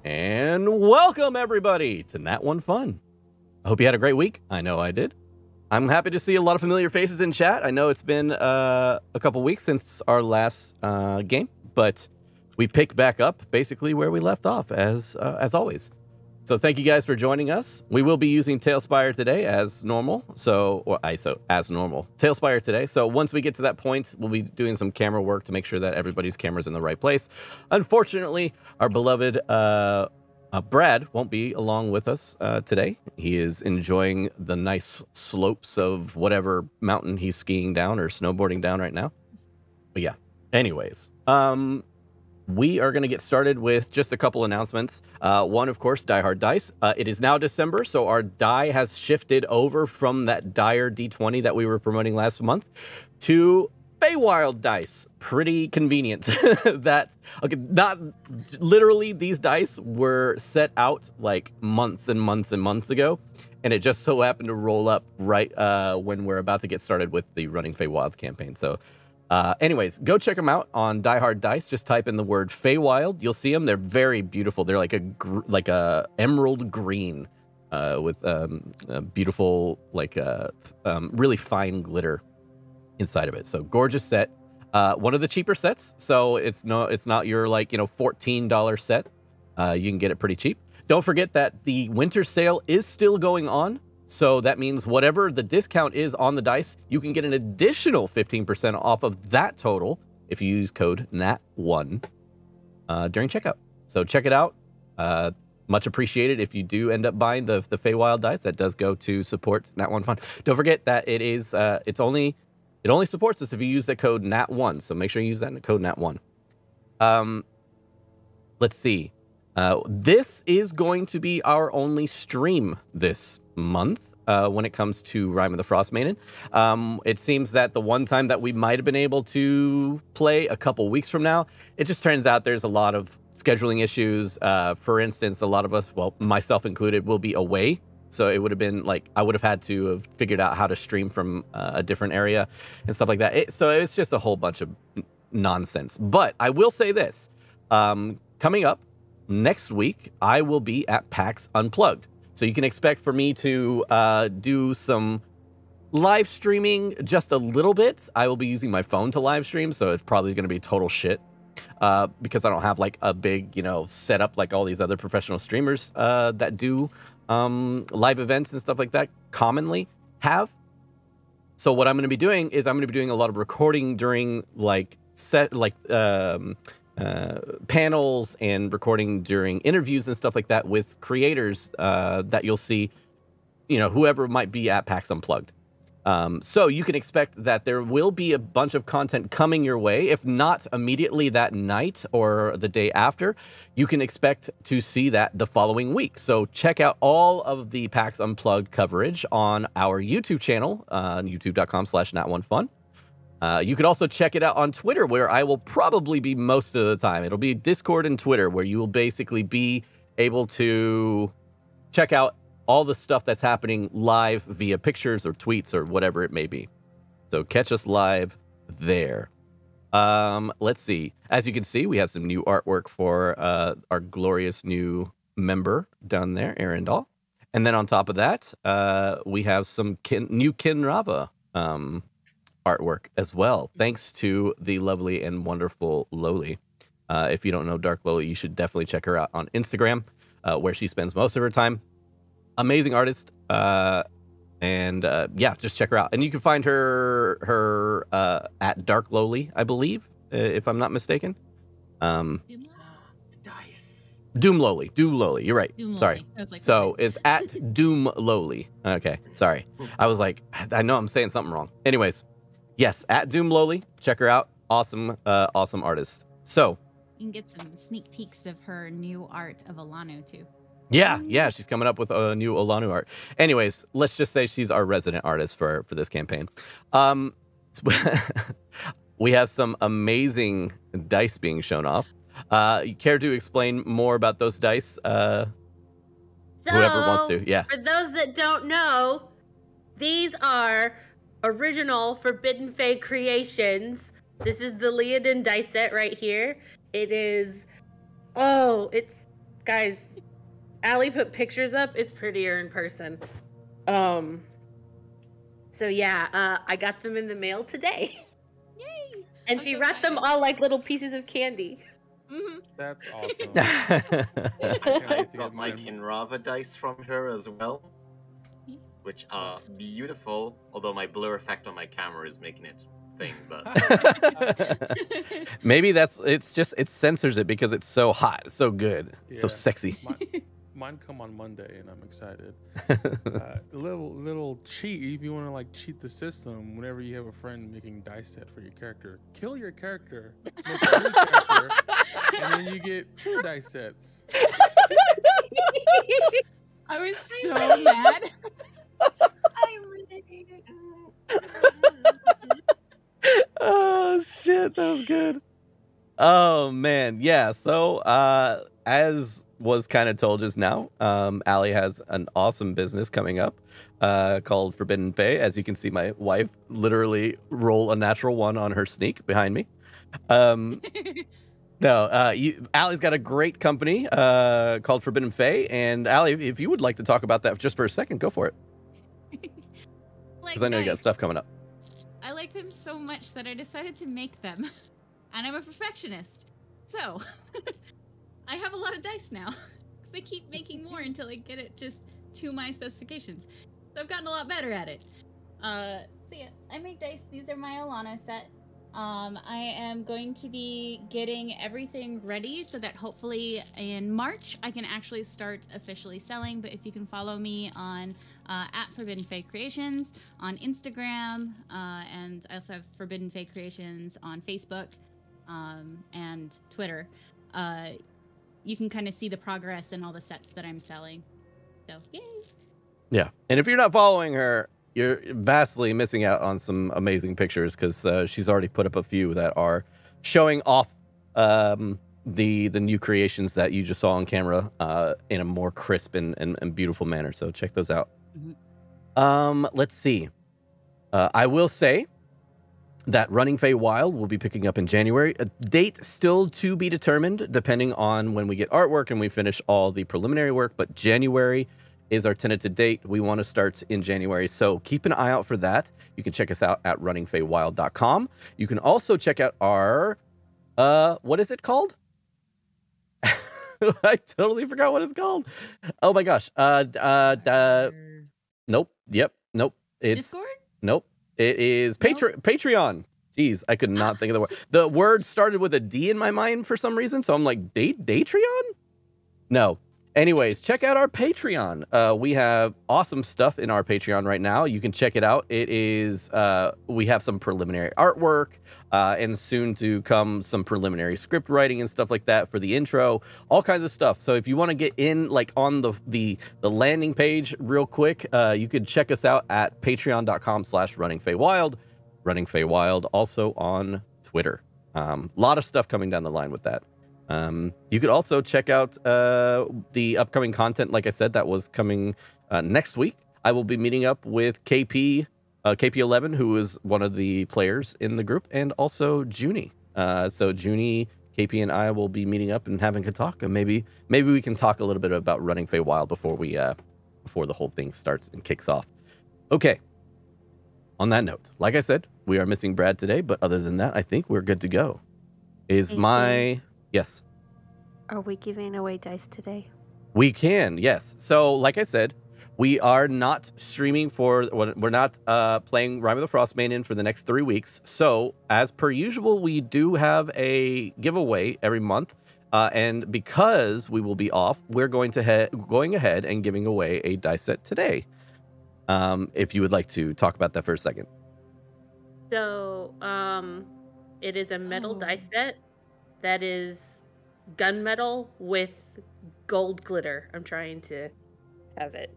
And welcome, everybody, to Nat1Fun. I hope you had a great week. I know I did. I'm happy to see a lot of familiar faces in chat. I know it's been a couple weeks since our last game, but we pick back up basically where we left off, as always. So thank you guys for joining us. We will be using Tailspire today as normal. As normal. Tailspire today. So once we get to that point, we'll be doing some camera work to make sure that everybody's camera's in the right place. Unfortunately, our beloved Brad won't be along with us today. He is enjoying the nice slopes of whatever mountain he's skiing down or snowboarding down right now. But yeah, anyways, we are going to get started with just a couple announcements. One, of course, Die Hard Dice. It is now December, so our die has shifted over from that dire D20 that we were promoting last month to Feywild dice. Pretty convenient. Not literally, these dice were set out like months and months and months ago, and it just so happened to roll up right when we're about to get started with the Running Feywild campaign. So anyways, go check them out on Die Hard Dice. Just type in the word Feywild. You'll see them. They're very beautiful. They're like a emerald green with a beautiful, really fine glitter inside of it. So gorgeous set. One of the cheaper sets. So it's not your $14 set. You can get it pretty cheap. Don't forget that the winter sale is still going on. So that means whatever the discount is on the dice, you can get an additional 15% off of that total if you use code NAT1 during checkout. So check it out. Much appreciated if you do end up buying the Feywild dice. That does go to support Nat1Fun. Don't forget that it only supports us if you use the code NAT1. So make sure you use that code NAT1. Let's see. This is going to be our only stream this month when it comes to Rime of the Frost Maiden. It seems that the one time that we might have been able to play a couple weeks from now, it just turns out there's a lot of scheduling issues. For instance, a lot of us, well, myself included, will be away. So it would have been like, I would have had to have figured out how to stream from a different area and stuff like that. So it's just a whole bunch of nonsense. But I will say this, coming up next week, I will be at PAX Unplugged. So you can expect for me to do some live streaming just a little bit. I will be using my phone to live stream, so it's probably going to be total shit because I don't have like a big, setup like all these other professional streamers that do live events and stuff like that commonly have. So what I'm going to be doing is I'm going to be doing a lot of recording during panels and recording during interviews and stuff like that with creators that you'll see, whoever might be at PAX Unplugged. So you can expect that there will be a bunch of content coming your way. If not immediately that night or the day after, you can expect to see that the following week. So check out all of the PAX Unplugged coverage on our YouTube channel, youtube.com/Nat1Fun. You can also check it out on Twitter, where I will probably be most of the time. It'll be Discord and Twitter, where you will basically be able to check out all the stuff that's happening live via pictures or tweets or whatever it may be. So catch us live there. Let's see. As you can see, we have some new artwork for our glorious new member down there, Arendal. And then on top of that, we have some new Kinrava artwork as well, thanks to the lovely and wonderful Loli. If you don't know Dark Loli, you should definitely check her out on Instagram, where she spends most of her time. Amazing artist, and just check her out. And you can find her at Dark Loli, I believe, if I'm not mistaken. Dice. Doom Loli. You're right. Doom sorry. I was like, so it's at Doom Loli. Okay, sorry. I was like, I know I'm saying something wrong. Anyways. Yes, at Doom Loli. Check her out. Awesome, awesome artist. So you can get some sneak peeks of her new art of Alanu too. Yeah, she's coming up with a new Alanu art. Anyways, let's just say she's our resident artist for this campaign. We have some amazing dice being shown off. You care to explain more about those dice? Whoever wants to. Yeah. For those that don't know, these are original Forbidden Fae creations. This is the Leodin dice set right here. It is, it's Guys, Allie put pictures up. It's prettier in person. So yeah, I got them in the mail today. Yay! And I'm she so wrapped them excited. all like little pieces of candy. Mm-hmm. That's awesome. I got my Kinrava dice from her as well, which are beautiful, although my blur effect on my camera is making it thing, but Maybe it censors it because it's so hot, it's so good, so Yeah. sexy. Mine come on Monday, and I'm excited. Little cheat if you want to like cheat the system. Whenever you have a friend making dice set for your character, kill your character, make a new character, and then you get 2 dice sets. I was so mad. Oh shit, that was good. Oh man, yeah. So as was kind of told just now, Allie has an awesome business coming up called Forbidden Fae. As you can see, my wife literally roll a natural 1 on her sneak behind me. Allie's got a great company called Forbidden Fae, and Allie, if you would like to talk about that just for a second, go for it. Because I know you got stuff coming up. I like them so much that I decided to make them. And I'm a perfectionist. So, I have a lot of dice now. Because I keep making more until I get it just to my specifications. So I've gotten a lot better at it. So yeah, I make dice. These are my Alana set. I am going to be getting everything ready so that hopefully in March I can actually start officially selling. But if you can follow me on at Forbidden Fae Creations on Instagram, and I also have Forbidden Fae Creations on Facebook and Twitter, you can kind of see the progress and all the sets that I'm selling. So yay! Yeah, and if you're not following her, you're vastly missing out on some amazing pictures because she's already put up a few that are showing off the new creations that you just saw on camera in a more crisp and beautiful manner. So check those out. Mm-hmm. Let's see. I will say that Running Fae Wild will be picking up in January. A date still to be determined, depending on when we get artwork and we finish all the preliminary work. But January is our tentative date. We want to start in January, so keep an eye out for that. You can check us out at runningfeywild.com. You can also check out our, what is it called? I totally forgot what it's called. Oh my gosh. Nope. Yep. Nope. It's Discord? Nope. It is Patreon. Jeez, I could not think of the word. The word started with a D in my mind for some reason, so I'm like, Datreon? No. Anyways, check out our Patreon. We have awesome stuff in our Patreon right now. You can check it out. It is, we have some preliminary artwork and soon to come some preliminary script writing and stuff like that for the intro, all kinds of stuff. So if you want to get in like on the landing page real quick, you could check us out at patreon.com/runningfeywild. Running Fae Wild also on Twitter. A lot of stuff coming down the line with that. You could also check out the upcoming content, like I said, that was coming next week. I will be meeting up with KP11, who is one of the players in the group, and also Junie. So Junie, KP, and I will be meeting up and having a talk, and maybe we can talk a little bit about Running Fae Wild before the whole thing starts and kicks off. Okay. On that note, like I said, we are missing Brad today, but other than that, I think we're good to go. Yes. Are we giving away dice today? We can, yes. So, like I said, we are not streaming we're not playing Rime of the Frost Maiden for the next 3 weeks. So, as per usual, we do have a giveaway every month. And because we will be off, we're going ahead and giving away a dice set today. If you would like to talk about that for a second. So, it is a metal dice set that is gunmetal with gold glitter. I'm trying to have it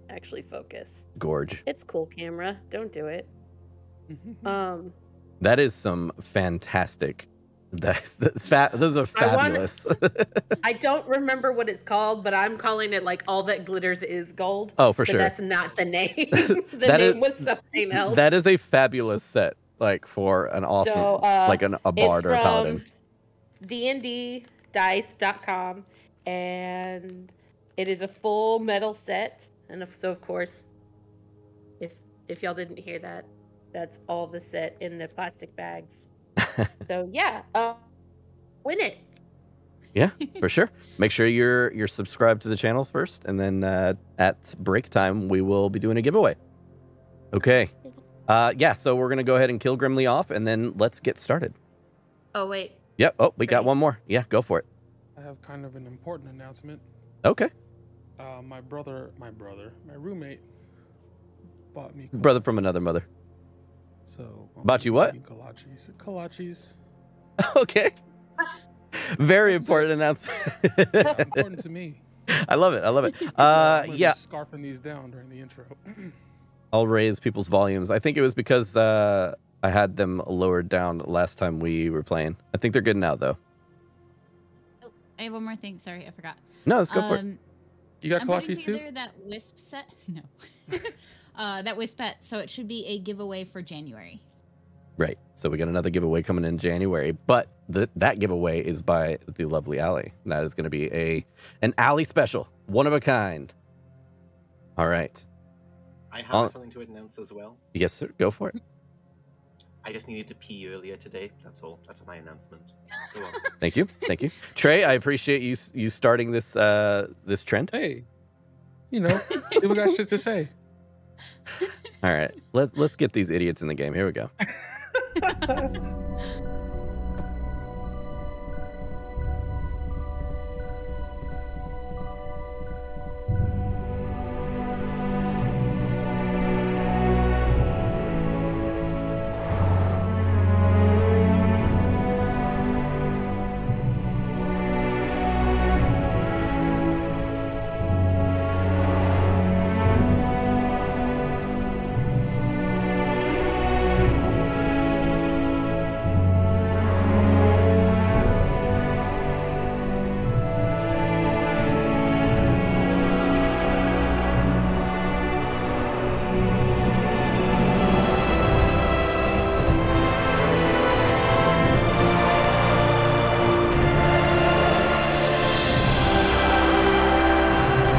actually focus. Gorge. It's cool, camera. Don't do it. That is some fantastic. Those are fabulous. I don't remember what it's called, but I'm calling it like All That Glitters Is Gold. Oh, for but sure. That's not the name. The name was something else. That is a fabulous set, like for an awesome, like a bard or a paladin. DNDdice.com, and it is a full metal set. And so, of course, if y'all didn't hear that, that's all the set in the plastic bags. So yeah, win it. Yeah, for sure. Make sure you're subscribed to the channel first, and then at break time we will be doing a giveaway. Okay. Yeah, so we're gonna go ahead and kill Grimly off, and then let's get started. Oh wait. Yep. Oh, we got one more. Yeah, go for it. I have kind of an important announcement. Okay. My roommate bought me Brother from another mother. So bought you what? Kolaches. Okay. Very important announcement. Yeah, important to me. I love it. I love it. Yeah. Scarfing these down during the intro. I'll raise people's volumes. I think it was because I had them lowered down last time we were playing. I think they're good now, though. Oh, I have one more thing. Sorry, I forgot. No, let's go for it. You got I'm kolaches putting too? together that wisp set. No. That wisp set. So it should be a giveaway for January. Right. So we got another giveaway coming in January, but that giveaway is by the lovely Allie. That is going to be an Allie special, one of a kind. All right. I have something to announce as well. Yes, sir. Go for it. I just needed to pee earlier today. That's all. That's my announcement. Go on. Thank you. Thank you. Trey, I appreciate you starting this this trend. Hey, people got shit to say. All right. Let's get these idiots in the game. Here we go.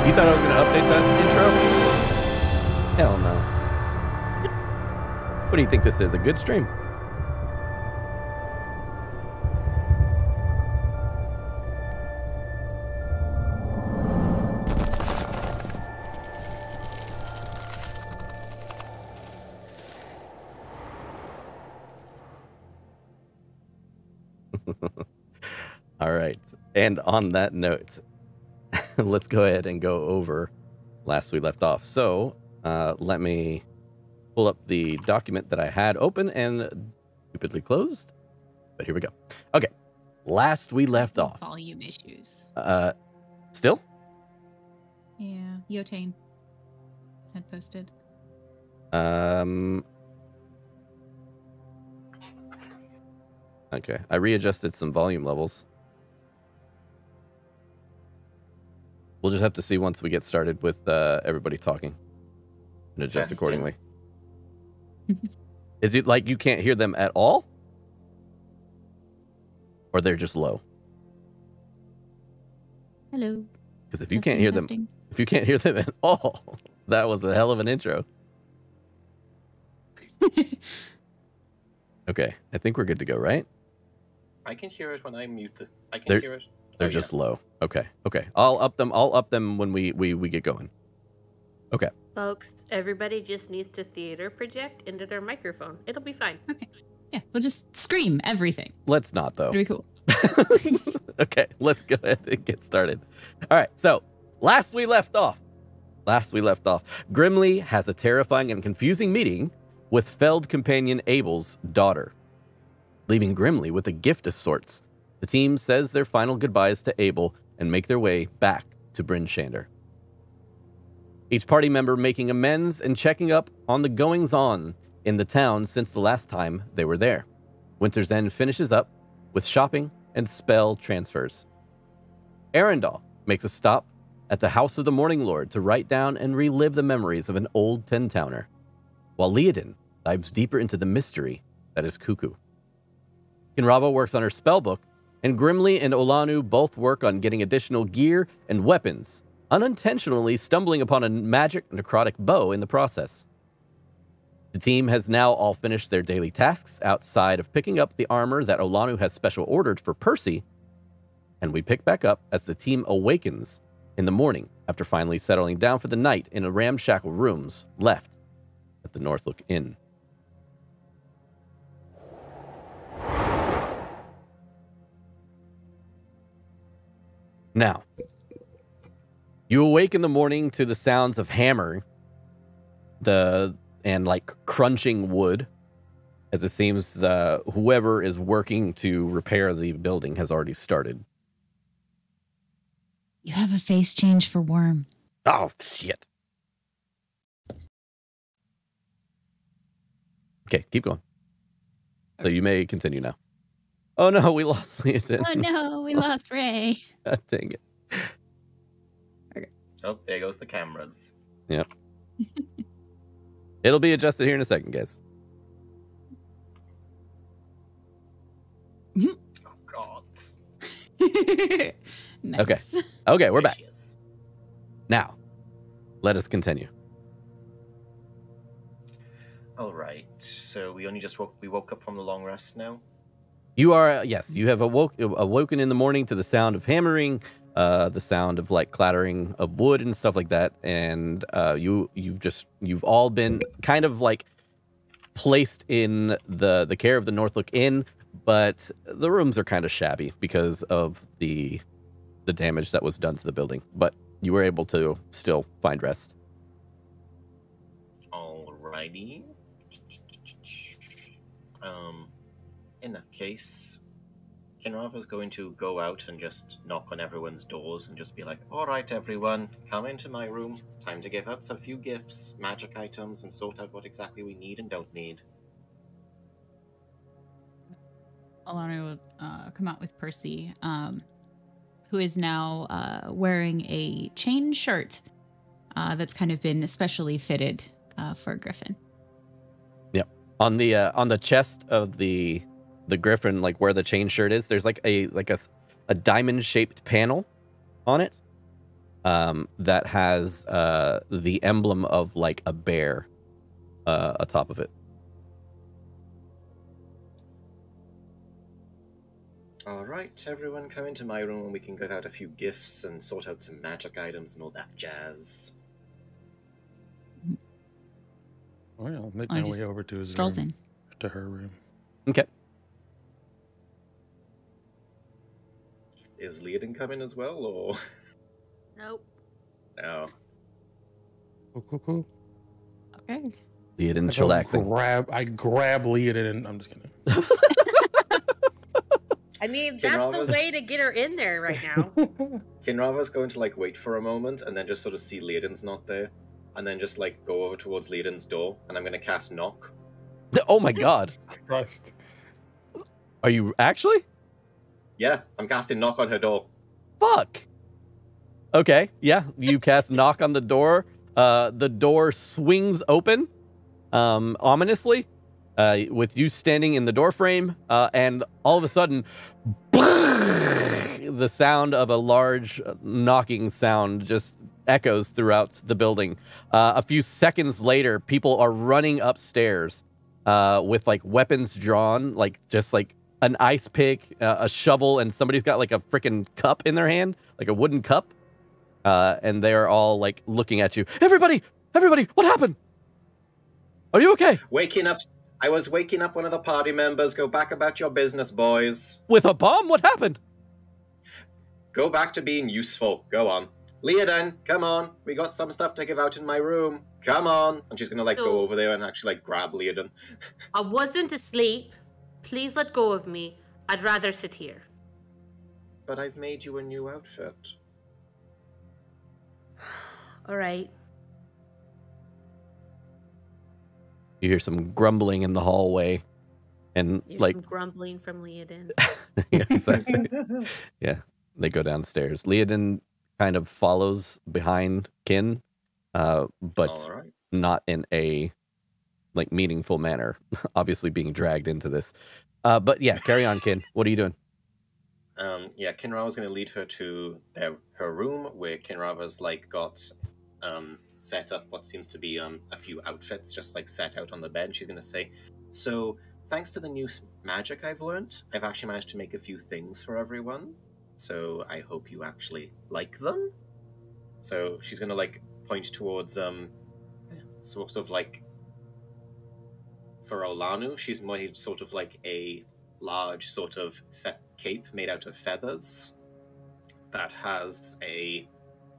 You thought I was going to update that intro? Hell no. What do you think this is? A good stream? All right. And on that note, let's go ahead and go over last we left off. So let me pull up the document that I had open and stupidly closed. But here we go. Okay. Last we left off. Volume issues. Still? Yeah. Yotane had posted. Okay. I readjusted some volume levels. We'll just have to see once we get started with everybody talking and adjust accordingly. Is it like you can't hear them at all? Or they're just low? Hello. Because if you can't hear them, if you can't hear them at all, that was a hell of an intro. Okay, I think we're good to go, right? I can hear it when I mute it. I can hear it. They're just low. Okay. Okay. I'll up them when we get going. Okay. Folks, everybody just needs to theater project into their microphone. It'll be fine. Okay. Yeah, we'll just scream everything. Let's not, though. It'll be cool. Okay, let's go ahead and get started. All right, so last we left off, Grimly has a terrifying and confusing meeting with Feld companion Abel's daughter, leaving Grimly with a gift of sorts. The team says their final goodbyes to Abel and make their way back to Bryn Shander. Each party member making amends and checking up on the goings-on in the town since the last time they were there. Winter's End finishes up with shopping and spell transfers. Arendelle makes a stop at the House of the Morning Lord to write down and relive the memories of an old 10-towner, while Leodin dives deeper into the mystery that is Cuckoo. Kinrava works on her spellbook and Grimly and Olanu both work on getting additional gear and weapons, unintentionally stumbling upon a magic necrotic bow in the process. The team has now all finished their daily tasks outside of picking up the armor that Olanu has special ordered for Percy, and we pick back up as the team awakens in the morning after finally settling down for the night in a ramshackle rooms left at the Northlook Inn. Now, you awake in the morning to the sounds of hammer, and like crunching wood, as it seems whoever is working to repair the building has already started. You have a face change for Worm. Oh, shit. Okay, keep going. So you may continue now. Oh no, we lost Leotin. Oh no, we lost Ray. God dang it. Oh, there goes the cameras. Yep. It'll be adjusted here in a second, guys. Oh, God. Nice. Okay. Okay, we're There back. she is. Now, let us continue. All right. So we only just woke up from the long rest now. You are, yes, you have awoken in the morning to the sound of hammering, the sound of like clattering of wood and stuff like that, and you've all been kind of like placed in the care of the Northlook Inn, but the rooms are kind of shabby because of the damage that was done to the building. But you were able to still find rest. Alrighty. In that case, Kinrava's going to go out and just knock on everyone's doors and just be like, all right, everyone, come into my room. Time to give out a few gifts, magic items, and sort out what exactly we need and don't need. Alana will come out with Percy, who is now wearing a chain shirt that's kind of been especially fitted for Griffin. Yep. On the chest of the Griffin, like where the chain shirt is, there's like a diamond shaped panel on it that has the emblem of like a bear atop of it. All right, everyone, come into my room and we can get out a few gifts and sort out some magic items and all that jazz. Oh, yeah, I'll make I my way just over to his strolls room, in. to her room. Okay. Is Leodin coming as well, or...? Nope. No. Cool. Okay. Leodin I go chillaxing. I grab Leodin and I'm just kidding. I mean, that's Kinrava's- the way to get her in there right now. Kinrava's going to, like, wait for a moment and then just sort of see Leodin's not there. And then just, like, go over towards Leodin's door. And I'm going to cast Knock. Oh my god. Christ. Are you actually? Yeah, I'm casting Knock on her door. Fuck. Okay, yeah. You cast knock on the door. The door swings open, ominously, with you standing in the door frame, and all of a sudden, the sound of a large knocking sound just echoes throughout the building. A few seconds later, people are running upstairs with like weapons drawn, like just like an ice pick, a shovel, and somebody's got like a freaking cup in their hand, like a wooden cup. And they're all like looking at you. Everybody, what happened? Are you okay? Waking up. I was waking up one of the party members. Go back about your business, boys. With a bomb? What happened? Go back to being useful. Go on. Leodin, come on. We got some stuff to give out in my room. Come on. And she's gonna like go over there and actually like grab Leodin. I wasn't asleep. Please let go of me. I'd rather sit here. But I've made you a new outfit. All right. You hear some grumbling in the hallway, and There's like some grumbling from Leodin. yeah, exactly. Yeah, they go downstairs. Leodin kind of follows behind Kin, but All right. not in a like meaningful manner. Obviously, being dragged into this. But yeah, carry on, Kin. What are you doing? yeah, Kinrava's going to lead her to her room, where Kinrava's like got set up what seems to be a few outfits just like set out on the bed. She's going to say, so thanks to the new magic I've learned, I've actually managed to make a few things for everyone. So I hope you actually like them. So she's going to like point towards sort of like, for Olanu, she's made sort of like a large sort of cape made out of feathers that has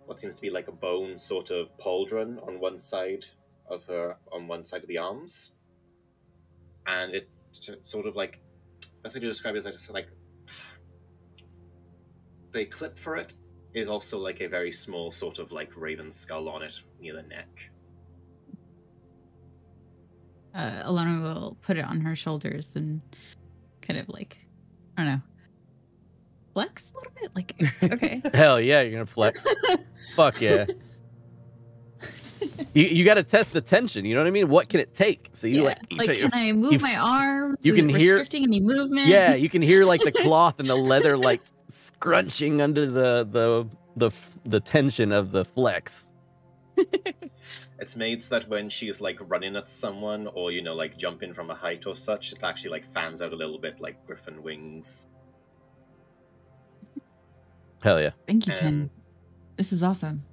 what seems to be like a bone sort of pauldron on one side of the arms, and it sort of like, best way to describe it is like the clip for it is also like a very small sort of like raven skull on it near the neck. Alana will put it on her shoulders and kind of like, I don't know, flex a little bit. Like, okay. Hell yeah, you're gonna flex. Fuck yeah. You got to test the tension. You know what I mean? What can it take? So you can I move my arms? You can hear restricting any movement. Yeah, you can hear like the cloth and the leather like scrunching under the tension of the flex. It's made so that when she's like running at someone or, you know, like jumping from a height or such, it actually like fans out a little bit like griffin wings. Hell yeah. Thank you, Ken. This is awesome.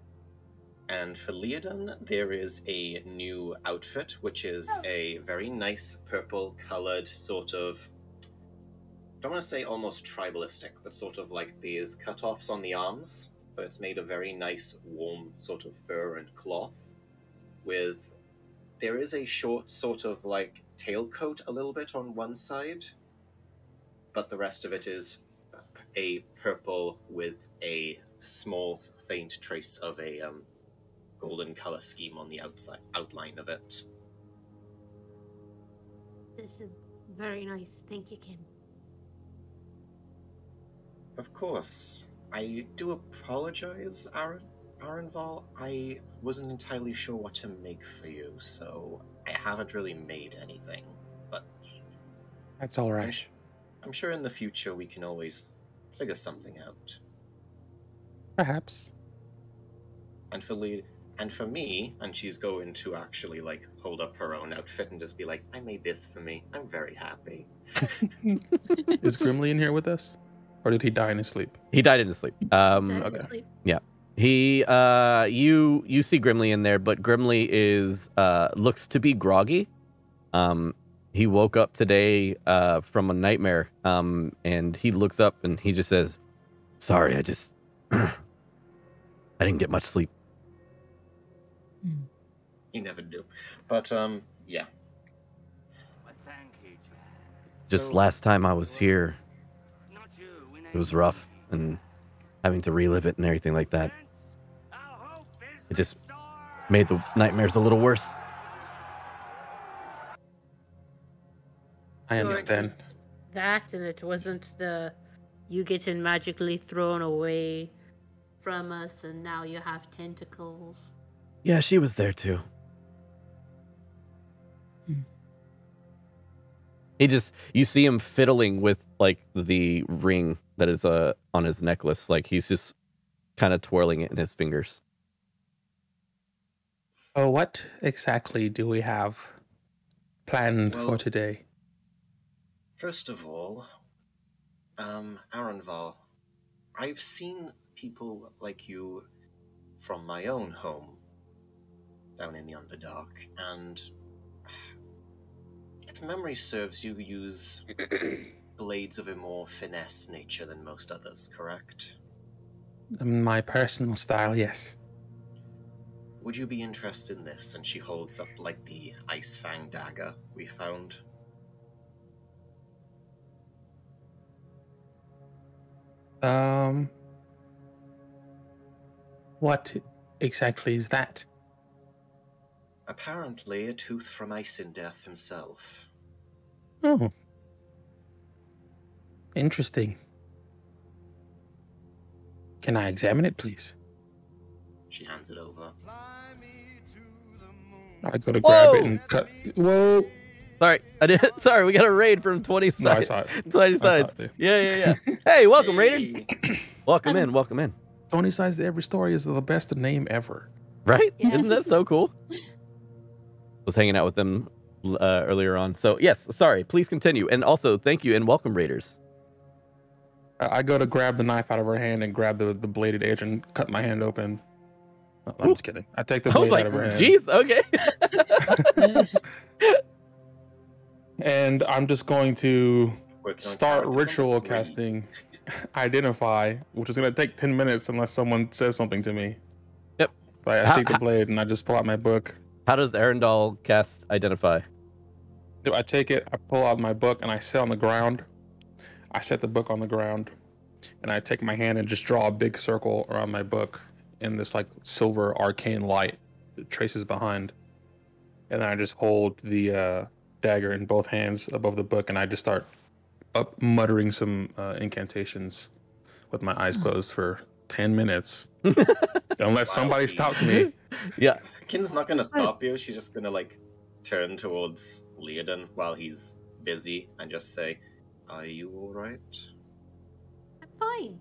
And for Leodon, there is a new outfit, which is a very nice purple colored sort of, I don't want to say almost tribalistic, but sort of like these cutoffs on the arms, but it's made of very nice warm sort of fur and cloth. There is a short sort of like tailcoat a little bit on one side, but the rest of it is a purple with a small faint trace of a golden color scheme on the outline of it. This is very nice. Thank you, Ken. Of course. I do apologize, Arenval. I wasn't entirely sure what to make for you, so I haven't really made anything. But that's all right. I'm sure in the future we can always figure something out. Perhaps. And for me, and she's going to actually like hold up her own outfit and just be like, I made this for me. I'm very happy. Is Grimly in here with us? Or did he die in his sleep? He died in his sleep. Okay. Yeah. He you see Grimly in there, but Grimly is looks to be groggy. He woke up today from a nightmare. And he looks up and he just says, sorry, I just I didn't get much sleep. You never do. But yeah. Just last time I was here, it was rough, and having to relive it and everything like that. It just made the nightmares a little worse. I understand. That, and it wasn't the you getting magically thrown away From us, and now you have tentacles. Yeah, she was there too. You see him fiddling with like the ring that is on his necklace. Like he's just kind of twirling it in his fingers. Oh, what exactly do we have planned for today? First of all, Arenval, I've seen people like you from my own home down in the Underdark, and if memory serves, you use blades of a more finesse nature than most others, correct? My personal style, yes. Would you be interested in this? And she holds up like the ice fang dagger we found. What exactly is that? Apparently a tooth from Icewind Dale himself. Oh. Interesting. Can I examine it, please? She hands it over. I gotta grab it and cut. Whoa! Sorry, I did. Sorry, we got a raid from 20 No, I sides. saw it. 20 I saw sides. it too. Yeah. Hey, welcome, Raiders. Hey. Welcome in. Welcome in. 20 sides to every story is the best name ever. Right? Yeah. Isn't that so cool? Was hanging out with them earlier on. So yes, sorry. Please continue. And also, thank you and welcome, Raiders. I go to grab the knife out of her hand and grab the bladed edge and cut my hand open. No, I'm just kidding. I take the I was blade like, out of her hand. jeez, okay. And I'm just going to Working on start character ritual number 3. casting Identify, which is going to take 10 minutes unless someone says something to me. Yep. But I take the blade and I just pull out my book. How does Arendelle cast Identify? I take it, I pull out my book, and I sit on the ground. I set the book on the ground, and I take my hand and just draw a big circle around my book in this like silver arcane light that traces behind. And then I just hold the dagger in both hands above the book, and I just start muttering some incantations with my eyes closed for 10 minutes. Unless somebody stops me. Yeah. Kin's not gonna stop you. She's just gonna like turn towards Leoden while he's busy and just say, "Are you all right? I'm fine.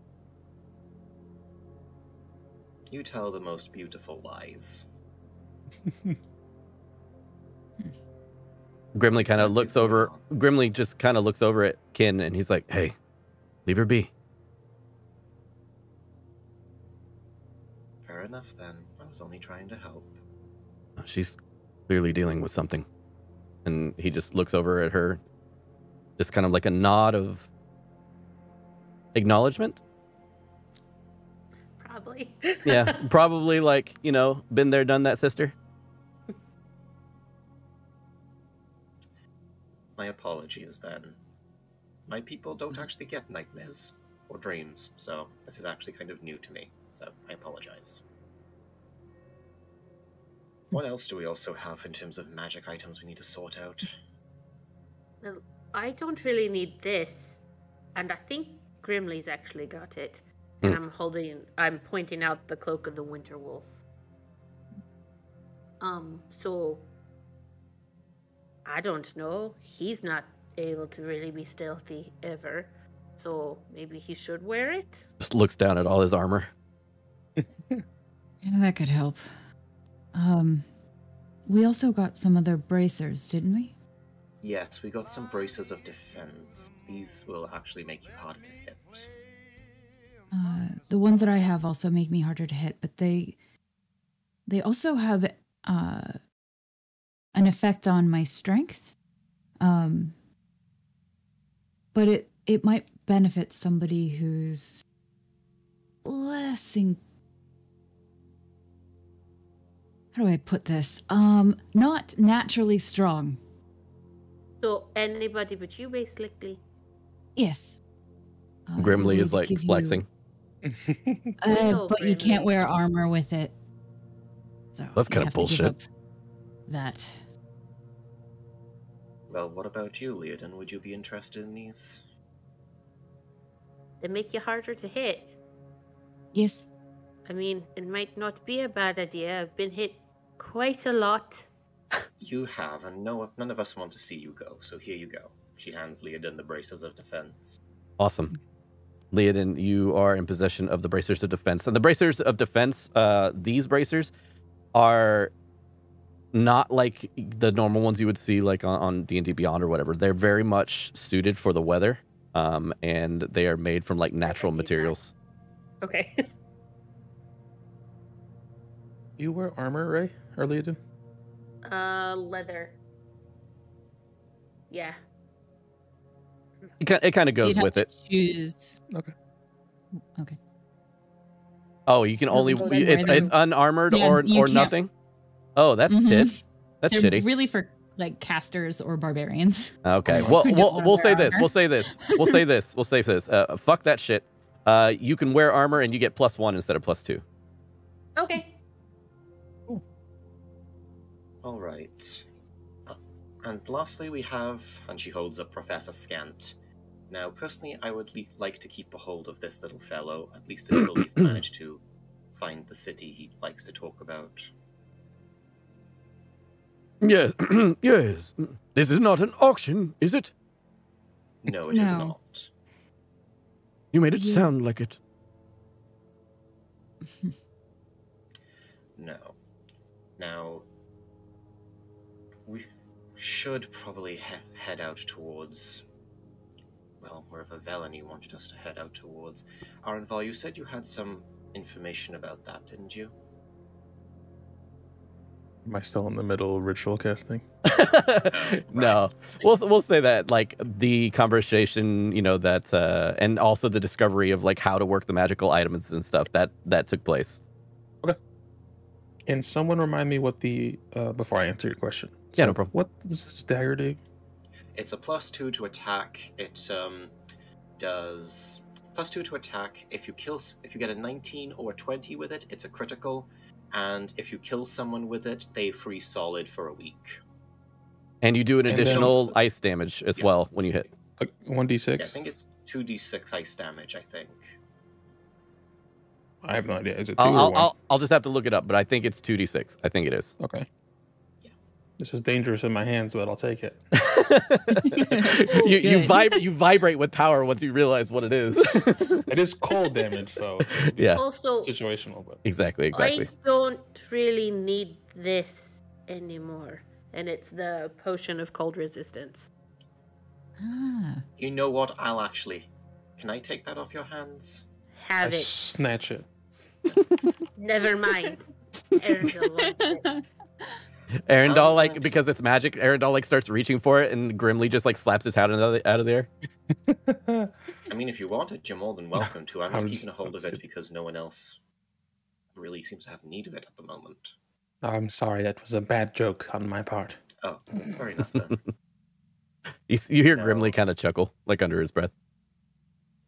You tell the most beautiful lies." Grimly kind of looks over. Grimly just kind of looks over at Kin, and he's like, "Hey, leave her be." Fair enough then. I was only trying to help. She's clearly dealing with something. And he just looks over at her, just kind of like a nod of acknowledgement. Probably. Yeah, probably like, you know, been there, done that, sister. My apologies then. My people don't actually get nightmares or dreams, so this is actually kind of new to me, so I apologize. What else do we also have in terms of magic items we need to sort out? Well, I don't really need this, and I think Grimly's actually got it. And I'm pointing out the cloak of the Winter Wolf. So I don't know. He's not able to really be stealthy ever, so maybe he should wear it. Just looks down at all his armor. Yeah, that could help. We also got some other bracers, didn't we? Yes, we got some braces of defense. These will actually make you harder to hit. The ones that I have also make me harder to hit, but they also have an effect on my strength. But it might benefit somebody who's less how do I put this? Not naturally strong. So anybody but you, basically. Yes. Grimly is like flexing. But you can't wear armor with it. So That's you kind of have to give bullshit. up that. Well, what about you, Leoden? Would you be interested in these? They make you harder to hit. Yes. I mean, it might not be a bad idea. I've been hit quite a lot. You have, and none of us want to see you go, so here you go. She hands Leoden the braces of defense. Awesome. Leoden, you are in possession of the bracers of defense. And the bracers of defense, these bracers are not like the normal ones you would see like on D&D Beyond or whatever. They're very much suited for the weather, and they are made from like natural materials. Okay. You wear armor, Ray? Or Leoden? Leather. Yeah. It kind of goes You'd have with to it. Choose. Okay. Okay. Oh, you can only Those it's unarmored Yeah, or you can't- nothing. Oh, that's Mhm. tits. That's They're shitty. really for like casters or barbarians. Okay. Who Well, don't we'll, wanna we'll wear say this. armor. We'll say this. We'll say this. We'll say this. Fuck that shit. You can wear armor and you get +1 instead of +2. Okay. All right. And lastly, we have, and she holds up Professor Skant. Now, personally, I would like to keep a hold of this little fellow, at least until we've managed to find the city he likes to talk about. Yes, yes. This is not an auction, is it? No, it is No. not. You made it Yeah. sound like it. No. Now, we should probably head out towards, well, wherever Velany wanted us to head out towards. Arenval, you said you had some information about that, didn't you? Am I still in the middle of ritual casting? No, we'll say that like the conversation, you know, that and also the discovery of like how to work the magical items and stuff that took place. Can someone remind me what the before I answer your question? Yeah, no problem. What does this dagger do? It's a +2 to attack. It does +2 to attack. If you get a 19 or 20 with it, it's a critical. And if you kill someone with it, they freeze solid for a week. And you do an And then- additional ice damage as well when you hit. Like 1d6? Yeah, I think it's 2d6 ice damage, I think. I have no idea. Is it 2 or 1? I'll just have to look it up, but I think it's 2d6. I think it is. Okay. Yeah. This is dangerous in my hands, but I'll take it. you vibrate with power once you realize what it is. It is cold damage, so Yeah, Also, situational. But exactly. I don't really need this anymore. And it's the potion of cold resistance. Ah. You know what? Can I take that off your hands? Have I it. snatch it. Never mind. Erendil wants it. Arendelle, Oh, like, right. because it's magic, Arendelle, like, starts reaching for it, and Grimly just, like, slaps his hat out of there. I mean, if you want it, you're more than welcome to. I'm just I'm keeping a hold of just- it because no one else really seems to have need of it at the moment. I'm sorry, that was a bad joke on my part. Oh, fair enough then. You hear No. Grimly kind of chuckle, like, under his breath.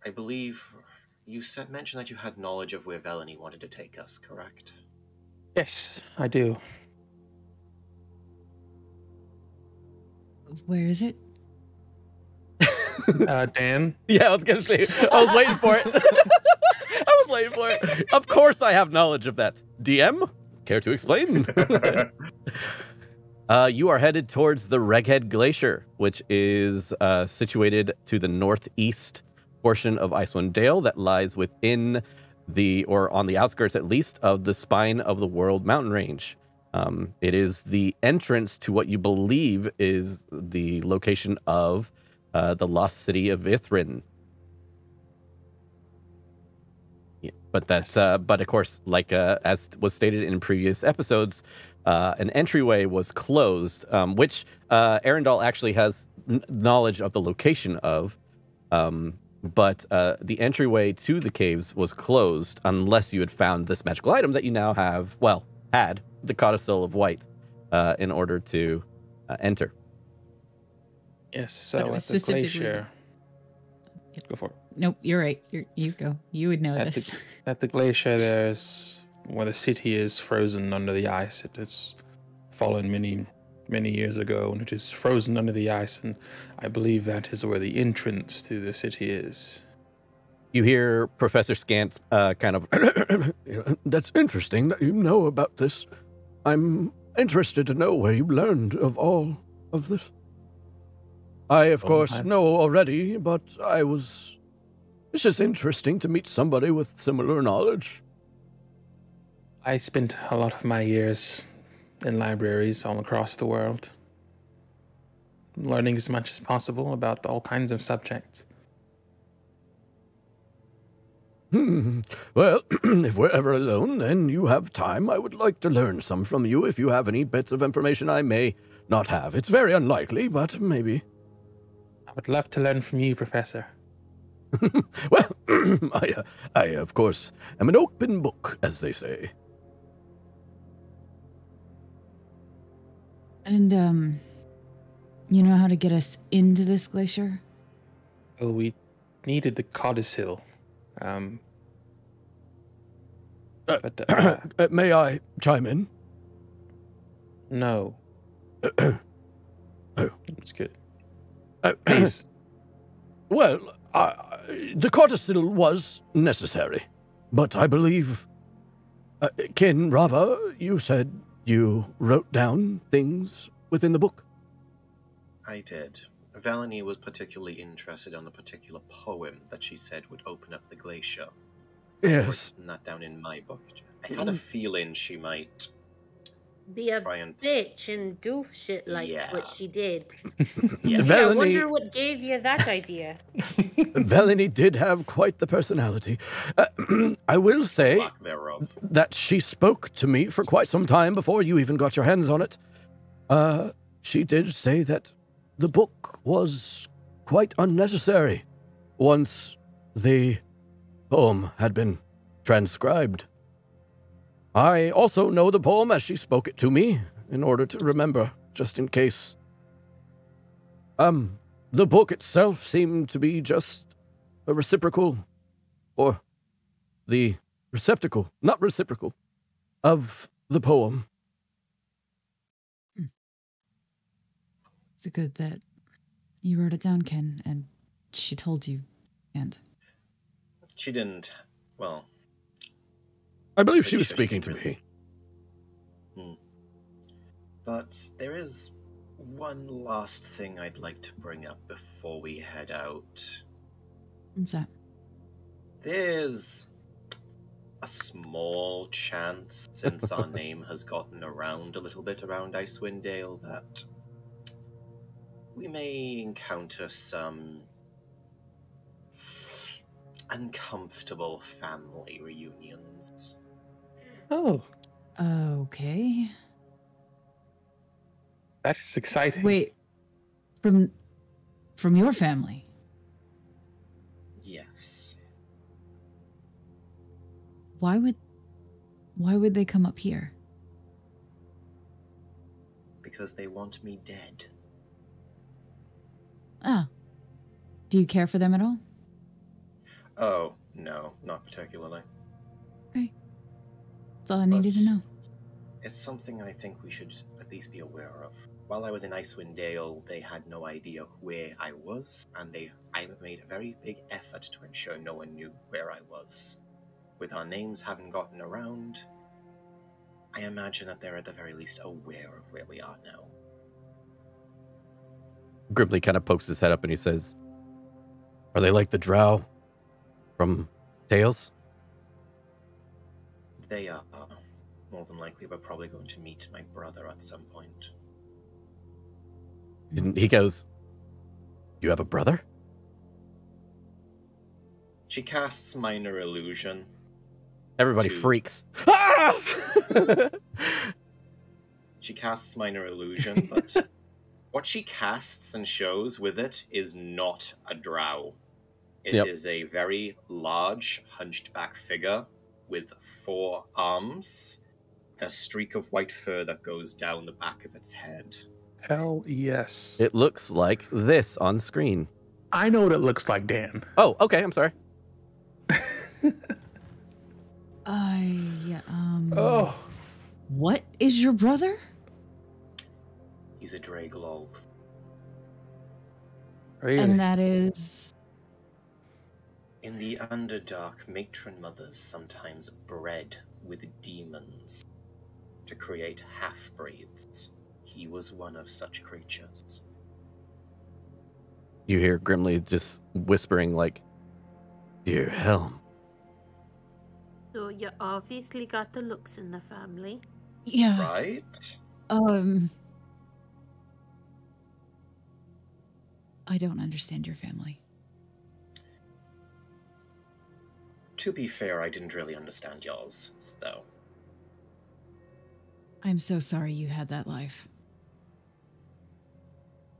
I believe you mentioned that you had knowledge of where Velany wanted to take us, correct? Yes, I do. Where is it? Dan, Yeah, I was gonna say, I was waiting for it. I was waiting for it. Of course I have knowledge of that. DM, care to explain? You are headed towards the Reghed Glacier, which is situated to the northeast portion of Icewind Dale that lies within or on the outskirts at least, of the spine of the World Mountain Range. It is the entrance to what you believe is the location of the lost city of Ithrin. Yeah, but that's but of course, like as was stated in previous episodes, an entryway was closed, which Arendelle actually has knowledge of the location of. But the entryway to the caves was closed unless you had found this magical item that you now have, had the Codicil of White in order to enter. yes, But so it at was the specifically- glacier. Go for it. Nope, you're right. You go. You would know At this. the, at the glacier, there's where the city is frozen under the ice. It has fallen many, many years ago, and it is frozen under the ice. And I believe that is where the entrance to the city is. You hear Professor Skant kind of, that's interesting that you know about this. I'm interested to know where you learned of all of this. I, of course, know already, but it's just interesting to meet somebody with similar knowledge. I spent a lot of my years in libraries all across the world, learning as much as possible about all kinds of subjects. Well, if we're ever alone, then you have time. I would like to learn some from you if you have any bits of information I may not have. It's very unlikely, but maybe. I would love to learn from you, Professor. Well, I, of course, am an open book, as they say. And you know how to get us into this glacier? Well, we needed the codicil. But May I chime in? no. Oh. It's good. Please. Well, the codicil was necessary, but I believe, Kin Rava, you said you wrote down things within the book? I did. Valony was particularly interested in a particular poem that she said would open up the glacier. Yes. I've written that down in my book. I had a feeling she might Be a try and... bitch and do shit like what she did. Yeah. Gee, I wonder what gave you that idea. Valony did have quite the personality. I will say Lack thereof. that she spoke to me for quite some time before you even got your hands on it. She did say that the book was quite unnecessary once the poem had been transcribed. I also know the poem as she spoke it to me in order to remember, just in case. The book itself seemed to be just a reciprocal, or the receptacle, not reciprocal, of the poem. It's good that you wrote it down, Ken, and she told you, and... She didn't, well... I believe she was speaking to me. But there is one last thing I'd like to bring up before we head out. What's that? There's a small chance, since our name has gotten around a little bit around Icewind Dale, that we may encounter some uncomfortable family reunions. Oh, Okay. that is exciting. Wait. From your family? Yes. Why would they come up here? Because they want me dead. Ah. Do you care for them at all? Oh, no, not particularly. Okay. That's all I needed to know. It's something I think we should at least be aware of. While I was in Icewind Dale, they had no idea where I was, and I made a very big effort to ensure no one knew where I was. With our names having gotten around, I imagine that they're at the very least aware of where we are now. Grimly kind of pokes his head up and he says, "Are they like the drow from Tales?" They are. More than likely, we're probably going to meet my brother at some point. He goes, "You have a brother?" She casts minor illusion. Everybody to- freaks. Ah! She casts minor illusion, but what she casts and shows with it is not a drow. It is a very large, hunched back figure with 4 arms and a streak of white fur that goes down the back of its head. Hell yes. It looks like this on screen. I know what it looks like, Dan. Oh, okay, I'm sorry. Oh. What is your brother? He's a Dragloth. Really? And that is... In the Underdark, matron mothers sometimes bred with demons to create half-breeds. He was one of such creatures. You hear Grimly just whispering like, "Dear Helm." So you obviously got the looks in the family. Yeah. Right? I don't understand your family. To be fair, I didn't really understand yours, so... I'm so sorry you had that life.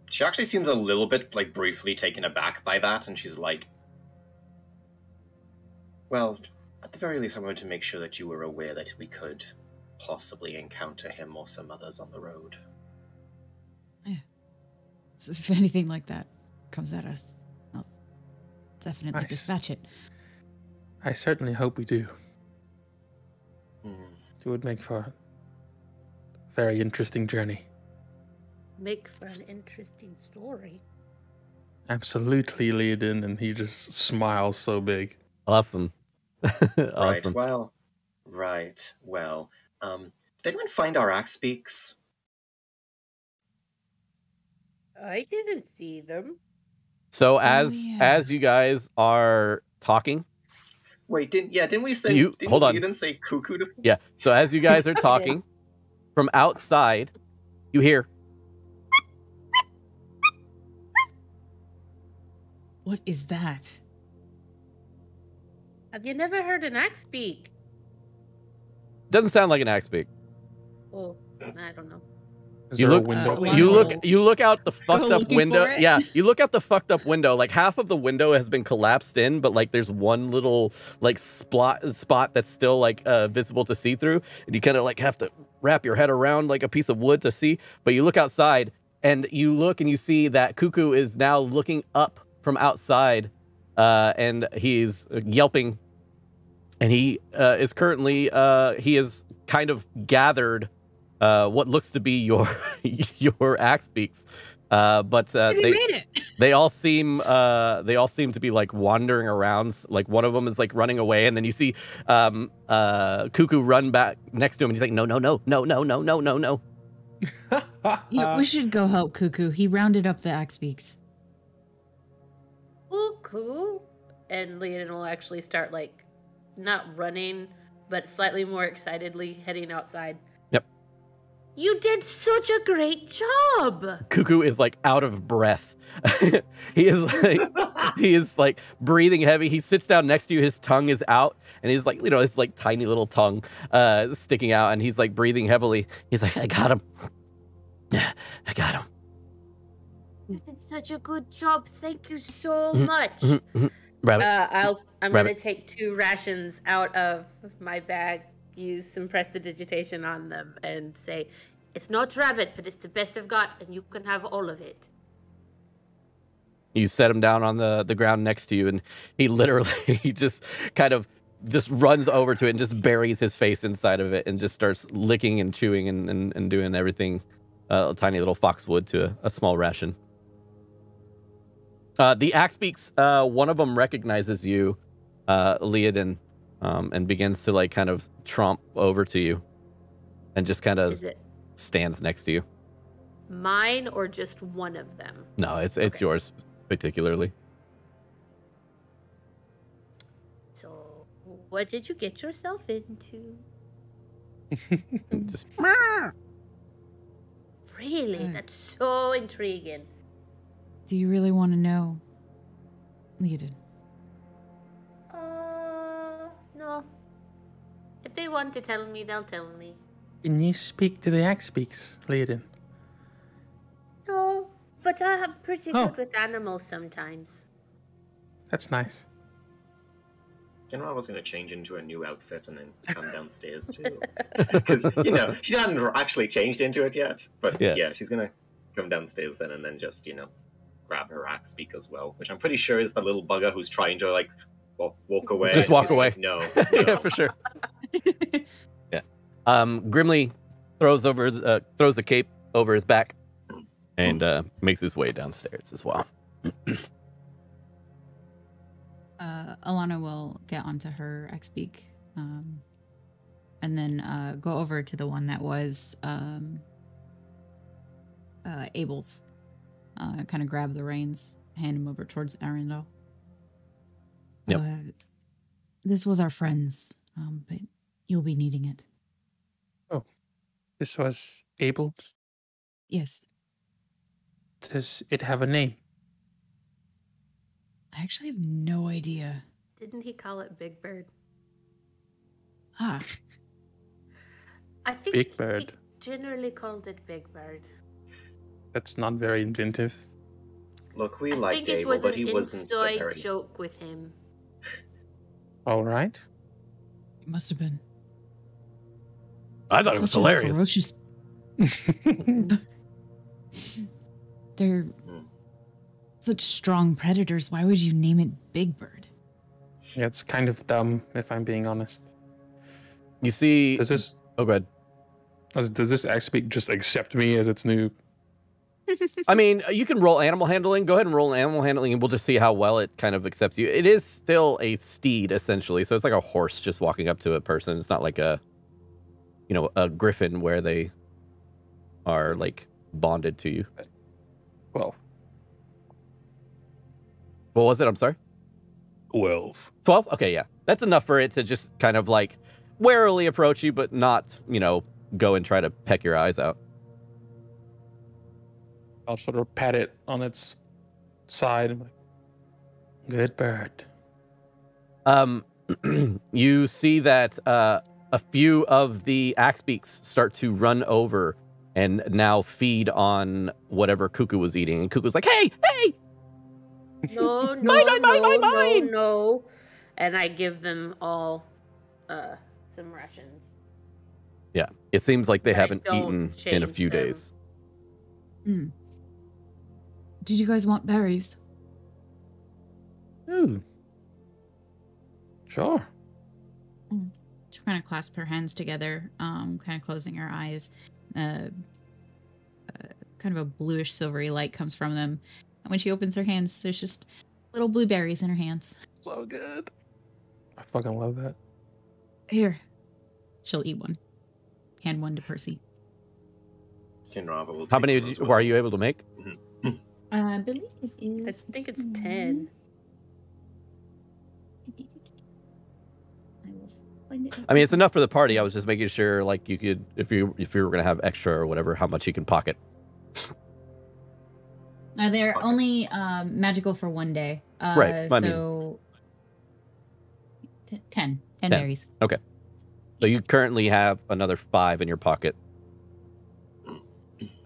She actually seems a little bit, like, briefly taken aback by that, and she's like... Well, at the very least, I wanted to make sure that you were aware that we could possibly encounter him or some others on the road. Yeah. So if anything like that comes at us, I'll definitely Nice. dispatch it. I certainly hope we do. Hmm. It would make for a very interesting journey. Make for an interesting story. Absolutely, Leodin, and he just smiles so big. Awesome. Awesome. Right, well, did anyone find our axe beaks? I didn't see them. So yeah. as you guys are talking, Wait, didn't we say You- hold on. You didn't say cuckoo to yeah. So as you guys are talking, from outside, you hear What is that? Have you never heard an axe speak? doesn't sound like an axe beak. Oh, I don't know. Is You there look- a window? You look out the fucked up looking window. for it? Yeah, you look out the fucked up window. Like half of the window has been collapsed in, but like there's one little like spot that's still like visible to see through, and you kind of like have to wrap your head around like a piece of wood to see. But you look outside, and you look and you see that Cuckoo is now looking up from outside, and he's yelping, and he is currently he is kind of gathered what looks to be your your axe beaks, but He made it. they all seem to be like wandering around. Like one of them is like running away, and then you see Cuckoo run back next to him, and he's like, no. Yeah, we should go help Cuckoo. He rounded up the axe beaks. Cuckoo. And Leon will actually start, like, not running, but slightly more excitedly heading outside. Yep. You did such a great job! Cuckoo is like out of breath. he is like breathing heavy. He sits down next to you. His tongue is out, and he's like, his like tiny little tongue sticking out, and he's like breathing heavily. He's like, I got him. I got him. You did such a good job. Thank you so much. Rabbit. I'm Rabbit. gonna take 2 rations out of my bag, use some prestidigitation on them, and say, it's not rabbit, but it's the best I've got, and you can have all of it. You set him down on the ground next to you, and he literally he just kind of just runs over to it and just buries his face inside of it and just starts licking and chewing and doing everything a tiny little fox would to a small ration. The axe beaks, one of them recognizes you, Leodin, and begins to like kind of tromp over to you and just kind of Is it stands next to you. mine or just one of them? No, it's Okay. yours particularly. So, what did you get yourself into? And just Really? That's so intriguing. Do you really want to know, Leodin? No. If they want to tell me, they'll tell me. Can you speak to the axe beaks, Leodin? No, but I'm pretty Oh. good with animals sometimes. That's nice. General was going to change into a new outfit and then come downstairs too. Because, she hasn't actually changed into it yet. But yeah, she's going to come downstairs then and then just, grab her axe beak as well. Which I'm pretty sure is the little bugger who's trying to, like, walk away. Just and walk he's away. like, no. yeah, for sure. Yeah. Grimly throws the cape over his back and makes his way downstairs as well. Alana will get onto her X-Beak, and then go over to the one that was Abel's. Kind of grab the reins, hand him over towards Arundel. Yep. This was our friend's, but you'll be needing it. This was Abel's. Yes. Does it have a name? I actually have no idea. Didn't he call it Big Bird? Ah, I think Big he Bird. generally called it Big Bird. That's not very inventive. Look, we I liked think it Abel, was but an he wasn't so inside very... joke with him. All right. it must have been. I thought it was Such a hilarious. Ferocious. They're such strong predators. Why would you name it Big Bird? Yeah, it's kind of dumb, if I'm being honest. You see... Does this Oh, go ahead. does this axe beak just accept me as its new? I mean, you can roll animal handling. Go ahead and roll animal handling, and we'll just see how well it kind of accepts you. It is still a steed, essentially. So it's like a horse just walking up to a person. It's not like a griffin where they are, like, bonded to you. 12. What was it? I'm sorry. 12. 12? Okay, yeah. That's enough for it to just kind of like warily approach you, but not, you know, go and try to peck your eyes out. I'll sort of pat it on its side and be like, good bird. You see that a few of the axe beaks start to run over and now feed on whatever Cuckoo was eating. And Cuckoo's like, hey! No, no, Mine! no. And I give them all some rations. Yeah, it seems like they But I haven't don't eaten in a change few them. days. Did you guys want berries? Ooh. Sure. She kind of clasp her hands together, kind of closing her eyes. Kind of a bluish silvery light comes from them. And when she opens her hands, there's just little blueberries in her hands. So good. I fucking love that. Here. She'll eat one. Hand one to Percy. Kinrava will How take many them as well. were you able to make? I believe it I is. think it's 10. I will find it. I mean, it's enough for the party. I was just making sure, like, you could, if you were gonna have extra or whatever, how much you can pocket. They're Okay. only magical for one day. Right, I mean- So 10 10. berries. So you currently have another 5 in your pocket.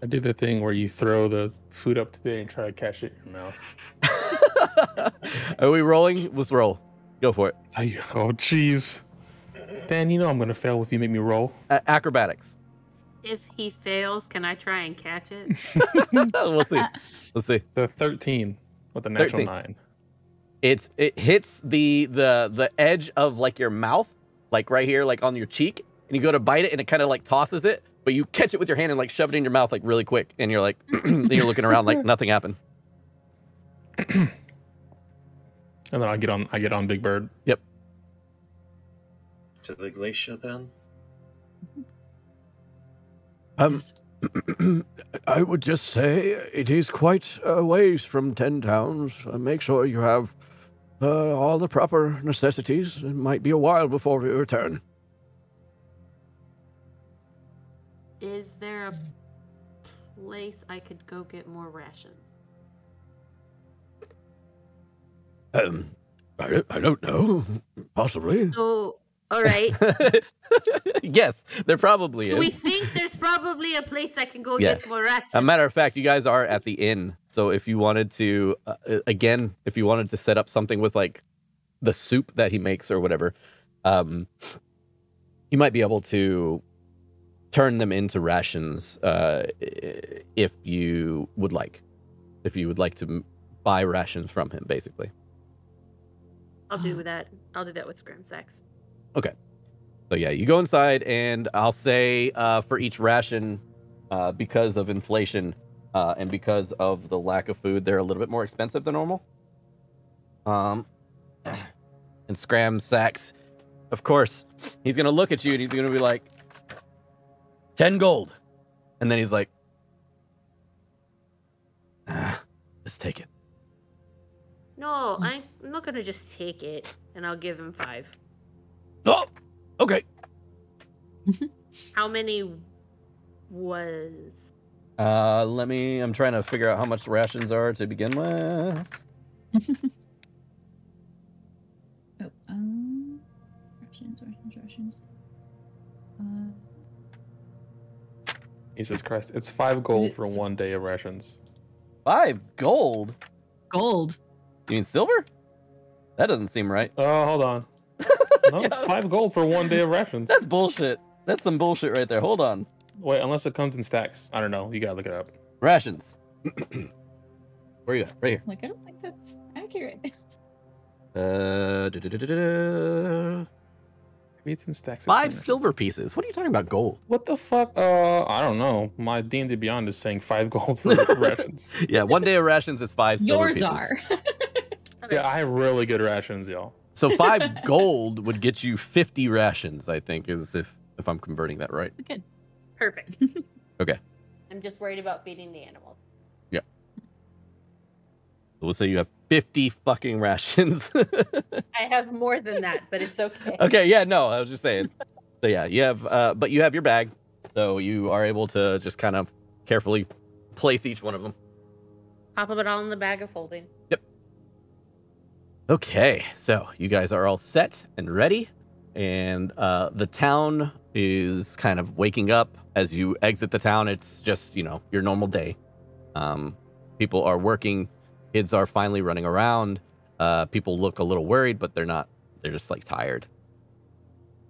I do the thing where you throw the food up to the air and try to catch it in your mouth. Are we rolling? Let's roll. Go for it. Oh, jeez. Dan, you know I'm going to fail if you make me roll. Acrobatics. If he fails, can I try and catch it? We'll see. Let's see. So 13 with a natural 13. 9. It hits the edge of like your mouth, like right here, like on your cheek, and you go to bite it, and it kind of like tosses it, but you catch it with your hand and like shove it in your mouth like really quick, and you're like, then you're looking around like nothing happened. And then I get on Big Bird. Yep. To the glacier then. Yes. I would just say it is quite a ways from 10 towns. Make sure you have all the proper necessities. It might be a while before we return. Is there a place I could go get more rations? I don't know. Possibly. So, all right. Yes, there probably is. We think there's probably a place I can go Yes. get more rations. A matter of fact, you guys are at the inn. So if you wanted to, if you wanted to set up something with like the soup that he makes or whatever, you might be able to turn them into rations if you would like. If you would like to buy rations from him, basically. I'll do that. I'll do that with scram sacks. Okay. So yeah, you go inside, and I'll say for each ration, because of inflation and because of the lack of food, they're a little bit more expensive than normal. And Scram Sacks, of course, he's gonna look at you and he's gonna be like, 10 gold, and then he's like, just take it. No, I'm not gonna just take it, and I'll give him 5. Oh, okay. How many was? I'm trying to figure out how much rations are to begin with. Rations. Jesus Christ. It's 5 gold it for 1 day of rations. 5 gold? Gold. You mean silver? That doesn't seem right. Oh, hold on. No, it's 5 gold for 1 day of rations. That's bullshit. That's some bullshit right there. Hold on. Wait, unless it comes in stacks. I don't know. You gotta look it up. Rations. Where you at? Right here. Like, I don't think that's accurate. Maybe it's in stacks. 5 silver pieces. What are you talking about? Gold? What the fuck? I don't know. My D&D Beyond is saying 5 gold for rations. Yeah, 1 day of rations is 5 silver Yours pieces. are. Yeah, I have really good rations, y'all. So 5 gold would get you 50 rations, I think, is if I'm converting that right. Good. Perfect. Okay. I'm just worried about feeding the animals. We'll say you have 50 fucking rations. I have more than that, but it's okay. Okay, yeah, no, I was just saying. So yeah, you have, but you have your bag, so you are able to just kind of carefully place each one of them. Pop it all in the bag of holding. Yep. Okay, so you guys are all set and ready, and the town is kind of waking up as you exit the town. It's just, your normal day. People are working. Kids are finally running around. People look a little worried, but they're not. They're just like tired.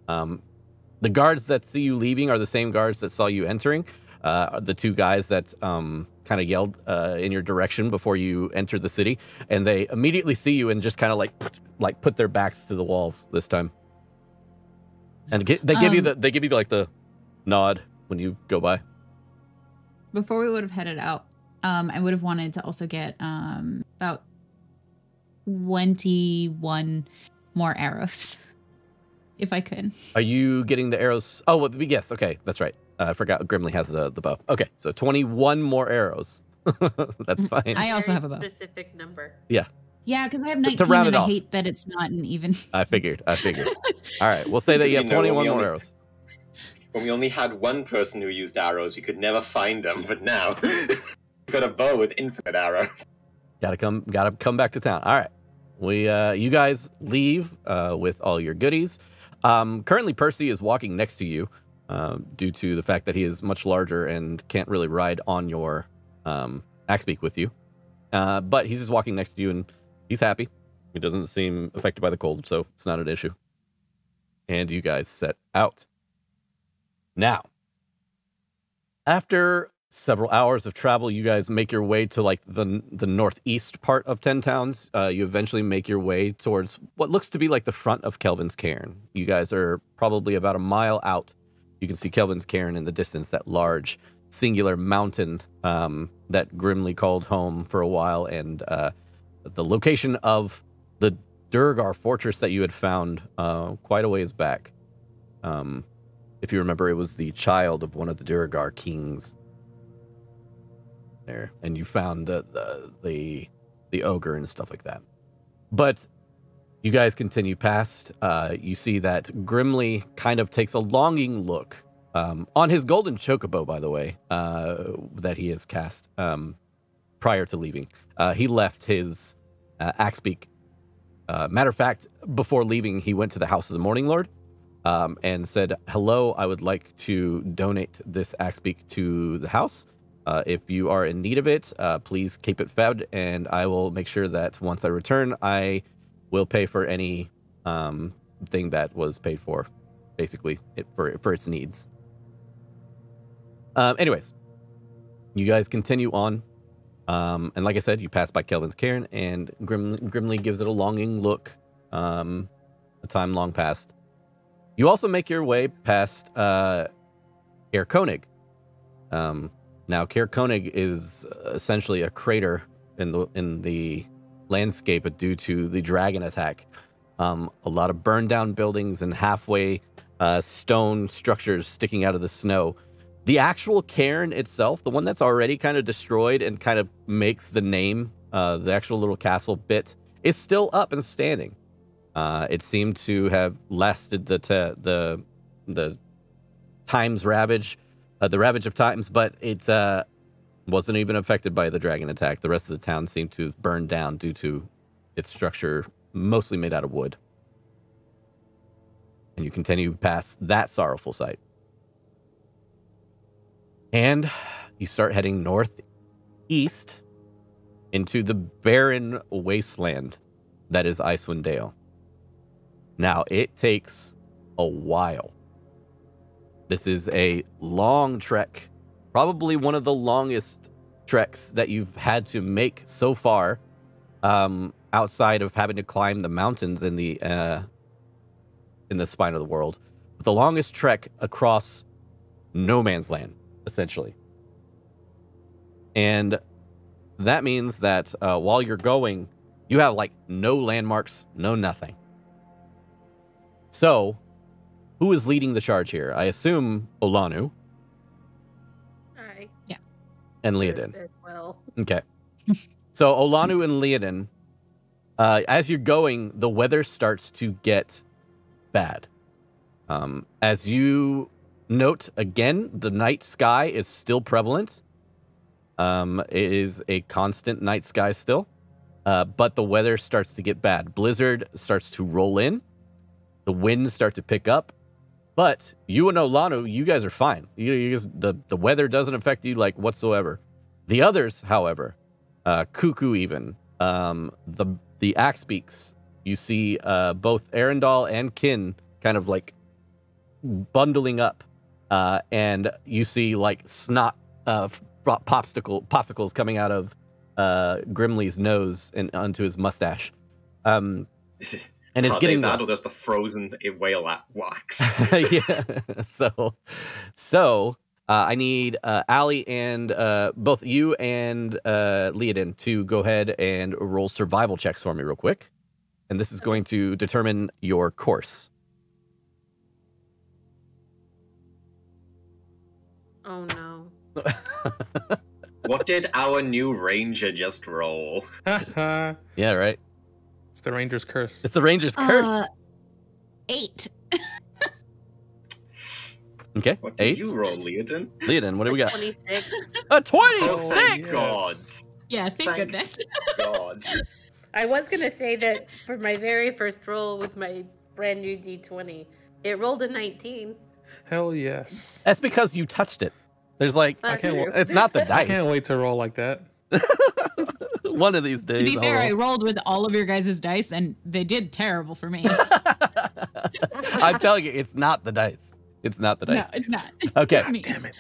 The guards that see you leaving are the same guards that saw you entering. The two guys that kind of yelled in your direction before you entered the city, and they immediately see you and just kind of like put their backs to the walls this time. And they give you the nod when you go by. Before we would have headed out, I would have wanted to also get about 21 more arrows, if I could. Are you getting the arrows? Oh, well, yes. Okay, that's right. I forgot Grimly has the bow. Okay, so 21 more arrows. That's fine. I also have a bow. Specific number. Yeah. Yeah, because I have 19 and I hate that it's not an even. I figured. All right, we'll say that you have 21 more arrows. When we only had one person who used arrows, we could never find them, but now we've got a bow with infinite arrows. Gotta come back to town. All right. You guys leave with all your goodies. Currently, Percy is walking next to you due to the fact that he is much larger and can't really ride on your Axbeak with you. But he's just walking next to you, and he's happy. He doesn't seem affected by the cold, so it's not an issue. And you guys set out. Now, after several hours of travel, you guys make your way to like the northeast part of 10 Towns. You eventually make your way towards what looks to be like the front of Kelvin's Cairn. You guys are probably about a mile out. You can see Kelvin's Cairn in the distance, that large singular mountain that Grimly called home for a while, and the location of the Durgar fortress that you had found quite a ways back. If you remember, it was the child of one of the Durgar kings. There, and you found the ogre and stuff like that. But you guys continue past. You see that Grimly kind of takes a longing look on his golden chocobo, by the way, that he has cast prior to leaving. He left his Axbeak. Matter of fact, before leaving, he went to the House of the Morning Lord and said, "Hello, I would like to donate this Axbeak to the house. If you are in need of it, please keep it fed, and I will make sure that once I return, I will pay for any thing that was paid for, basically, for its needs." Anyways, you guys continue on. And like I said, you pass by Kelvin's Cairn, and Grimly gives it a longing look, a time long past. You also make your way past Cair Koenig. Now, Cair Koenig is essentially a crater in the landscape due to the dragon attack. A lot of burned down buildings and halfway stone structures sticking out of the snow. The actual cairn itself, the one that's already kind of destroyed and kind of makes the name, the actual little castle bit, is still up and standing. It seemed to have lasted the time's ravage. The ravage of times, but it wasn't even affected by the dragon attack. The rest of the town seemed to burn down due to its structure, mostly made out of wood. And you continue past that sorrowful sight. And you start heading northeast into the barren wasteland that is Icewind Dale. Now, it takes a while. This is a long trek, probably one of the longest treks that you've had to make so far, outside of having to climb the mountains in the spine of the world. But the longest trek across no man's land, essentially. And that means that while you're going, you have like no landmarks, no nothing. So, who is leading the charge here? I assume Olanu. All right. Yeah. And Leodin. As well. Okay. So Olanu and Leonin, as you're going, the weather starts to get bad. As you note again, the night sky is still prevalent. It is a constant night sky still, but the weather starts to get bad. Blizzard starts to roll in. The winds start to pick up. But you and Olanu, you guys are fine. You guys, the weather doesn't affect you like whatsoever. The others, however, Cuckoo even, the Axe Beaks, you see both Arendal and Kin kind of like bundling up, and you see like snot popsicles coming out of Grimly's nose and onto his mustache. And it's getting bad, or there's the frozen whale wax. Yeah. So I need Allie and both you and Leonin to go ahead and roll survival checks for me real quick. And this is going to determine your course. Oh no. What did our new ranger just roll? Yeah, right. It's the Ranger's curse. It's the Ranger's curse. 8. Okay, What did 8. you roll, Leonin? Leonin, what do we got? 26. A 26! Oh, thank God. Yeah, thank goodness. God. I was gonna say that for my very first roll with my brand new D20, it rolled a 19. Hell yes. That's because you touched it. There's like, That's can't true. it's not the I dice. can't wait to roll like that. One of these days. To be fair, I I'll- rolled with all of your guys' dice, and they did terrible for me. I'm telling you, it's not the dice. It's not the dice. No, it's not. Okay. It's me. Damn it.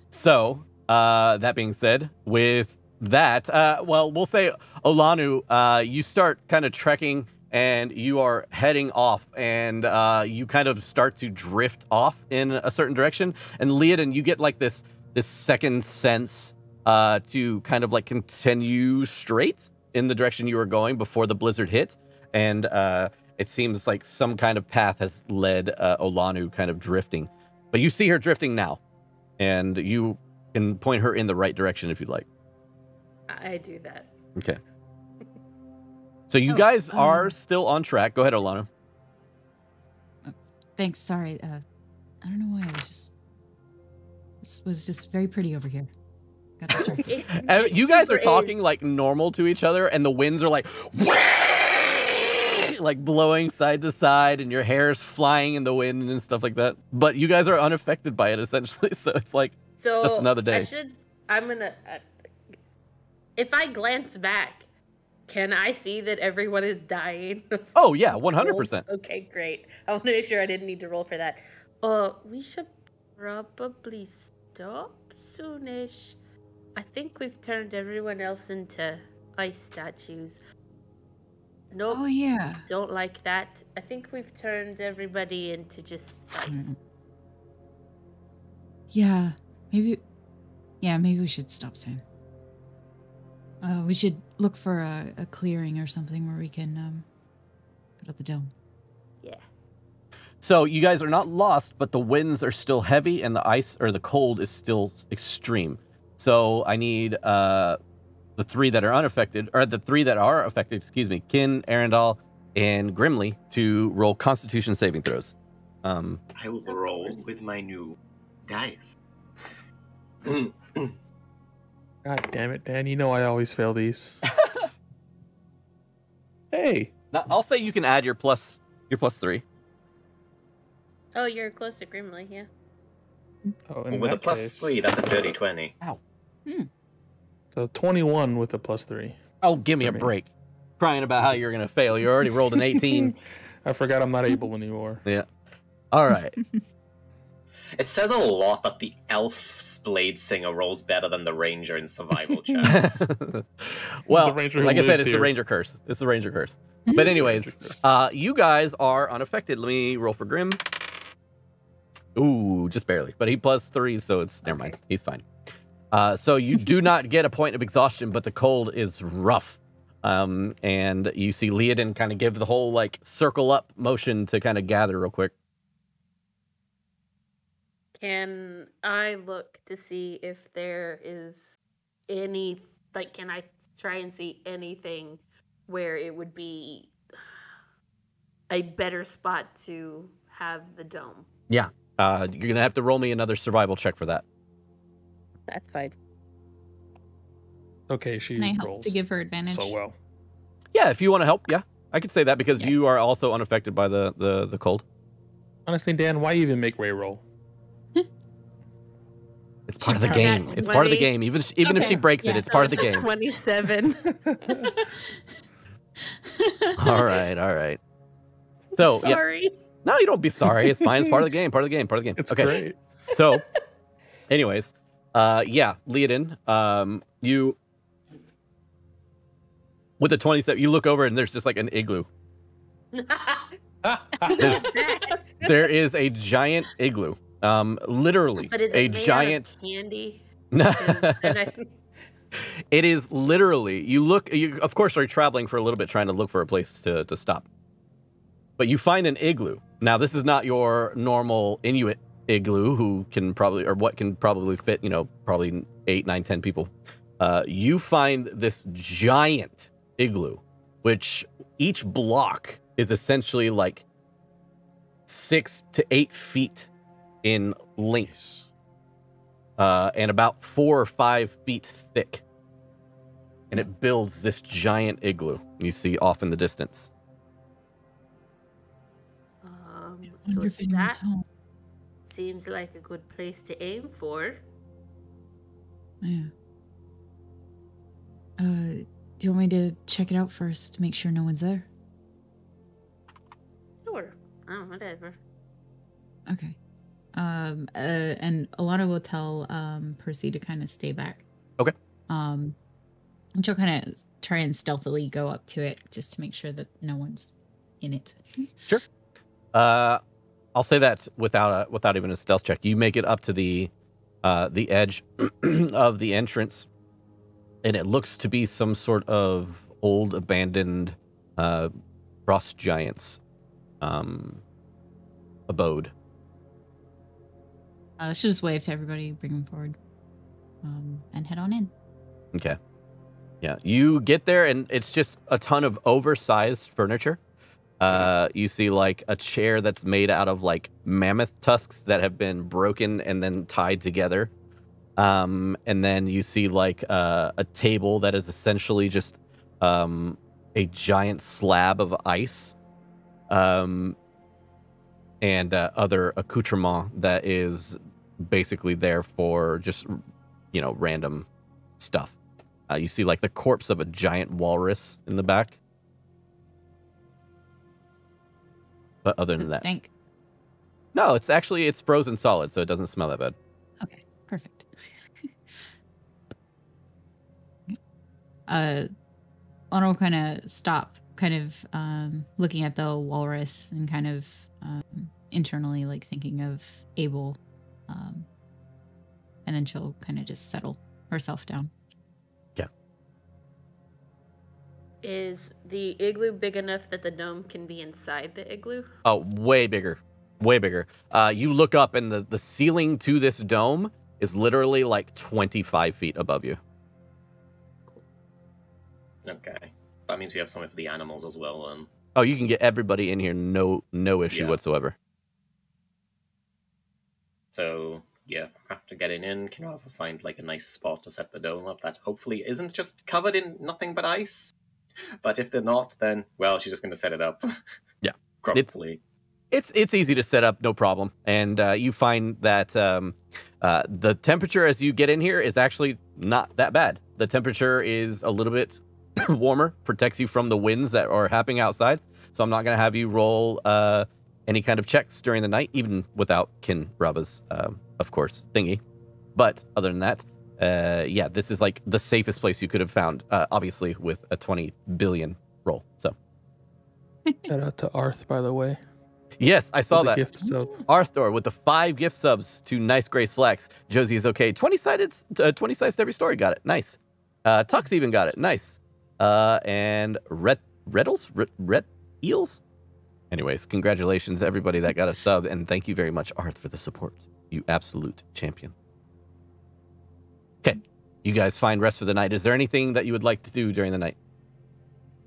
So, that being said, with that, well, we'll say, Olanu, you start kind of trekking and you are heading off, and you kind of start to drift off in a certain direction. And Leonin, you get like this second sense to kind of like continue straight in the direction you were going before the blizzard hit. And it seems like some kind of path has led Olanu kind of drifting. But you see her drifting now, and you can point her in the right direction if you'd like. I do that. Okay. So you guys are still on track. Go ahead, Olanu. Thanks. Sorry. I don't know why I was just. This was just very pretty over here. Got distracted. You guys are Super talking like normal to each other, and the winds are like, like blowing side to side, and your hair is flying in the wind and stuff like that. But you guys are unaffected by it, essentially. So it's like So just another day. I'm gonna. If I glance back, can I see that everyone is dying? Oh yeah, 100%. Okay, great. I want to make sure I didn't need to roll for that. We should probably stop soonish. I think we've turned everyone else into ice statues. Nope. Oh yeah. Don't like that. I think we've turned everybody into just ice. Yeah. Maybe we should stop soon. We should look for a clearing or something where we can put up the dome. Yeah. So you guys are not lost, but the winds are still heavy, and the ice or the cold is still extreme. So I need the 3 that are unaffected, or the 3 that are affected, excuse me, Kin, Arendal, and Grimly to roll Constitution saving throws. I will roll with my new dice. God damn it, Dan. You know I always fail these. Hey. Now, I'll say you can add your plus 3. Oh, you're close to Grimly, yeah. Oh, With in a that plus case, 3, that's a dirty 20. So 21 with a plus 3. Oh, give me a break. Crying about how you're going to fail. You already rolled an 18. I forgot I'm not able anymore. Yeah. All right. It says a lot that the elf blade singer rolls better than the ranger in survival checks. Well, The ranger who like I said, lives it's the here. ranger curse. It's the ranger curse. But anyways, you guys are unaffected. Let me roll for Grim. Ooh, just barely. But he plus 3, so it's never mind. He's fine. So you do not get a point of exhaustion, but the cold is rough. And you see Leonin kind of give the whole like circle up motion to kind of gather real quick. Can I look to see if there is any like, can I try and see anything where it would be a better spot to have the dome? Yeah. You're going to have to roll me another survival check for that. That's fine. Okay, she Can I help rolls to give her advantage? so well. Yeah, if you want to help, yeah. I could say that because you are also unaffected by the cold. Honestly, Dan, why even make Ray roll? It's part of the got game. It's part of the 20. game. Even if she breaks it, it's part of the game. 27. All right. So, yeah. Sorry. No, you don't be sorry. It's fine. It's part of the game. Part of the game. Part of the game. It's okay. great. So, anyways, yeah, Leodin, you with the 27, you look over and there's just like an igloo. There is a giant igloo. Literally But is it a made giant out of candy? It is literally, you of course are traveling for a little bit trying to look for a place to stop. But you find an igloo. Now, this is not your normal Inuit igloo who can probably, or what can probably fit, probably 8, 9, 10 people. You find this giant igloo, which each block is essentially like 6 to 8 feet in length, and about 4 or 5 feet thick. And it builds this giant igloo you see off in the distance. So Wonder if anyone's that home. seems like a good place to aim for. Yeah. Do you want me to check it out first to make sure no one's there? Sure. Oh, whatever. Okay. And Alana will tell Percy to kind of stay back. Okay. And she'll kind of try and stealthily go up to it just to make sure that no one's in it. Sure. I'll say that without even a stealth check. You make it up to the edge of the entrance, and it looks to be some sort of old abandoned frost giants abode. She'll just wave to everybody, bring them forward, and head on in. Okay. Yeah, you get there, and it's just a ton of oversized furniture. You see like a chair that's made out of like mammoth tusks that have been broken and then tied together. And then you see like a table that is essentially just a giant slab of ice. And other accoutrement that is basically there for just, random stuff. You see like the corpse of a giant walrus in the back. But other than Does it that, stink? no, it's frozen solid, so it doesn't smell that bad. Okay, perfect. Lana will kind of stop, looking at the walrus and kind of internally like thinking of Abel, and then she'll kind of just settle herself down. Yeah. Is the igloo big enough that the gnome can be inside the igloo? Oh, way bigger. Way bigger. You look up and the ceiling to this dome is literally like 25 feet above you. Okay. That means we have something for the animals as well. Oh, you can get everybody in here, no issue whatsoever. So, yeah, after getting in, can I find like a nice spot to set the dome up that hopefully isn't just covered in nothing but ice? But if they're not, then, well, she's just going to set it up. Yeah. Probably. It's easy to set up, no problem. And you find that the temperature as you get in here is actually not that bad. The temperature is a little bit warmer, protects you from the winds that are happening outside. So I'm not going to have you roll any kind of checks during the night, even without Kin Rava's, of course, thingy. But other than that, yeah, this is like the safest place you could have found, obviously, with a 20 billion roll. So, Shout out to Arth, by the way. yes, I saw that. Gift sub. Arthur with the 5 gift subs to Nice Gray Slacks. Josie is okay. 20 sides to every story. Got it. Nice. Tux even got it. Nice. And Red Eels. Anyways, congratulations everybody that got a sub, and thank you very much, Arth, for the support. You absolute champion. Okay. you guys find rest for the night. Is there anything that you would like to do during the night?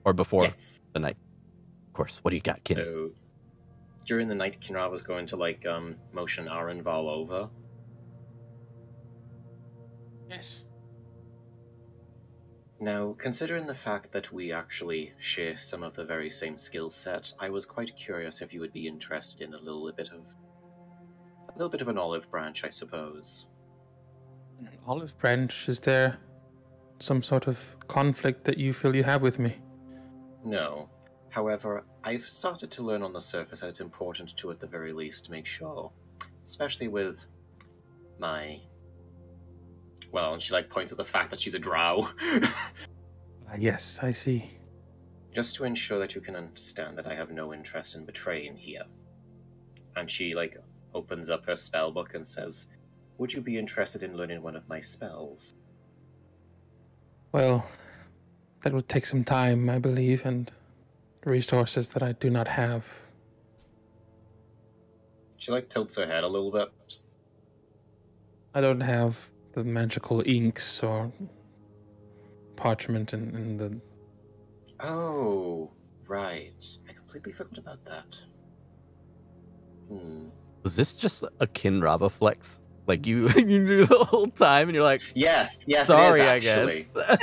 Or before the night? Of course. What do you got, Kin? So, during the night, Kinra was going to, like, motion Arenval over. Yes. Now, considering the fact that we actually share some of the very same skill set, I was quite curious if you would be interested in a little bit of an olive branch, I suppose. An olive branch? Is there some sort of conflict that you feel you have with me? No. However, I've started to learn on the surface that it's important to, at the very least, make sure. Especially with my... Well, and she, like, points at the fact that she's a drow. Yes, I see. Just to ensure that you can understand that I have no interest in betraying here. And she, like, opens up her spell book and says, would you be interested in learning one of my spells? Well, that would take some time, I believe, and resources that I do not have. She, like, tilts her head a little bit. I don't have the magical inks or parchment and the... Oh, right. I completely forgot about that. Was this just a Kinrava flex? Like you knew the whole time and you're like, yes, sorry, it is, I actually. guess.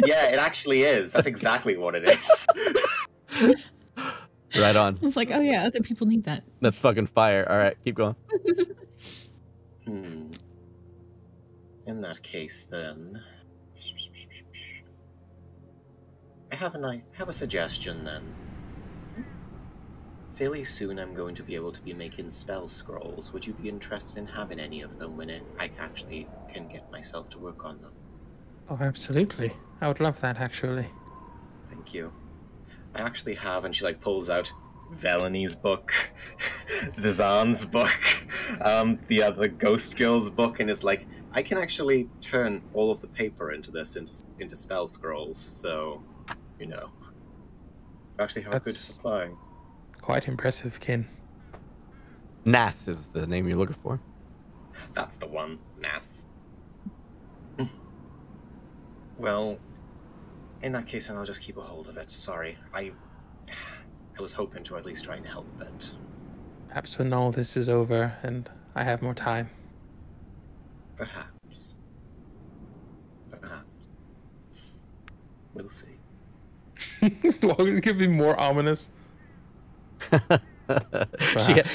Yeah, it actually is. That's exactly what it is. Right on. It's like, oh yeah, other people need that. That's fucking fire. All right, keep going. In that case, then... I have a suggestion, then. Fairly soon I'm going to be able to be making spell scrolls. Would you be interested in having any of them when I actually can get myself to work on them? Oh, absolutely. I would love that, actually. Thank you. I actually have, and she, like, pulls out Velany's book, Zazan's book, the other Ghost Girl's book, and is like, I can actually turn all of the paper into spell scrolls, so, you know. I actually have a good supply. Quite impressive, Kin. Nas is the name you're looking for. That's the one, Nas. Well, in that case, then I'll just keep a hold of it. Sorry, I was hoping to at least try and help, but... Perhaps when all this is over and I have more time. Perhaps. We'll see. Logan could be more ominous.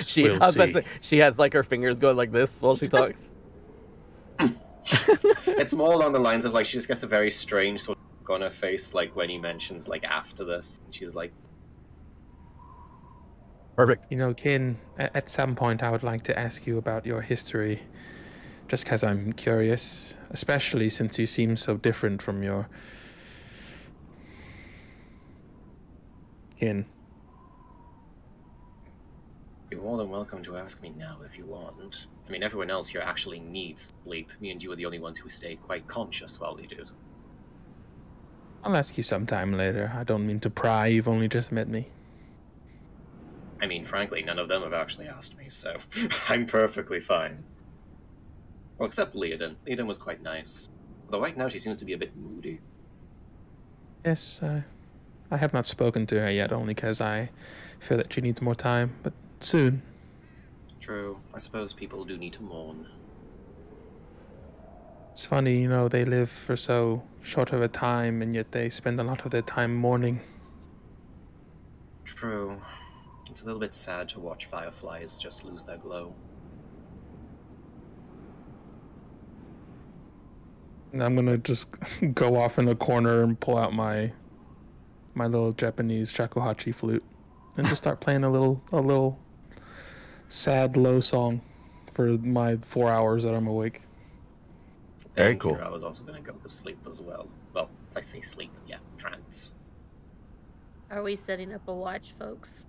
She has like her fingers going like this while she talks. It's more along the lines of like she just gets a very strange sort of look on her face, like when he mentions like after this, and she's like, perfect. You know, Kin, at some point I would like to ask you about your history, just because I'm curious, especially since you seem so different from your kin. You're more than welcome to ask me now if you want. I mean, everyone else here actually needs sleep. Me and you are the only ones who stay quite conscious while we do it. I'll ask you sometime later. I don't mean to pry, you've only just met me. I mean, frankly, none of them have actually asked me, so I'm perfectly fine. Well, except Leodin. Leodin was quite nice. Although right now she seems to be a bit moody. Yes, I have not spoken to her yet, only because I feel that she needs more time, but soon. True. I suppose people do need to mourn. It's funny, you know, they live for so short of a time, and yet they spend a lot of their time mourning. True. It's a little bit sad to watch fireflies just lose their glow. And I'm gonna just go off in a corner and pull out my little Japanese shakuhachi flute and just start playing a little sad low song for my 4 hours that I'm awake. Very cool. I was also going to go to sleep as well. Well, I say sleep, yeah, trance. Are we setting up a watch, folks?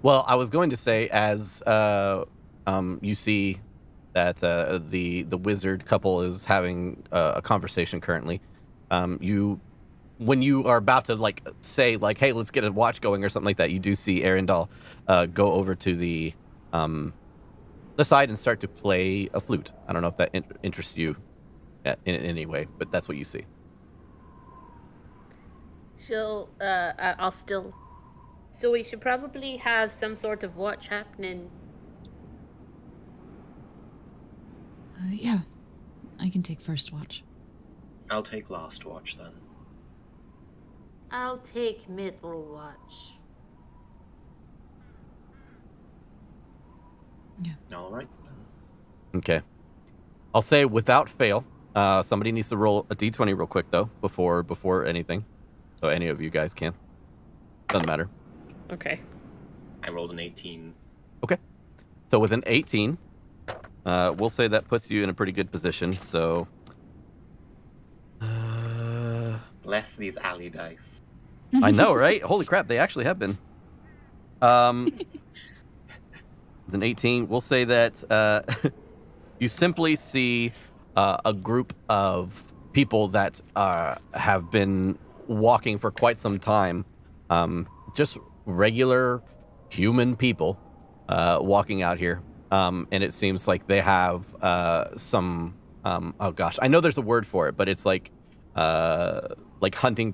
Well, I was going to say, as you see that the wizard couple is having a conversation currently, when you are about to like say like, hey, let's get a watch going or something like that, you do see Arendal go over to the side and start to play a flute. I don't know if that interests you in any way, but that's what you see. I'll still. So we should probably have some sort of watch happening. Yeah, I can take first watch. I'll take last watch then. I'll take middle watch. Yeah. All right then. Okay. I'll say without fail, somebody needs to roll a d20 real quick though before anything. So any of you guys can. Doesn't matter. Okay. I rolled an 18. Okay. So with an 18, we'll say that puts you in a pretty good position. So Bless these alley dice. I know, right? Holy crap, they actually have been. With an 18, we'll say that you simply see a group of people that have been walking for quite some time. Just regular human people walking out here. And it seems like they have some, oh gosh, I know there's a word for it, but it's like hunting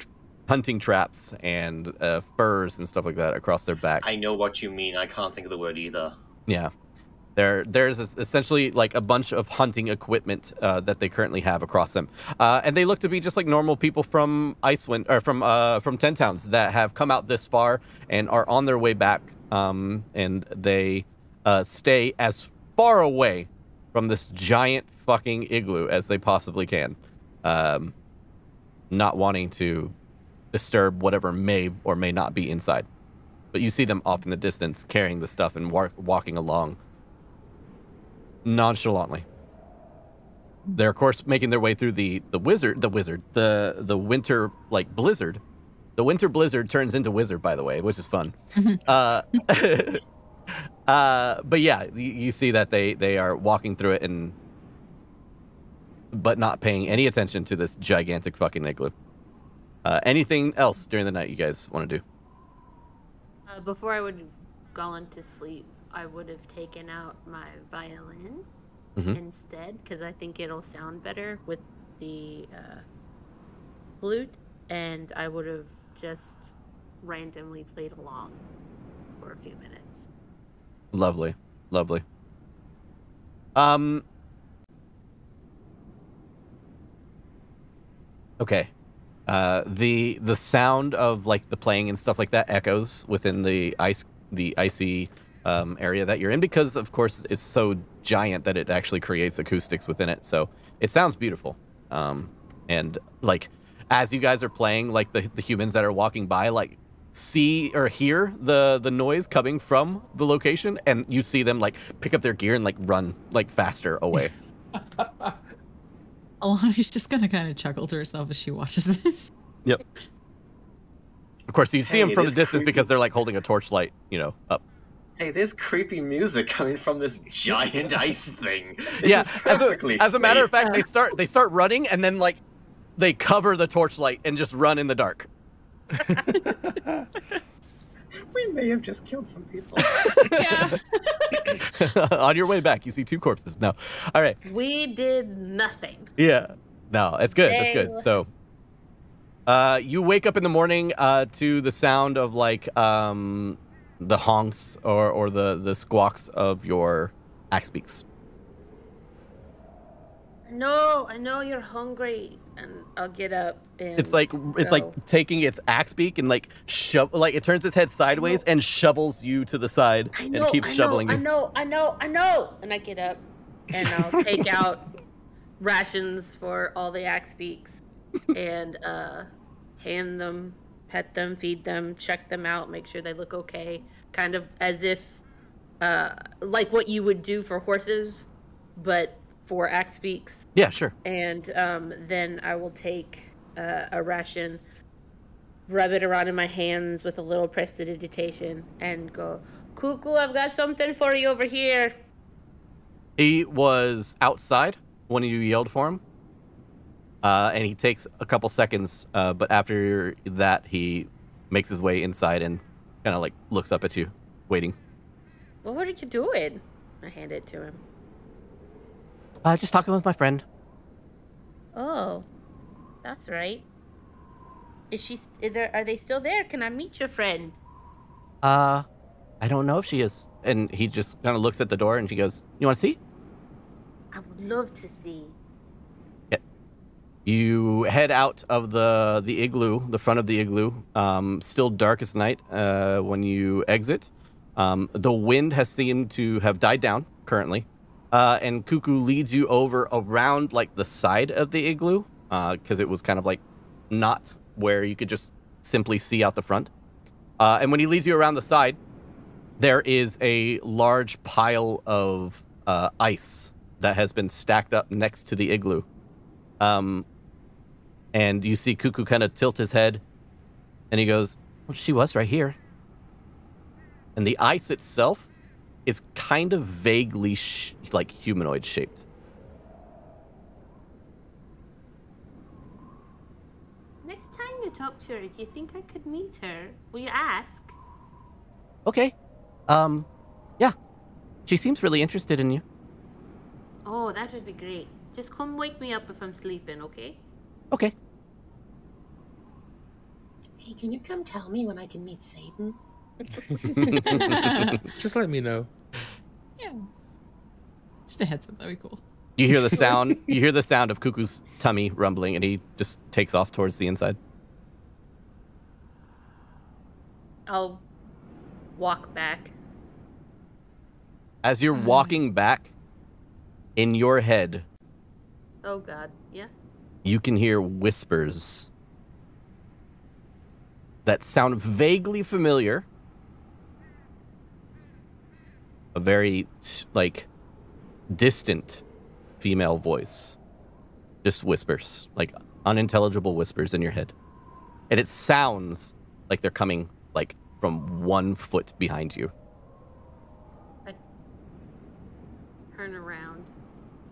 traps and furs and stuff like that across their back. I know what you mean. I can't think of the word either. Yeah. There's essentially like a bunch of hunting equipment that they currently have across them, and they look to be just like normal people from Icewind or from 10 Towns that have come out this far and are on their way back, and they stay as far away from this giant fucking igloo as they possibly can, not wanting to disturb whatever may or may not be inside. But you see them off in the distance carrying the stuff and walking along nonchalantly. They're of course making their way through the winter like blizzard. The winter blizzard turns into wizard, by the way, which is fun. But yeah, you see that they are walking through it but not paying any attention to this gigantic fucking igloo. Anything else during the night you guys want to do? Before I would have gone to sleep, I would have taken out my violin instead, because I think it'll sound better with the flute, and I would have just randomly played along for a few minutes. Lovely. Okay. The sound of like the playing and stuff like that echoes within the icy area that you're in, because of course it's so giant that it actually creates acoustics within it. So it sounds beautiful. And like as you guys are playing, like the humans that are walking by like see or hear the noise coming from the location, and you see them like pick up their gear and like run like faster away. Alana's just gonna kind of chuckle to herself as she watches this. Yep. Of course, you see them from the distance creepy. because they're like holding a torchlight, up. Hey, there's creepy music coming from this giant ice thing. Yeah, perfectly as a matter of safe. fact, they start running and then like they cover the torchlight and just run in the dark. We may have just killed some people. Yeah. On your way back, you see 2 corpses. No, all right. We did nothing. Yeah, no, it's good. It's good. So, you wake up in the morning to the sound of like the honks or the squawks of your axe beaks. I know you're hungry, and I'll get up and It's like taking its axe beak and like it turns its head sideways and shovels you to the side and keeps shoveling you. I know. And I get up and I'll take out rations for all the axe beaks and hand them, pet them, feed them, check them out, make sure they look okay, kind of as if like what you would do for horses, but for axe beaks. Yeah, sure. And then I will take a ration, rub it around in my hands with a little prestidigitation, and go, Cuckoo, I've got something for you over here. He was outside when you yelled for him, and he takes a couple seconds, but after that, he makes his way inside and kind of like looks up at you, waiting. Well, what are you doing? I hand it to him. Just talking with my friend. Oh, that's right. Are they still there? Can I meet your friend? I don't know if she is. And he just kind of looks at the door and she goes, "You want to see?" I would love to see. Yeah. You head out of the igloo, the front of the igloo. Still dark as night when you exit. The wind has seemed to have died down currently. And Cuckoo leads you over around like the side of the igloo because it was kind of like not where you could just simply see out the front. And when he leads you around the side, there is a large pile of ice that has been stacked up next to the igloo. And you see Cuckoo kind of tilt his head, and he goes, "Well, she was right here." And the ice itself is kind of vaguely like humanoid shaped. Next time you talk to her, do you think I could meet her? Will you ask? Okay. Yeah. She seems really interested in you. Oh, that would be great. Just come wake me up if I'm sleeping, okay? Okay. Hey, can you come tell me when I can meet Satan? Just let me know. Yeah. Just a heads up, that'd be cool. You hear the sound. You hear the sound of Cuckoo's tummy rumbling, and he just takes off towards the inside. I'll walk back. As you're walking back, in your head, Oh God, yeah. you can hear whispers that sound vaguely familiar. A very, like, distant female voice. Just whispers, like unintelligible whispers in your head. And it sounds like they're coming, like, from 1 foot behind you. I turn around.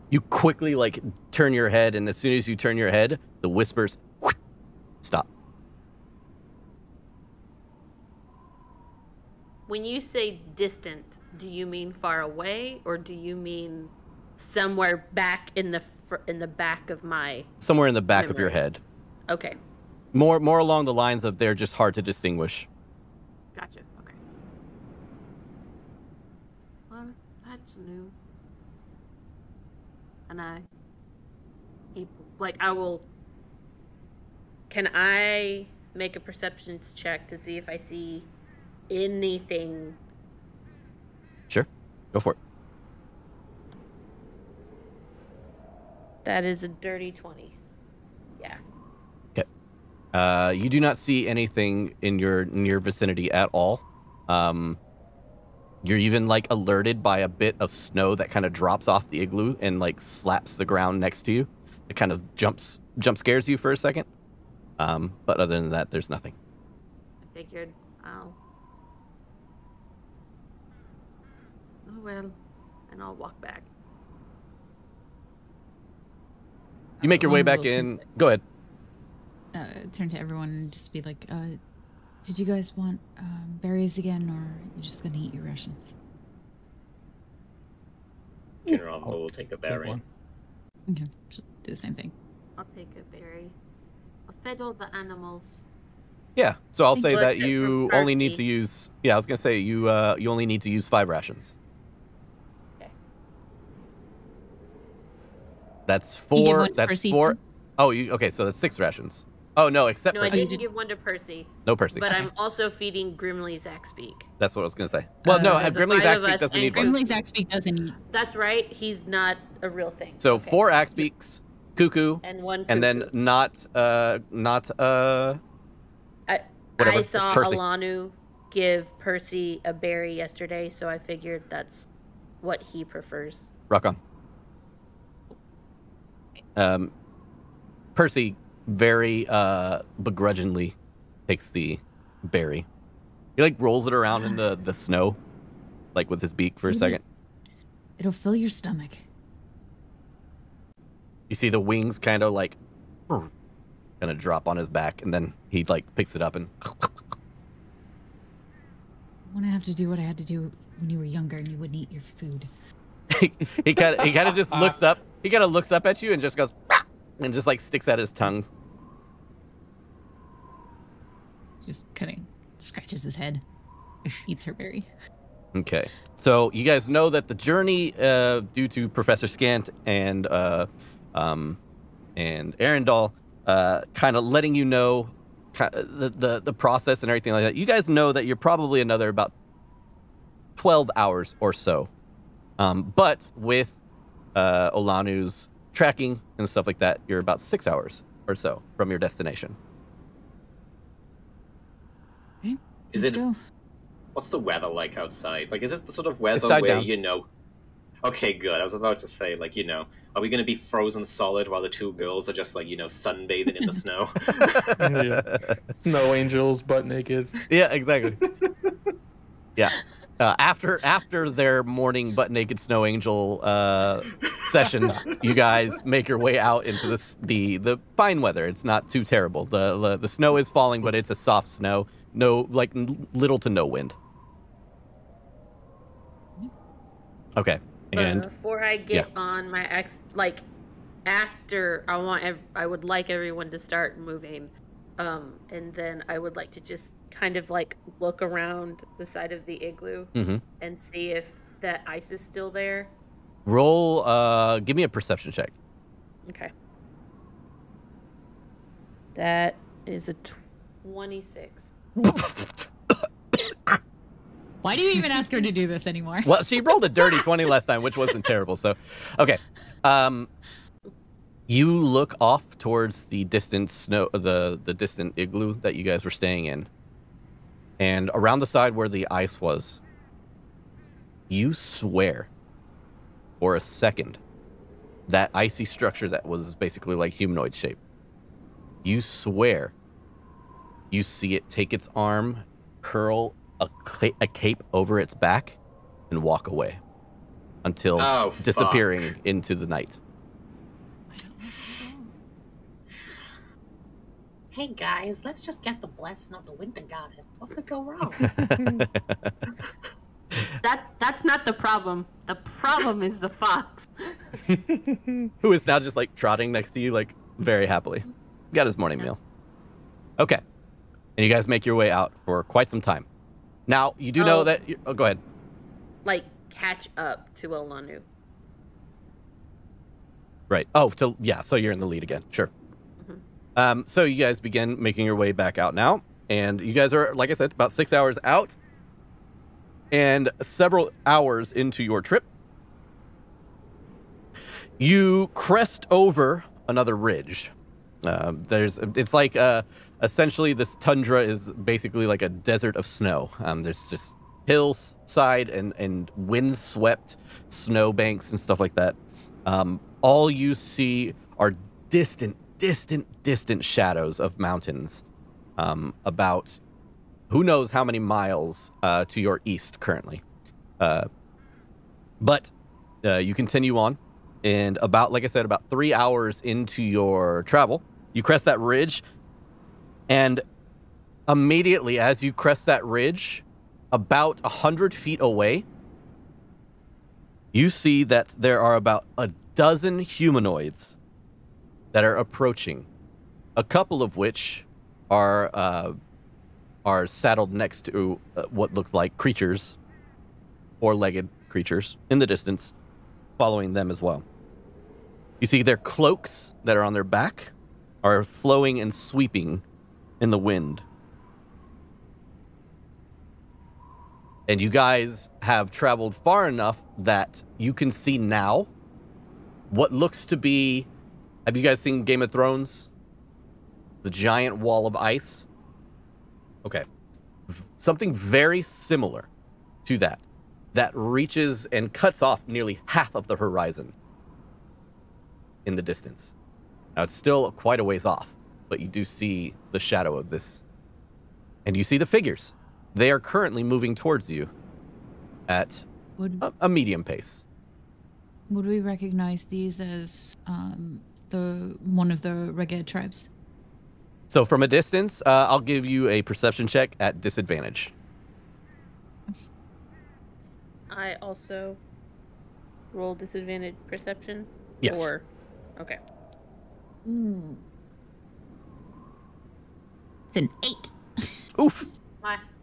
You quickly, like, turn your head, and as soon as you turn your head, the whispers stop. When you say distant, do you mean far away, or do you mean somewhere back in the back of my Somewhere in the back of your memory? head. Okay, More along the lines of they're just hard to distinguish. gotcha. Okay. Well, that's new. And I keep, like, I will. Can I make a perceptions check to see if I see anything? Sure. Go for it. That is a dirty 20. Yeah. You do not see anything in your near vicinity at all. You're even, like, alerted by a bit of snow that kind of drops off the igloo and, like, slaps the ground next to you. It kind of jump scares you for a second. But other than that, there's nothing. I figured, oh well, and I'll walk back. You make your way One back little in. Go ahead. Turn to everyone and just be like, did you guys want berries again, or are you just gonna eat your rations? Kinrama will take a berry. one. Okay, just do the same thing. I'll take a berry. I'll fed all the animals. Yeah. So I'll Thank say you. that Look, you for only need Percy. to use. Yeah, I was gonna say you only need to use 5 rations. Okay. That's You give 4. one to That's Percy 4. too? Oh, okay. So that's 6 rations. Oh no, except No, I Percy. didn't give one to Percy, No Percy. but I'm also feeding Grimly's Axbeak. That's what I was gonna say. Well, no, there's Grimly's 5 of Axbeak us, doesn't and need one. Grimly's Axbeak doesn't eat. That's right. He's not a real thing. So Okay. 4 Axbeaks, Cuckoo, and one. and then cuckoo. not whatever, I saw Percy. Alanu give Percy a berry yesterday, so I figured that's what he prefers. rock on. Percy very begrudgingly takes the berry. He, like, rolls it around in the snow, like, with his beak for a Maybe- second. It'll fill your stomach. You see the wings kind of, like, gonna drop on his back, and then he, like, picks it up and I want to have to do what I had to do when you were younger and you wouldn't eat your food. he kind of just looks up. He kind of looks up at you and just goes, "Rah!" and just like sticks out his tongue. Just kind of scratches his head. Eats her berry. Okay, so you guys know that the journey, due to Professor Skant and Arendelle, kind of letting you know the process and everything like that. You guys know that you're probably another about 12 hours or so. But with Olanu's tracking and stuff like that, you're about 6 hours or so from your destination. Okay, Is let's it? go. What's the weather like outside? Like, is it the sort of weather died where down. Okay, good. I was about to say, like, are we going to be frozen solid while the two girls are just like, sunbathing in the snow? Yeah. Snow angels, butt naked. Yeah, exactly. Yeah. After their morning butt naked snow angel session, you guys make your way out into the fine weather. It's not too terrible. The snow is falling, but it's a soft snow. No, like little to no wind. Okay. And before I get on my after I would like everyone to start moving, and then I would like to just kind of like look around the side of the igloo and see if that ice is still there. Roll. Give me a perception check. Okay. That is a 26. Why do you even ask her to do this anymore? Well, she rolled a dirty 20 last time, which wasn't terrible. So, okay. You look off towards the distant snow, the distant igloo that you guys were staying in, and around the side where the ice was. You swear, for a second, that icy structure that was basically like humanoid shape. You swear, you see it take its arm, curl a cape over its back, and walk away until disappearing into the night. Hey guys, let's just get the blessing of the winter goddess. What could go wrong? That's not the problem. The problem is the fox. Who is now just like trotting next to you, like very happily. Got his morning meal. Okay. And you guys make your way out for quite some time. Now, you do know that... go ahead. Like, catch up to Olanu. Right. So you're in the lead again. Sure. So you guys begin making your way back out now. And you guys are, like I said, about 6 hours out. And several hours into your trip, you crest over another ridge. It's like essentially this tundra is basically like a desert of snow. There's just hillside and wind-swept snowbanks and stuff like that. All you see are distant shadows of mountains, about who knows how many miles to your east currently. But you continue on, and like I said, about 3 hours into your travel, you crest that ridge, and immediately as you crest that ridge, about 100 feet away, you see that there are about a dozen humanoids that are approaching, a couple of which are saddled next to what look like creatures, four-legged creatures in the distance, following them as well. You see their cloaks that are on their back are flowing and sweeping in the wind. And you guys have traveled far enough that you can see now what looks to be... Have you guys seen Game of Thrones? The giant wall of ice? Okay. Something very similar to that reaches and cuts off nearly half of the horizon in the distance. Now, it's still quite a ways off, but you do see the shadow of this. And you see the figures. They are currently moving towards you at a medium pace. Would we recognize these as one of the Reghed tribes? So from a distance, I'll give you a perception check at disadvantage. I also roll disadvantage perception? Yes. Okay. It's an 8. Oof.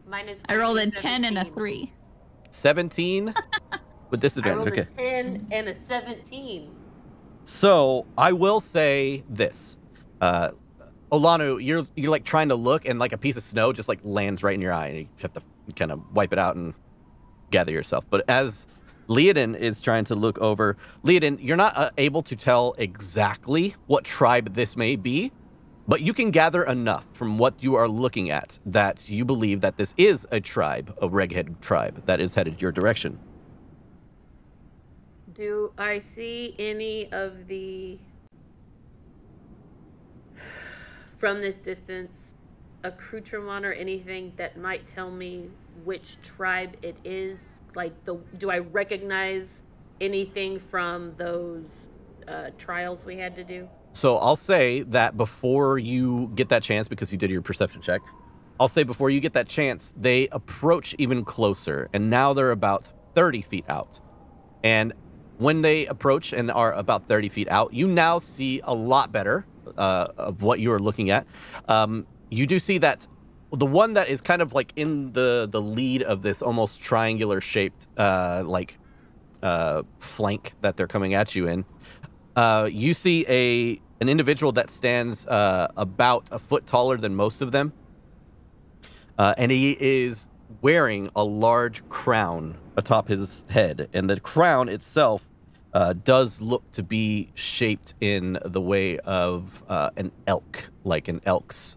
Mine is. I rolled a 17. 10 and a 3. 17 with I disadvantage. rolled Okay. a 10 and a 17. So I will say this. Olanu, you're like trying to look, and like a piece of snow just like lands right in your eye, and you have to kind of wipe it out and gather yourself. But as Leodin is trying to look over, Leodin, you're not able to tell exactly what tribe this may be, but you can gather enough from what you are looking at that you believe that this is a tribe, a Reghed tribe, that is headed your direction. Do I see any of the, from this distance, accoutrement or anything that might tell me which tribe it is? Like, do I recognize anything from those trials we had to do? So I'll say that before you get that chance, because you did your perception check, I'll say before you get that chance, they approach even closer, and now they're about 30 feet out. And when they approach and are about 30 feet out, you now see a lot better of what you are looking at. You do see that the one that is kind of like in the lead of this almost triangular shaped flank that they're coming at you in, you see an individual that stands about a foot taller than most of them, and he is wearing a large crown atop his head, and the crown itself does look to be shaped in the way of an elk, like an elk's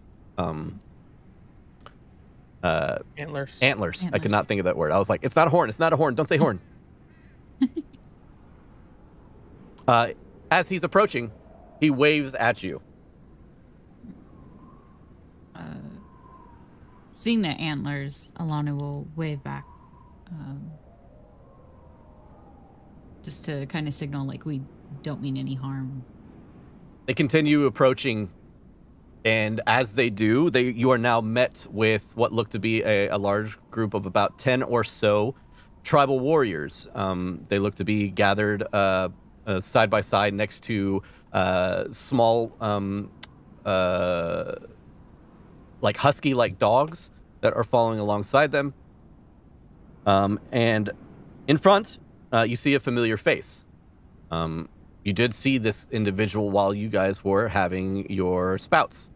antlers. I could not think of that word. I was like, it's not a horn. It's not a horn. Don't say horn. As he's approaching, he waves at you. Seeing the antlers, Alana will wave back. Just to kind of signal like we don't mean any harm. They continue approaching, and as they do, you are now met with what look to be a large group of about 10 or so tribal warriors. They look to be gathered side by side next to small, like husky-like dogs that are following alongside them. And in front, you see a familiar face. You did see this individual while you guys were having your spouts.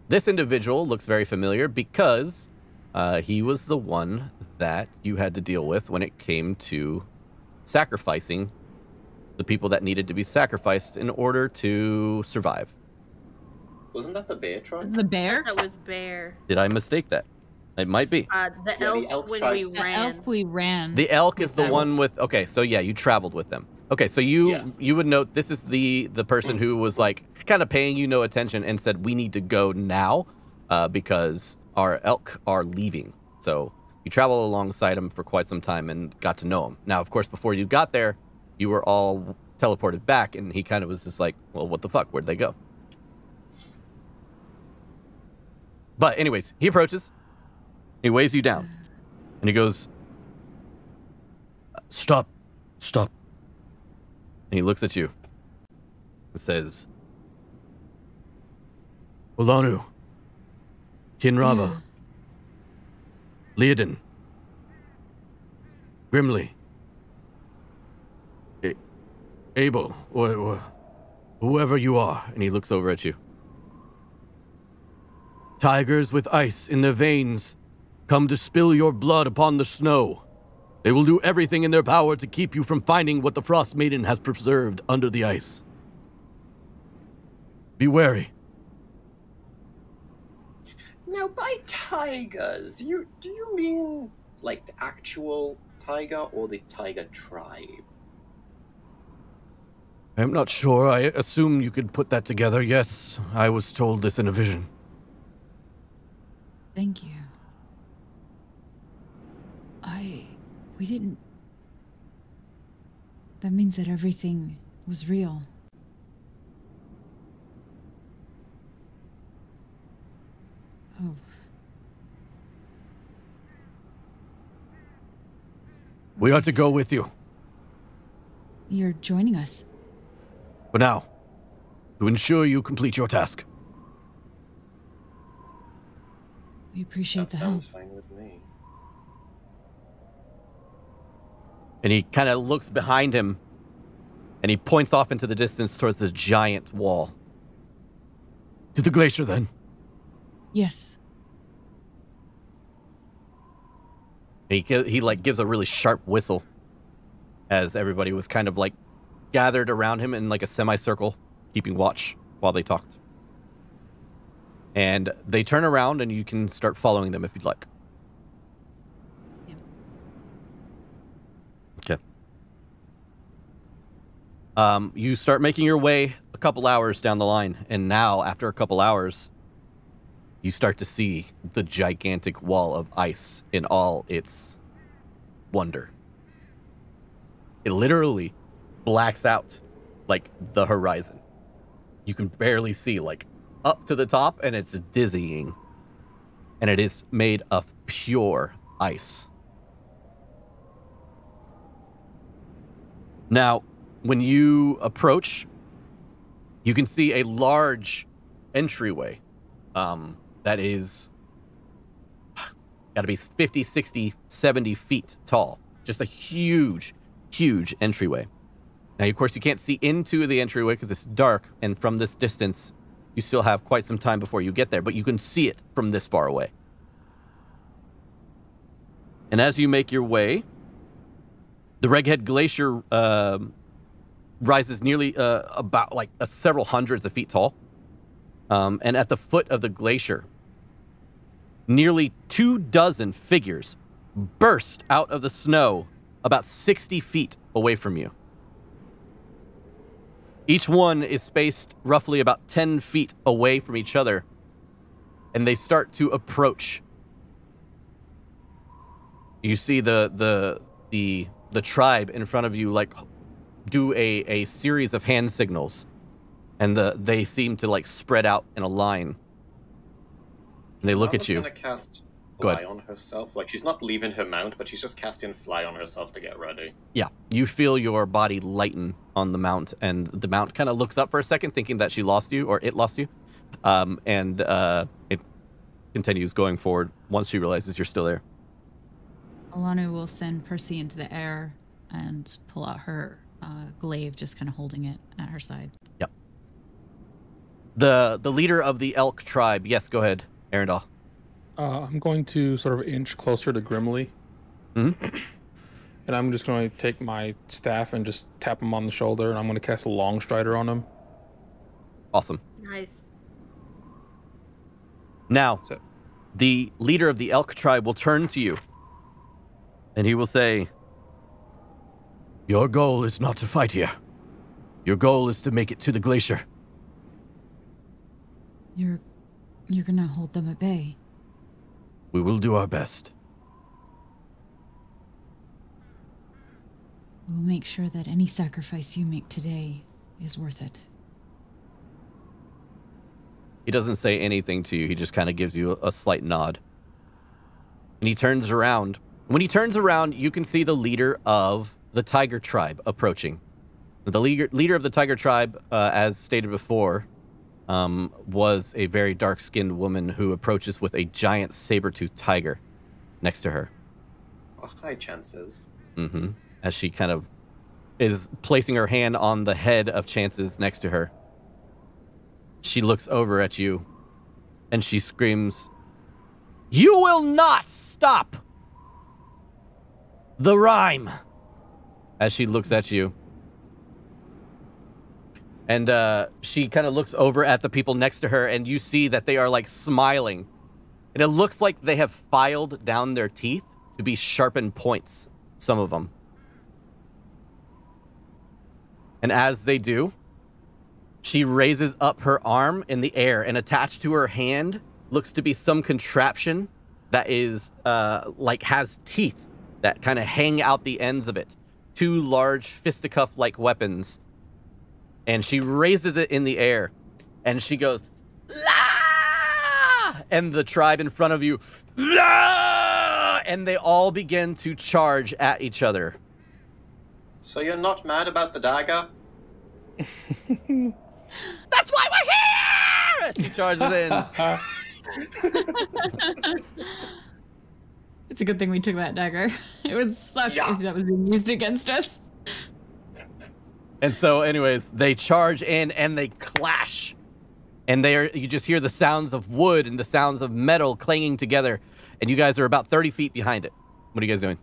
This individual looks very familiar because he was the one that you had to deal with when it came to sacrificing the people that needed to be sacrificed in order to survive. Wasn't that the bear tribe? The bear? That was bear. Did I mistake that? It might be. The elk when tribe. we The ran. elk we ran. The elk is the one with... Okay, so yeah, you traveled with them. Okay, so you would note this is the person who was like kind of paying you no attention and said, we need to go now because our elk are leaving. So you traveled alongside him for quite some time and got to know him. Now, of course, before you got there, you were all teleported back, and he kind of was just like, well, what the fuck? Where'd they go? But anyways, he approaches. He waves you down. And he goes, stop. Stop. And he looks at you. And says, Olanu, Kinrava, Leodin, Grimly, Abel, or whoever you are. And he looks over at you. Tigers with ice in their veins come to spill your blood upon the snow. They will do everything in their power to keep you from finding what the Frost Maiden has preserved under the ice. Be wary. Now, by tigers, do you mean like the actual tiger or the tiger tribe? I'm not sure. I assume you could put that together. Yes, I was told this in a vision. Thank you. We didn't... That means that everything was real. Oh. We ought to go with you. You're joining us. For now. to ensure you complete your task. We appreciate That the help. sounds fine with me. And he kind of looks behind him, and he points off into the distance towards the giant wall. To the glacier, then. Yes. And he like gives a really sharp whistle as everybody was kind of like gathered around him in like a semicircle, keeping watch while they talked. And they turn around, and you can start following them if you'd like. Yeah. Okay. You start making your way a couple hours down the line, and now, after a couple hours, you start to see the gigantic wall of ice in all its wonder. It literally blacks out, like, the horizon. You can barely see, like, up to the top, and it's dizzying. And it is made of pure ice. Now, when you approach, you can see a large entryway that is got to be 50, 60, 70 feet tall. Just a huge, huge entryway. Now, of course, you can't see into the entryway because it's dark, and from this distance, you still have quite some time before you get there, but you can see it from this far away. And as you make your way, the Reghed Glacier rises nearly about like several hundreds of feet tall. And at the foot of the glacier, nearly 24 figures burst out of the snow about 60 feet away from you. Each one is spaced roughly about 10 feet away from each other, and they start to approach. You see the tribe in front of you like do a series of hand signals, and they seem to like spread out in a line. And they look at you. Gonna cast fly on herself. Like, she's not leaving her mount, but she's just casting fly on herself to get ready. Yeah, you feel your body lighten on the mount, and the mount kind of looks up for a second, thinking that she lost you, or it lost you. And it continues going forward once she realizes you're still there. Alanu will send Percy into the air and pull out her glaive, just kind of holding it at her side. Yep. The leader of the elk tribe. Yes, go ahead, Arendelle. I'm going to sort of inch closer to Grimly. Mm-hmm. And I'm just going to take my staff and just tap him on the shoulder, and I'm going to cast a long strider on him. Awesome. Nice. Now, the leader of the elk tribe will turn to you, and he will say, Your goal is not to fight here. Your goal is to make it to the glacier. You're gonna hold them at bay. We will do our best. We'll make sure that any sacrifice you make today is worth it. He doesn't say anything to you. He just kind of gives you a slight nod. And he turns around. When he turns around, you can see the leader of the tiger tribe approaching. The leader of the tiger tribe, as stated before, was a very dark-skinned woman who approaches with a giant saber-toothed tiger next to her. Oh, high chances. Mm-hmm. As she kind of is placing her hand on the head of Chance's next to her. She looks over at you, and she screams, "You will not stop the rhyme!" As she looks at you. And she kind of looks over at the people next to her, and you see that they are, like, smiling. And it looks like they have filed down their teeth to be sharpened points, some of them. And as they do, she raises up her arm in the air, and attached to her hand looks to be some contraption that is, like, has teeth that kind of hang out the ends of it. 2 large fisticuff-like weapons. And she raises it in the air, and she goes, "La!" And the tribe in front of you, "La!" And they all begin to charge at each other. So you're not mad about the dagger? That's That's why we're here! She charges in. It's a good thing we took that dagger. It would suck if that was being used against us. And so, anyways, they charge in and they clash. And you just hear the sounds of wood and the sounds of metal clanging together. And you guys are about 30 feet behind it. What are you guys doing?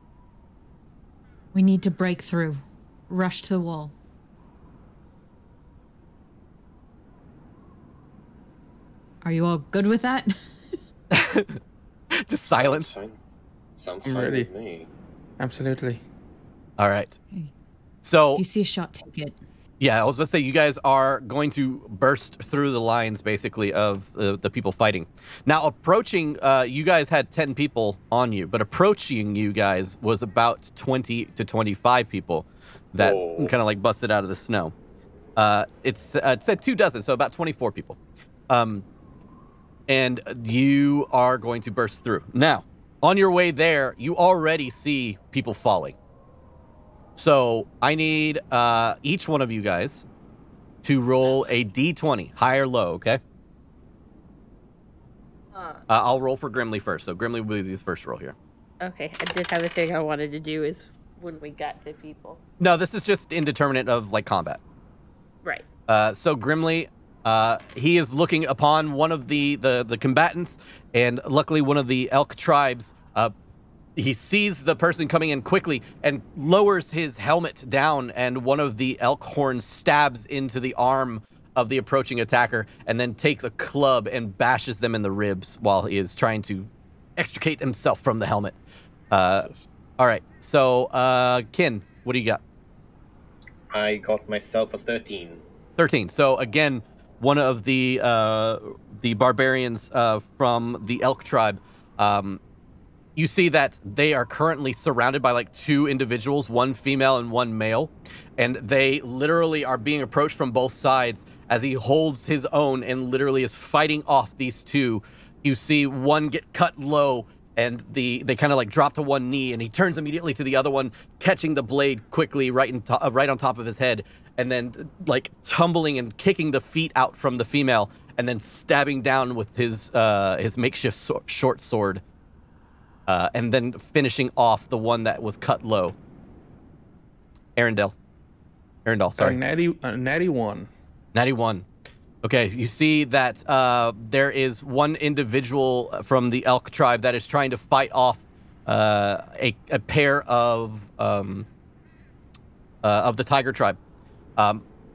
We need to break through. Rush to the wall. Are you all good with that? Just silence. Sounds I'm fine ready. with me. Absolutely. All right. Okay. So, If you see a shot, take it. yeah, I was about to say, you guys are going to burst through the lines, basically, of the people fighting. Now, approaching, you guys had 10 people on you, but approaching you guys was about 20 to 25 people that kind of like busted out of the snow. It said 2 dozen, so about 24 people. And you are going to burst through. Now, on your way there, you already see people falling. So I need each one of you guys to roll a d20, high or low, okay? I'll roll for Grimly first. So Grimly will be the first roll here. Okay, I did have a thing I wanted to do is when we got to people. No, this is just indeterminate of like combat. Right. So Grimly, he is looking upon one of the combatants, and luckily one of the elk tribes. He sees the person coming in quickly and lowers his helmet down, and one of the elk horns stabs into the arm of the approaching attacker, and then takes a club and bashes them in the ribs while he is trying to extricate himself from the helmet. All right, so Kin, what do you got? I got myself a 13. 13. So again, one of the barbarians from the elk tribe. You see that they are currently surrounded by like 2 individuals, one female and one male, and they literally are being approached from both sides as he holds his own and literally is fighting off these 2. You see one get cut low, and they kind of like drop to one knee, and he turns immediately to the other one, catching the blade quickly right on top of his head, and then like tumbling and kicking the feet out from the female, and then stabbing down with his makeshift short sword. And then finishing off the one that was cut low. Arendelle, sorry. Natty 1. Natty 1. Okay, you see that there is one individual from the elk tribe that is trying to fight off a pair of the tiger tribe.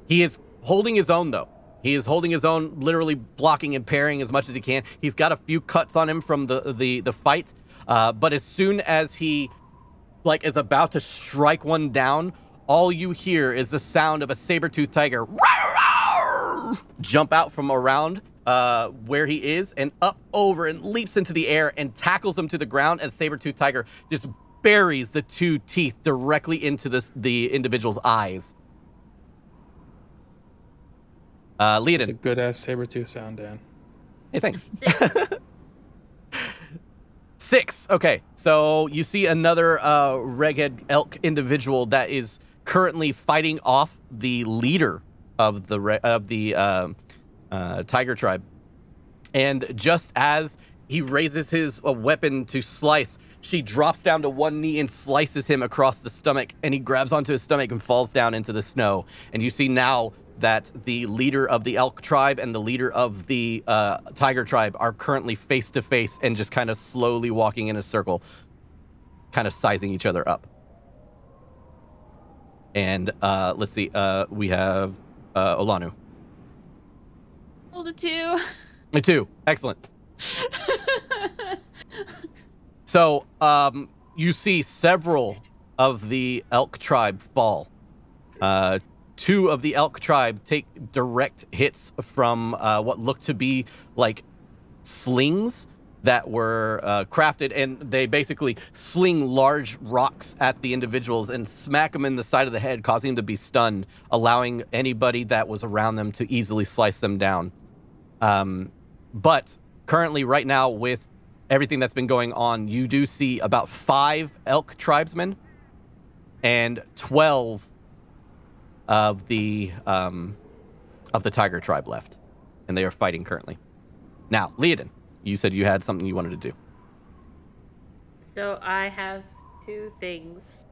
He is holding his own, though. He is holding his own, literally blocking and parrying as much as he can. He's got a few cuts on him from the fight. But as soon as he is about to strike one down, all you hear is the sound of a saber-toothed tiger jump out from around where he is and up over and leaps into the air and tackles him to the ground, and saber-toothed tiger just buries the 2 teeth directly into the individual's eyes. Leodin. It's a good-ass saber-tooth sound, Dan. Hey, thanks. 6. Okay, so you see another Reghed elk individual that is currently fighting off the leader of the tiger tribe, and just as he raises his weapon to slice, she drops down to one knee and slices him across the stomach, and he grabs onto his stomach and falls down into the snow. And you see now that the leader of the elk tribe and the leader of the tiger tribe are currently face to face and just kind of slowly walking in a circle, kind of sizing each other up. And let's see, we have Olanu. Roll the 2. A 2. Excellent. So you see several of the elk tribe fall. 2 of the elk tribe take direct hits from what looked to be like slings that were crafted, and they basically sling large rocks at the individuals and smack them in the side of the head, causing them to be stunned, allowing anybody that was around them to easily slice them down. But currently, right now, with everything that's been going on, you do see about 5 elk tribesmen and 12 of the tiger tribe left. and they are fighting currently. Now, Leodin, you said you had something you wanted to do. So I have two things,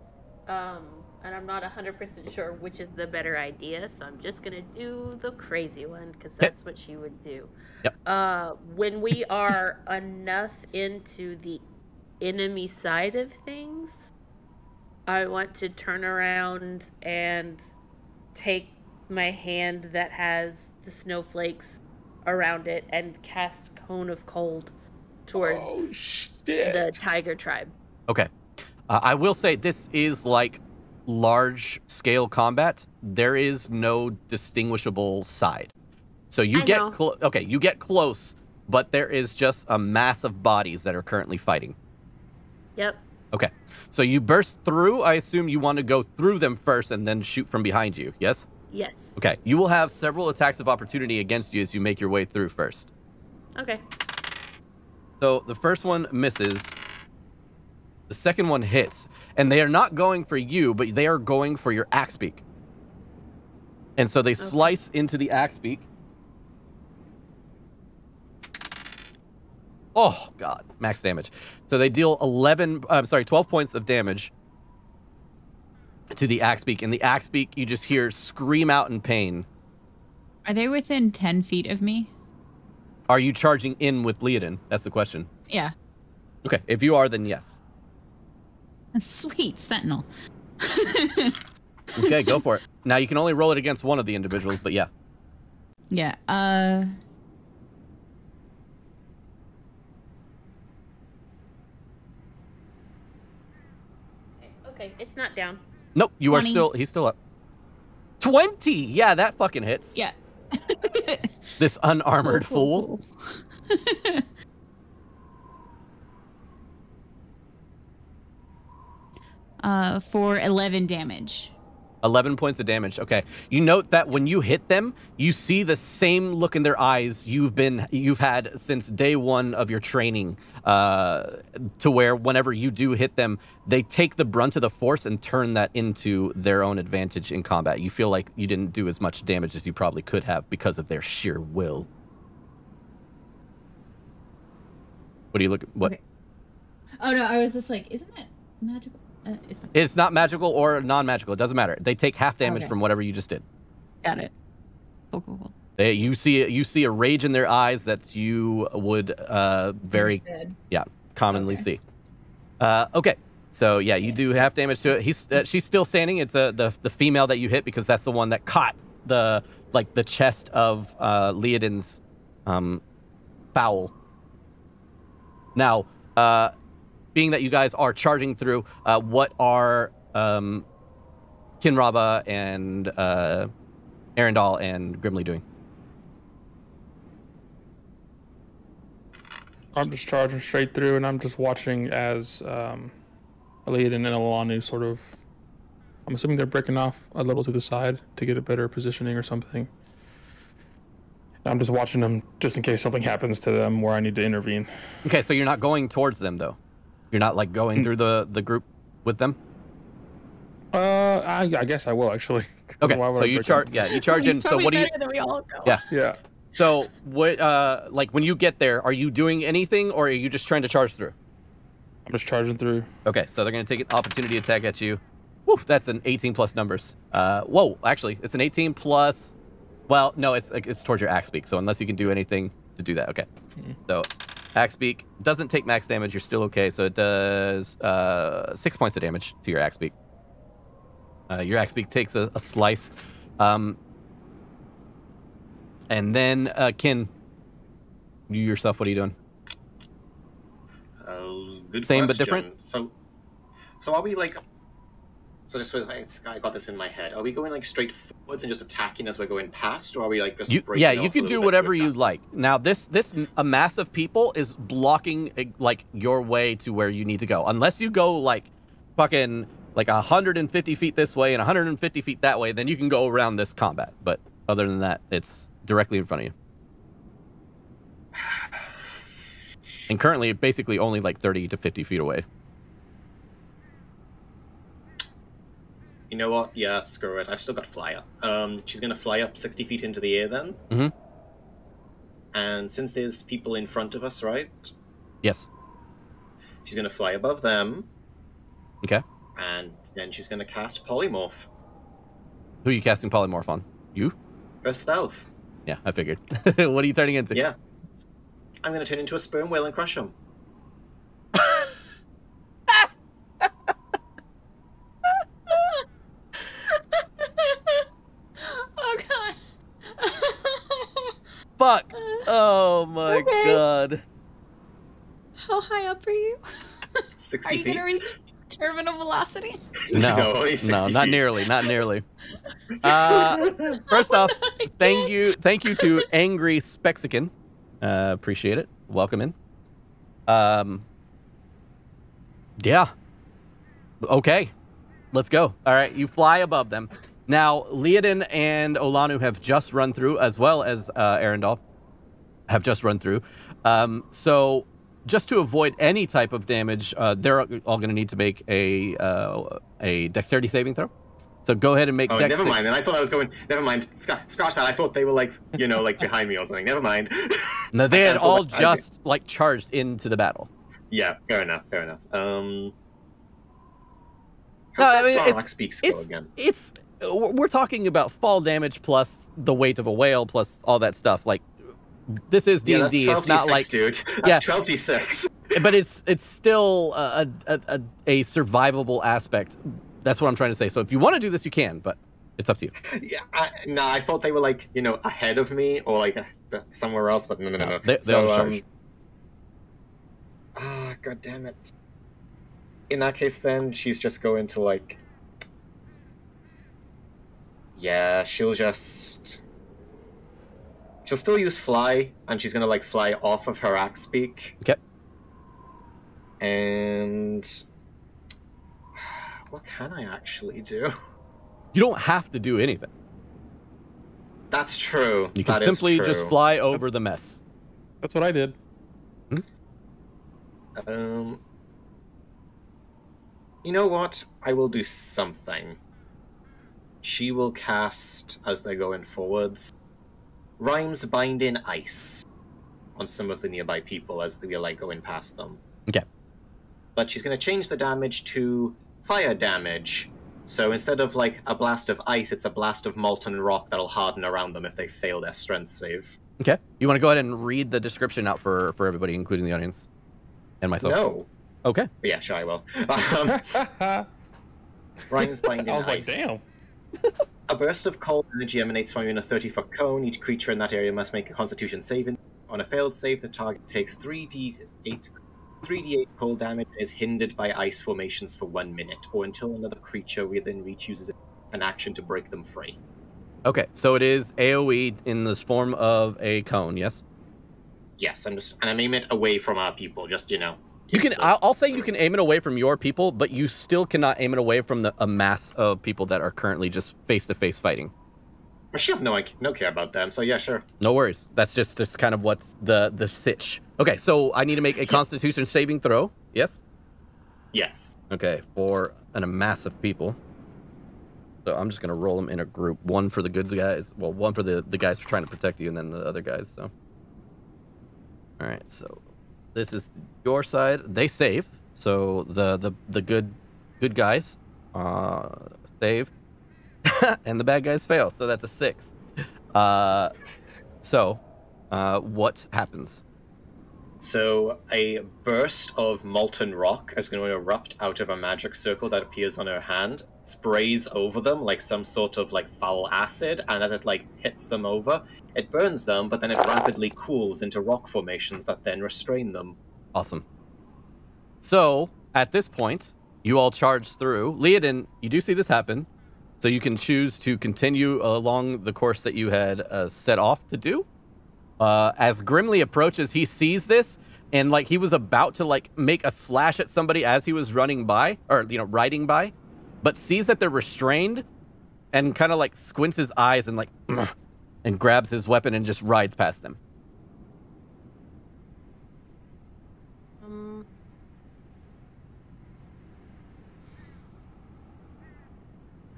and I'm not 100% sure which is the better idea, so I'm just going to do the crazy one, because that's what she would do. Yep. When we are enough into the enemy side of things, I want to turn around and take my hand that has the snowflakes around it and cast Cone of Cold towards the tiger tribe. Okay. I will say this is like large scale combat. There is no distinguishable side. So you get you get close, but there is just a mass of bodies that are currently fighting. Yep. Okay. So you burst through. I assume you want to go through them first and then shoot from behind you. Yes? Yes. Okay. You will have several attacks of opportunity against you as you make your way through first. Okay. So the first one misses. The second one hits. And they are not going for you, but they are going for your axe beak. And so they slice into the axe beak. Oh, God. Max damage. So they deal 12 points of damage to the axe beak. And the axe beak, you just hear scream out in pain. Are they within 10 feet of me? Are you charging in with Leodin? That's the question. Yeah. Okay. If you are, then yes. Sweet. Sentinel. Okay, go for it. Now, you can only roll it against one of the individuals, but yeah. Yeah. Okay, it's not down. Nope, you 20. are still, he's still up. 20! Yeah, that fucking hits. Yeah. This unarmored fool. For 11 damage. 11 points of damage. Okay. You note that when you hit them, you see the same look in their eyes you've had since day one of your training, to where whenever you do hit them, they take the brunt of the force and turn that into their own advantage in combat. You feel like you didn't do as much damage as you probably could have because of their sheer will. What do you look at? What? Okay. Oh, no, I was just like, isn't it magical? It's fine. It's not magical or non-magical. It doesn't matter. They take half damage from whatever you just did. Got it. Cool. You see a rage in their eyes that you would commonly see. Okay, so yeah, you do half damage to it. She's still standing. It's the female that you hit because that's the one that caught the chest of Leodin's foul. Now, being that you guys are charging through, what are Kinrava and Arendal and Grimly doing? I'm just charging straight through, and I'm just watching as Leodin and Alanu sort of... I'm assuming they're breaking off a little to the side to get a better positioning or something. I'm just watching them just in case something happens to them where I need to intervene. Okay, so you're not going towards them, though? You're not, like, going through the group with them? I guess I will, actually. Okay, so you charge in. So what do you... Than we all go. Yeah. So what, like, when you get there, are you doing anything, or are you just trying to charge through? I'm just charging through. Okay, so they're going to take an opportunity attack at you. Woo, that's an 18 plus numbers. Whoa, actually, it's an 18 plus... Well, no, it's towards your axe beak, so unless you can do anything to do that. Okay. So, axe beak doesn't take max damage. You're still okay, so it does 6 points of damage to your axe beak. Your axe beak takes a slice. And then, Kin, you yourself, what are you doing? Good Same question. but different? So are we like... So this was, I got this in my head. Are we going like straight forwards and just attacking as we're going past, or are we like just breaking off you can a do little bit whatever to you attack? like. Now, a mass of people is blocking like your way to where you need to go. Unless you go like fucking like 150 feet this way and 150 feet that way, then you can go around this combat. But other than that, it's directly in front of you. And currently, basically only like 30 to 50 feet away. You know what? Yeah, screw it. I've still got fly up. She's gonna fly up 60 feet into the air then. Mm-hmm. And since there's people in front of us, right? Yes. She's going to fly above them. Okay. And then she's going to cast Polymorph. Who are you casting Polymorph on? You? Herself. Yeah, I figured. What are you turning into? Yeah. I'm going to turn into a sperm whale and crush him. Oh god. Fuck. Oh my god. How high up are you? 60 Are you feet. gonna reach terminal velocity? No, only 60 not feet. nearly, not nearly. First off, thank you to Angry Spexican. Appreciate it. Welcome in. Yeah. Okay. Let's go. All right, you fly above them. Now, Leodin and Olanu have just run through, as well as Arendelle have just run through. So, just to avoid any type of damage, they're all going to need to make a dexterity saving throw. So go ahead and make. Oh, never mind. And I thought I was going. Never mind. Scotch that. I thought they were like, like behind me or something. Never mind. No, they had all just like charged into the battle. Yeah, fair enough. Fair enough. No, I mean, we're talking about fall damage plus the weight of a whale plus all that stuff. Like, this is D&D. It's not like, dude. That's 12d6. But it's still a survivable aspect. That's what I'm trying to say. So if you want to do this, you can, but it's up to you. Yeah, I thought they were like, ahead of me or like somewhere else, but no. They all charge. God damn it. In that case, then she's just going to like. Yeah, she'll still use fly, and she's gonna like fly off of her axe peak. Okay. And what can I actually do? You don't have to do anything. That's true. You can simply just fly over the mess. That's what I did. You know what? I will do something. She will cast, as they're going forwards, Rhymes Bind in Ice on some of the nearby people as they're like going past them. Okay. But she's going to change the damage to fire damage. So instead of like a blast of ice, it's a blast of molten rock that'll harden around them if they fail their strength save. Okay. You want to go ahead and read the description out for everybody, including the audience and myself? No. Okay. Yeah, sure, I will. Rhymes Bind in Ice. I was like, damn. A burst of cold energy emanates from you in a 30-foot cone. Each creature in that area must make a Constitution save. On a failed save, the target takes 3d8 cold damage and is hindered by ice formations for 1 minute, or until another creature within reach uses an action to break them free. Okay, so it is AoE in the form of a cone, yes? Yes, I'm aiming it away from our people, just, You can. I'll say you can aim it away from your people, but you still cannot aim it away from a mass of people that are currently just face-to-face fighting. Well, she has no care about them, so yeah, sure. No worries. That's just kind of what's the sitch. Okay, so I need to make a Constitution saving throw. Yes? Yes. Okay, for a mass of people. So I'm just going to roll them in a group. One for the good guys. Well, one for the guys trying to protect you, and then the other guys, so. All right, so this is your side. They save. So the good guys save. And the bad guys fail. So that's a 6. What happens? So a burst of molten rock is going to erupt out of a magic circle that appears on her hand, sprays over them like some sort of like foul acid, and as it like hits them over, it burns them, but then it rapidly cools into rock formations that then restrain them. Awesome. So at this point, you all charge through. Leodin, you do see this happen, so you can choose to continue along the course that you had set off to do. As Grimly approaches, he sees this, and like he was about to like make a slash at somebody as he was running by, or riding by, but sees that they're restrained, and kind of like squints his eyes and like, and grabs his weapon and just rides past them.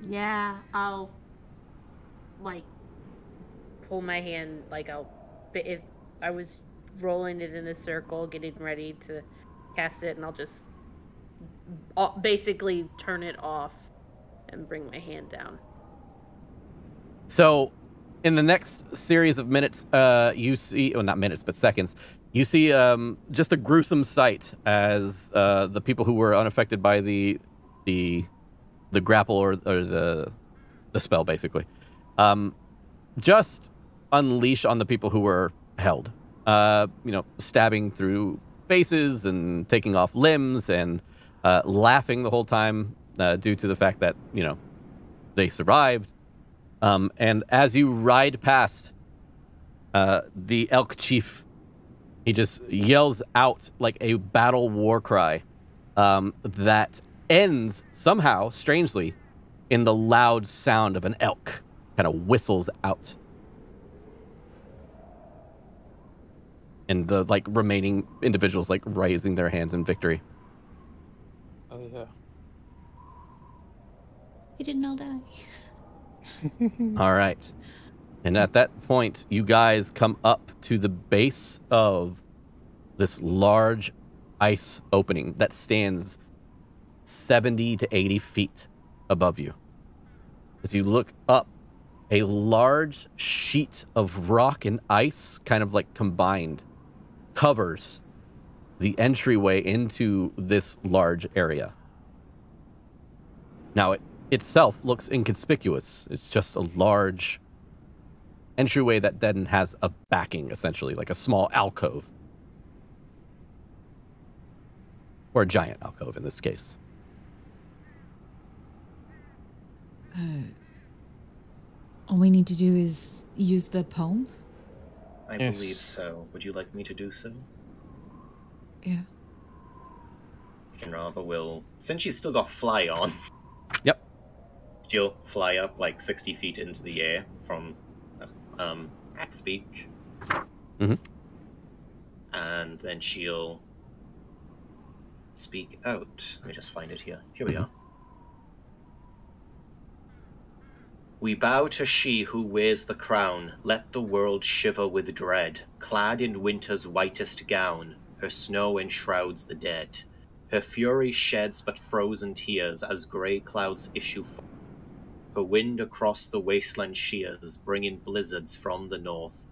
Yeah, I'll like pull my hand, like if I was rolling it in a circle, getting ready to cast it, and I'll just basically turn it off and bring my hand down. So, in the next series of minutes, you see, well, not minutes, but seconds, you see just a gruesome sight as the people who were unaffected by the grapple or the spell, basically, just unleash on the people who were held. Stabbing through faces and taking off limbs and laughing the whole time due to the fact that, they survived. And as you ride past the elk chief, he just yells out like a battle war cry that ends somehow, strangely, in the loud sound of an elk kind of whistles out. And the remaining individuals raising their hands in victory. Oh yeah. We didn't all die. All right. And at that point, you guys come up to the base of this large ice opening that stands 70 to 80 feet above you. As you look up, a large sheet of rock and ice kind of combined covers the entryway into this large area. Now, it itself looks inconspicuous. It's just a large entryway that then has a backing, essentially, like a small alcove. Or a giant alcove in this case. All we need to do is use the poem? I believe so. Would you like me to do so? Yeah. Kinrava will, since she's still got fly on. Yep. She'll fly up 60 feet into the air from Axpeak. Mm-hmm. And then she'll speak out. Let me just find it here. Here we are. We bow to she who wears the crown. Let the world shiver with dread. Clad in winter's whitest gown, her snow enshrouds the dead. Her fury sheds but frozen tears as grey clouds issue forth. Her wind across the wasteland shears, bringing blizzards from the north.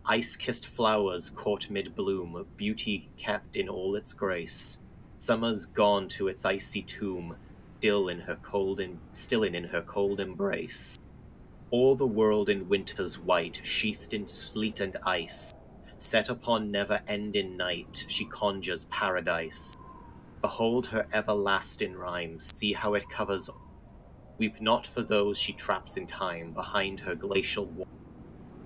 Ice-kissed flowers caught mid-bloom, beauty kept in all its grace. Summer's gone to its icy tomb, still in her cold embrace. All the world in winter's white, sheathed in sleet and ice. Set upon never-ending night, she conjures paradise. Behold her everlasting rhymes, see how it covers all. Weep not for those she traps in time, behind her glacial wall.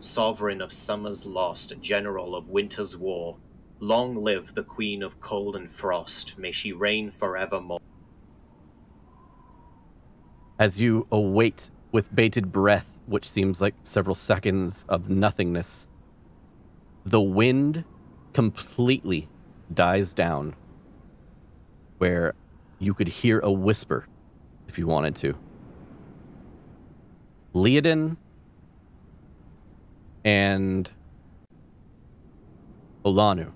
Sovereign of summer's lost, general of winter's war. Long live the queen of cold and frost, may she reign forevermore. As you await with bated breath, which seems like several seconds of nothingness, the wind completely dies down, where you could hear a whisper if you wanted to. Leodin and Olanu,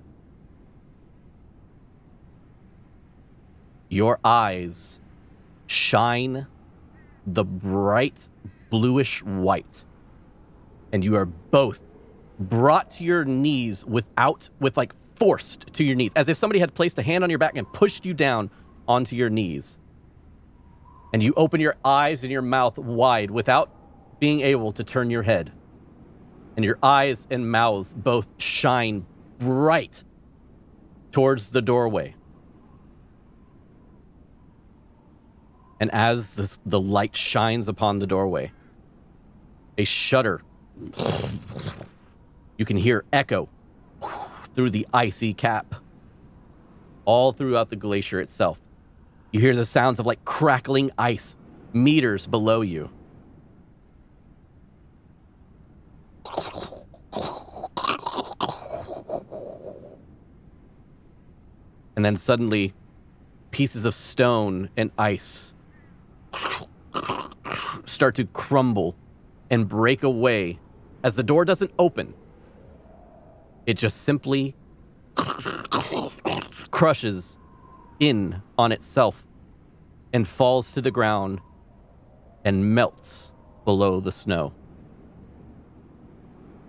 your eyes shine the bright bluish white, and you are both brought to your knees with forced to your knees, as if somebody had placed a hand on your back and pushed you down onto your knees. And you open your eyes and your mouth wide without being able to turn your head. And your eyes and mouths both shine bright towards the doorway. And as the light shines upon the doorway, a shudder you can hear echo through the icy cap all throughout the glacier itself. You hear the sounds of crackling ice meters below you. And then suddenly, pieces of stone and ice start to crumble and break away as the door doesn't open. it just simply crushes in on itself and falls to the ground and melts below the snow.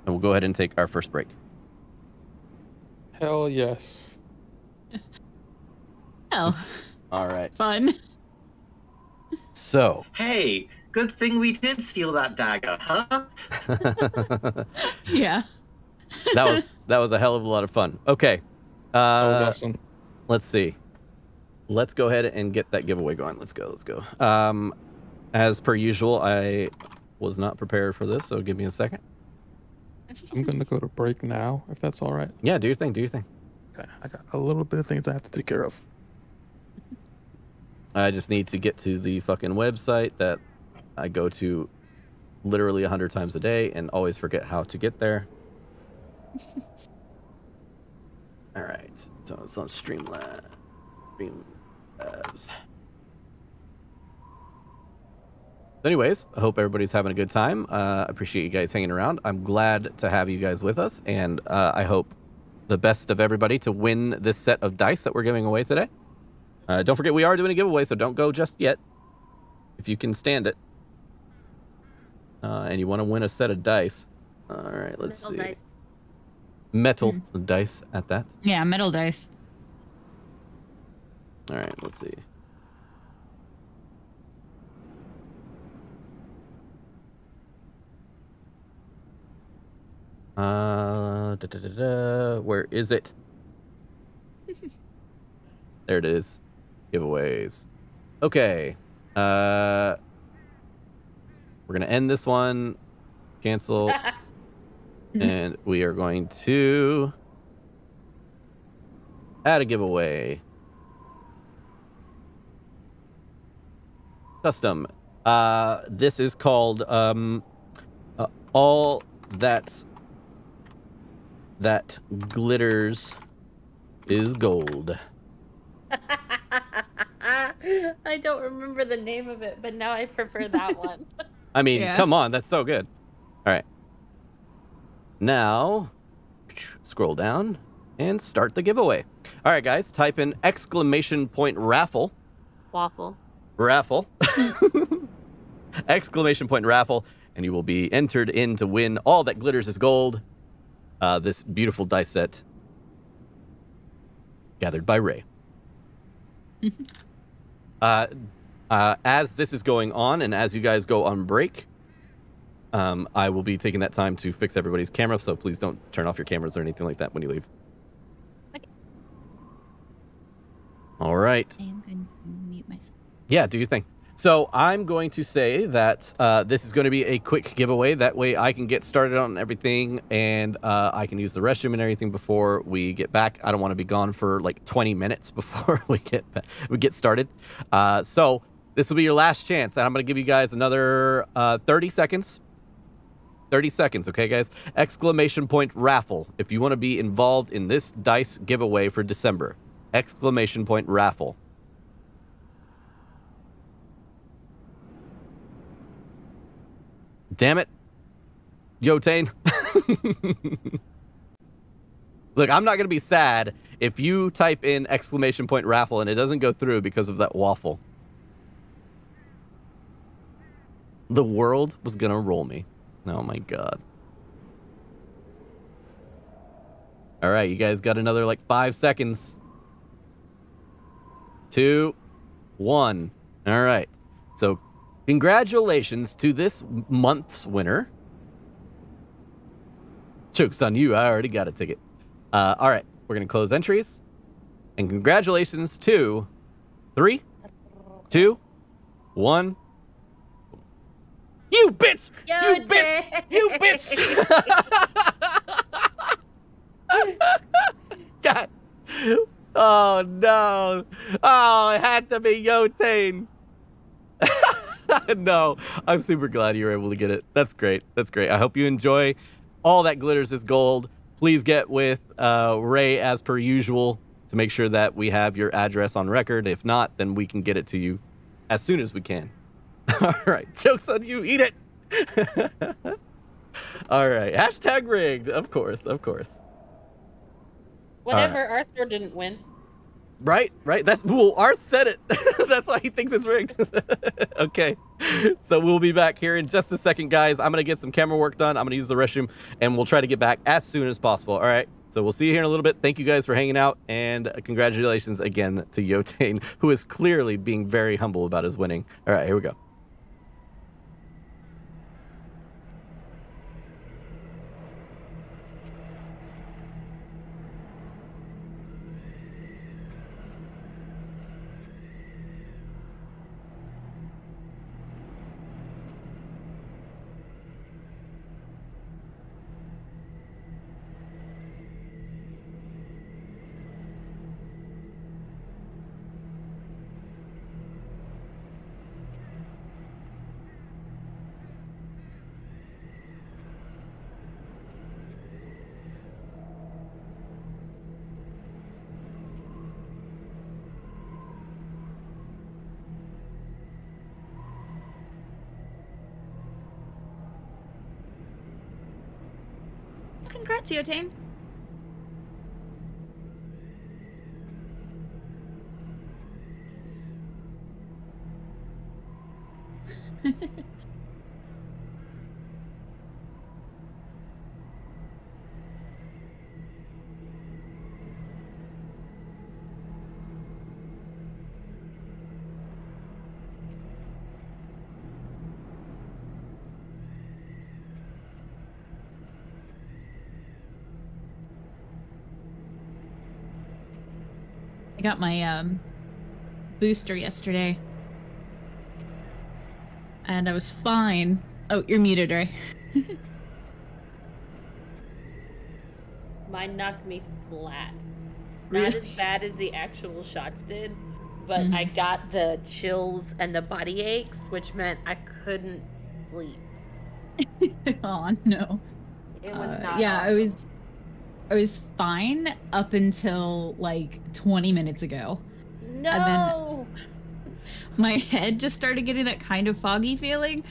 And we'll go ahead and take our first break. Hell yes. Oh, All right. fun. So. Hey, good thing we did steal that dagger, huh? Yeah. that was a hell of a lot of fun. Okay. That was awesome. Let's see. Let's go ahead and get that giveaway going. Let's go. As per usual, I was not prepared for this, so give me a second. I'm gonna go to break now, if that's all right. Yeah, do your thing. Okay, I got a little bit of things I have to take care of. I just need to get to the fucking website that I go to literally 100 times a day and always forget how to get there. All right, so it's on Streamlabs. Anyways, I hope everybody's having a good time. I appreciate you guys hanging around. I'm glad to have you guys with us, and I hope the best of everybody to win this set of dice that we're giving away today. Don't forget, we are doing a giveaway, so don't go just yet if you can stand it. And you want to win a set of dice. All right, let's see. Dice. Metal dice at that. Yeah, metal dice. All right, let's see. Where is it? There it is. Giveaways. Okay. We're gonna end this one. Cancel. And we are going to add a giveaway. Custom. This is called all that glitters is gold. I don't remember the name of it, but now I prefer that one. I mean, Yeah. come on, that's so good. All right. Now, scroll down and start the giveaway. All right, guys, type in !raffle. Waffle. Raffle. !raffle, and you will be entered in to win all that glitters is gold. This beautiful dice set gathered by Ray. As this is going on and as you guys go on break, I will be taking that time to fix everybody's camera, so please don't turn off your cameras or anything like that when you leave. Okay. All right. I am going to mute myself. Yeah, do your thing. So I'm going to say that this is going to be a quick giveaway. That way I can get started on everything and I can use the restroom and everything before we get back. I don't want to be gone for like 20 minutes before we get started. So this will be your last chance, and I'm going to give you guys another 30 seconds. 30 seconds, okay, guys? !raffle if you want to be involved in this dice giveaway for December. !raffle. Damn it. Yotane. Look, I'm not going to be sad if you type in !raffle and it doesn't go through because of that waffle. The world was going to roll me. Oh my god. All right, you guys got another like 5 seconds. 2, 1. All right. So congratulations to this month's winner. Joke's on you. I already got a ticket. All right. We're going to close entries. And congratulations to 3, 2, 1. You bitch! You bitch! You bitch! God. Oh, no. Oh, it had to be Yotane. No, I'm super glad you were able to get it. That's great. That's great. I hope you enjoy all that glitters is gold. Please get with Ray as per usual to make sure that we have your address on record. If not, then we can get it to you as soon as we can. All right. Joke's on you. Eat it. All right. #rigged. Of course. Of course. Whatever, Arthur didn't win. Right. That's well, Arth said it. That's why he thinks it's rigged. Okay. So we'll be back here in just a second, guys. I'm gonna get some camera work done. I'm gonna use the restroom, and we'll try to get back as soon as possible. All right. So we'll see you here in a little bit. Thank you guys for hanging out, and congratulations again to Yotane, who is clearly being very humble about his winning. All right, here we go. Congrats, Yotane. I got my booster yesterday, and I was fine. Oh, you're muted, right? Mine knocked me flat. Not as bad as the actual shots did, but I got the chills and the body aches, which meant I couldn't sleep. Oh no. It was not. Yeah, awesome. I was fine up until like 20 minutes ago. No. And then my head just started getting that kind of foggy feeling,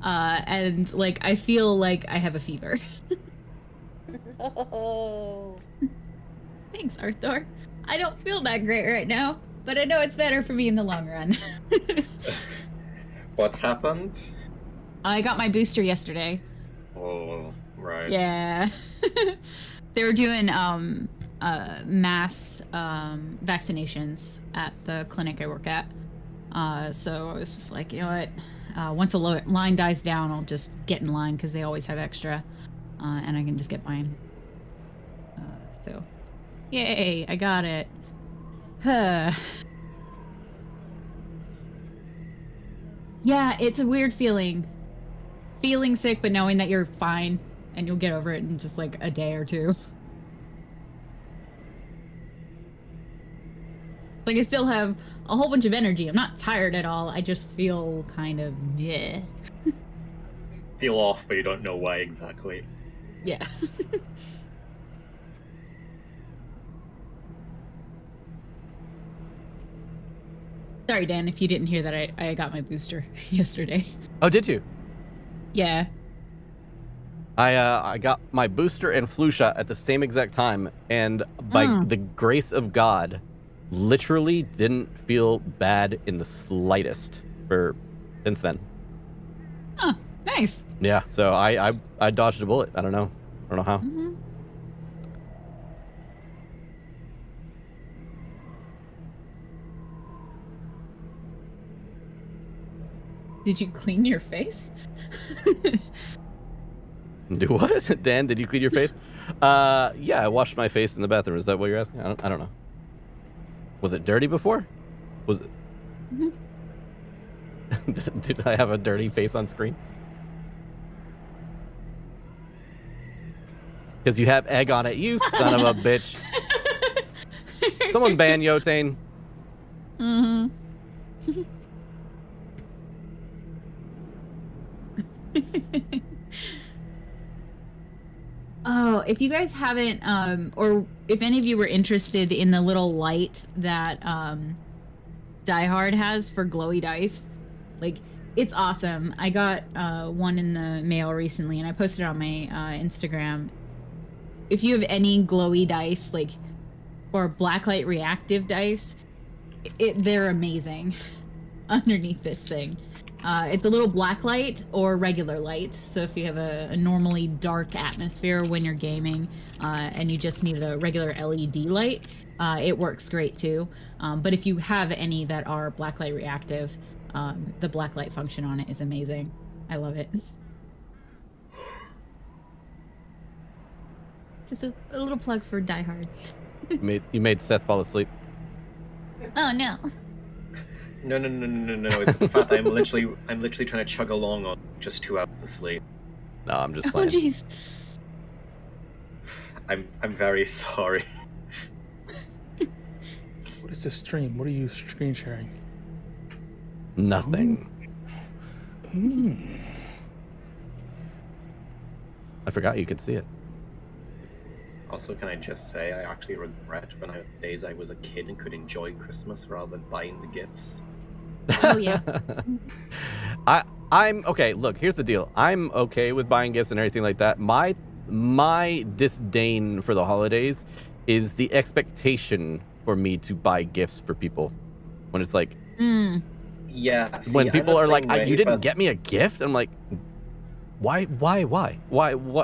and like I feel like I have a fever. No. Thanks, Arthur. I don't feel that great right now, but I know it's better for me in the long run. What's happened? I got my booster yesterday. Oh, right. Yeah. They were doing mass vaccinations at the clinic I work at. So I was just like, you know what? Once a line dies down, I'll just get in line because they always have extra, and I can just get mine. So, yay! I got it. Yeah, it's a weird feeling. Feeling sick, but knowing that you're fine and you'll get over it in just like a day or two. It's like I still have a whole bunch of energy. I'm not tired at all. I just feel kind of meh. Feel off, but you don't know why exactly. Yeah. Sorry, Dan, if you didn't hear that, I got my booster yesterday. Oh, did you? Yeah. I got my booster and flu shot at the same exact time, and by the grace of God, literally didn't feel bad in the slightest since then. Huh, nice. Yeah, so I dodged a bullet. I don't know how. Mm-hmm. Did you clean your face? Do what? Dan, did you clean your face? Yeah, I washed my face in the bathroom. Is that what you're asking? I don't know. Was it dirty before? Was it? Mm-hmm. Did I have a dirty face on screen? Because you have egg on it, you son of a bitch. Someone ban Yotane. Mm-hmm. Oh, if you guys haven't, or if any of you were interested in the little light that Die Hard has for glowy dice, like, it's awesome. I got one in the mail recently, and I posted it on my Instagram. If you have any glowy dice, like, or blacklight reactive dice, they're amazing underneath this thing. It's a little blacklight or regular light. So if you have a normally dark atmosphere when you're gaming and you just need a regular LED light, it works great too. But if you have any that are blacklight reactive, the blacklight function on it is amazing. I love it. Just a little plug for Die Hard. You made Seth fall asleep. Oh no. No. It's the fact that I'm literally trying to chug along on just 2 hours of sleep. No, I'm just Oh playing. jeez. I'm very sorry. What is this stream? What are you screen sharing? Nothing. Mm. I forgot you could see it. Also, can I just say I actually regret when days I was a kid and could enjoy Christmas rather than buying the gifts. Oh yeah. I'm okay. Look, here's the deal. I'm okay with buying gifts and everything like that. My disdain for the holidays is the expectation for me to buy gifts for people. When it's like, yeah. See, when people are like, way, "You didn't get me a gift," I'm like, why?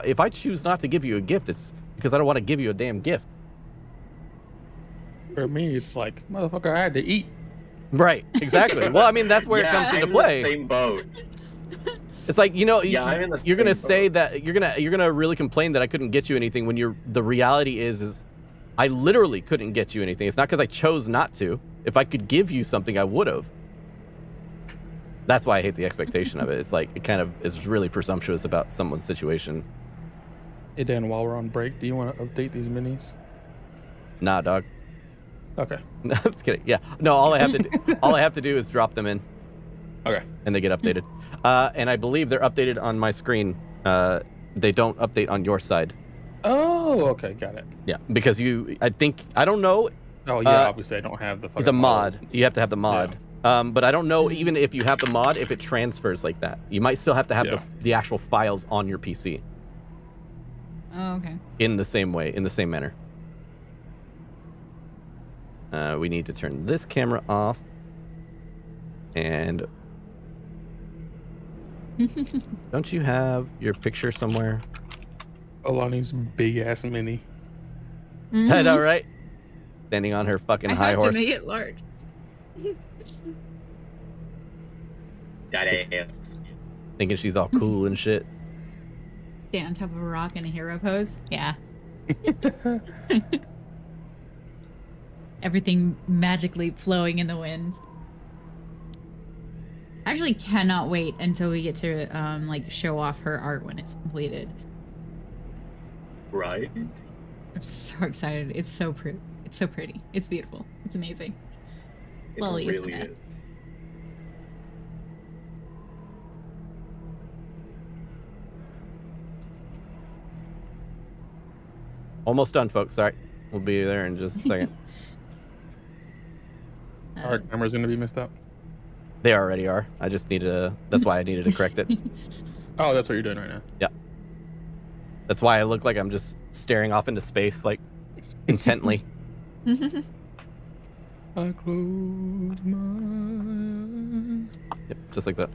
If I choose not to give you a gift, it's because I don't want to give you a damn gift. For me, it's like, motherfucker, I had to eat. Right, exactly. Well, I mean, that's where it comes into play. In the same boat. It's like, you know, Yeah, I'm in the you're gonna same say boat. that you're gonna really complain that I couldn't get you anything when the reality is I literally couldn't get you anything. It's not because I chose not to. If I could give you something, I would have. That's why I hate the expectation of it. It's like it kind of is really presumptuous about someone's situation. Hey Dan, while we're on break, do you want to update these minis? Nah, dog. Okay. No, I'm just kidding. Yeah. No, all I have to do is drop them in. Okay. And they get updated. And I believe they're updated on my screen. They don't update on your side. Oh, okay, got it. Yeah, because I don't know. Oh yeah, obviously I don't have the fucking The mod. You have to have the mod. Yeah. But I don't know even if you have the mod, if it transfers like that. You might still have to have the actual files on your PC. Oh, okay. In the same way, in the same manner. We need to turn this camera off. And don't you have your picture somewhere? Alani's big ass mini. I know, right? Standing on her fucking high horse. I have to make it large. That is. Thinking she's all cool and shit. Stand on top of a rock in a hero pose. Yeah. Everything magically flowing in the wind. I actually cannot wait until we get to like show off her art when it's completed. Right? I'm so excited. It's so pretty. It's so pretty. It's beautiful. It's amazing. It Lily is the really best. is. Almost done, folks. Sorry. We'll be there in just a second. Our camera's gonna be messed up. They already are. I just needed to. That's why I needed to correct it. Oh, that's what you're doing right now. Yeah. That's why I look like I'm just staring off into space, like intently. I close my eyes. Yep, just like that.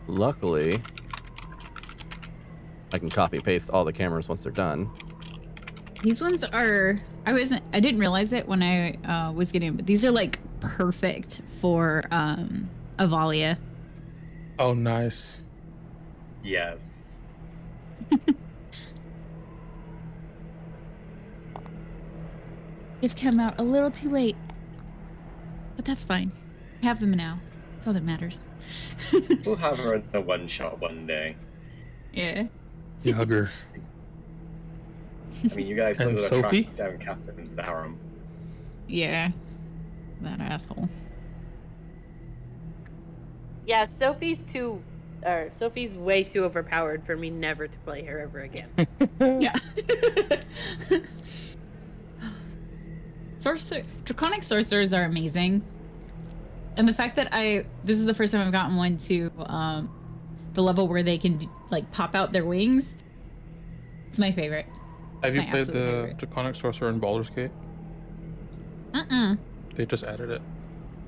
Luckily, I can copy paste all the cameras once they're done. These ones are. I didn't realize it when I was getting them, but these are like perfect for Avalia. Oh, nice. Yes. Just came out a little too late, but that's fine. I have them now. That's all that matters. We'll have her in a one shot one day. Yeah. You hug her. I mean, you guys And still gotta Sophie? track down Captain Zarum. Yeah. That asshole. Yeah, Sophie's way too overpowered for me never to play her ever again. Yeah. Draconic sorcerers are amazing. And the fact that this is the first time I've gotten one to the level where they can like pop out their wings. It's my favorite. Have you played the Draconic Sorcerer in Baldur's Gate? They just added it.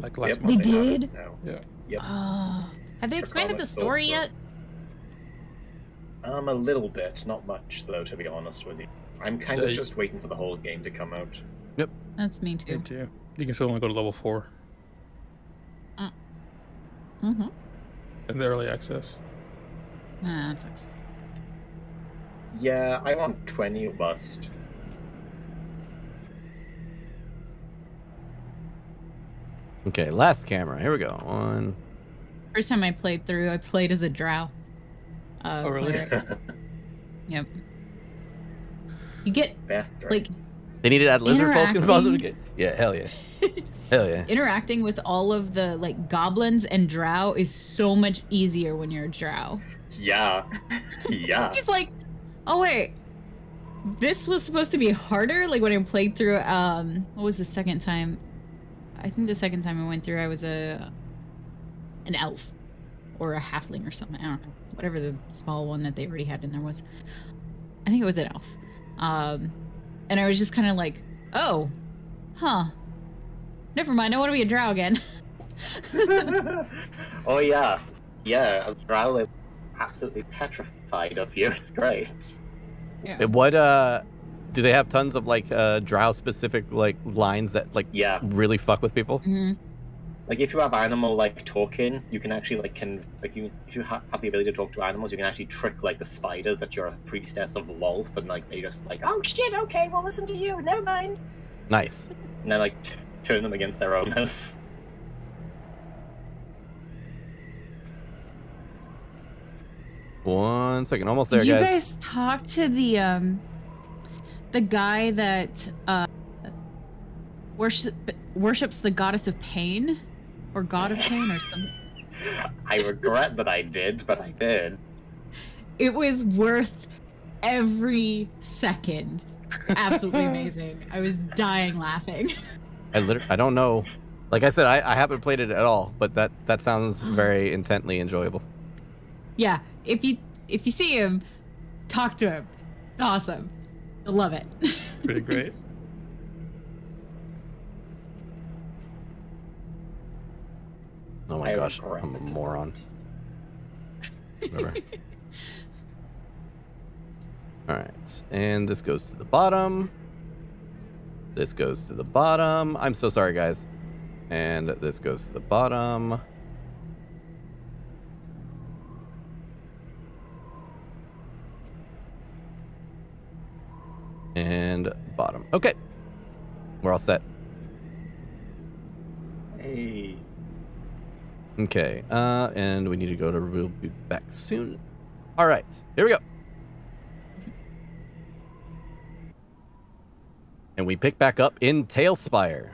Like last month. They did? Yeah. Yep. Have they expanded the story yet? A little bit, not much though, to be honest with you. I'm kind of just waiting for the whole game to come out. Yep. That's me too. Me too. You can still only go to level 4. Mm-hmm. In the early access. That sucks. Yeah, I want 20 bust. Okay, last camera. Here we go. One. First time I played through, I played as a drow. Oh, really? Yep. You get like they needed to add lizard folk in Baldur's Gate. Yeah, hell yeah. Hell yeah. Interacting with all of the like goblins and drow is so much easier when you're a drow. Yeah. Yeah. It's like, oh wait, this was supposed to be harder. Like when I played through, what was the second time? I think the second time I went through, I was an elf or a halfling or something. I don't know, whatever the small one that they already had in there was. I think it was an elf. And I was just kind of like, oh, huh. Never mind, I want to be a drow again. Oh yeah. Yeah, as a drow, I'm absolutely petrified of you. It's great. Yeah. What, do they have tons of, like, drow specific, like, lines that, like, really fuck with people? Mm-hmm. Like, if you have animal, like, talking, you can actually, like, if you have the ability to talk to animals, you can actually trick, like, the spiders that you're a priestess of Lolth, and, like, they just, like, oh shit, okay, we'll listen to you, never mind. Nice. And then, like, turn them against their owners. One second, almost there, Did guys. you guys talk to the guy that worships the goddess of pain, or god of pain, or something? I regret that I did, but I did. It was worth every second. Absolutely amazing. I was dying laughing. I don't know. Like I said, I haven't played it at all, but that sounds very intently enjoyable. Yeah, if you see him, talk to him. It's awesome. You'll love it. Pretty great. Oh my gosh, I'm a moron. Whatever. Alright, and this goes to the bottom. This goes to the bottom. I'm so sorry, guys. And this goes to the bottom. And bottom. Okay. We're all set. Hey. Okay, and we need to go to, we'll be back soon. All right, here we go. And we pick back up in Tailspire.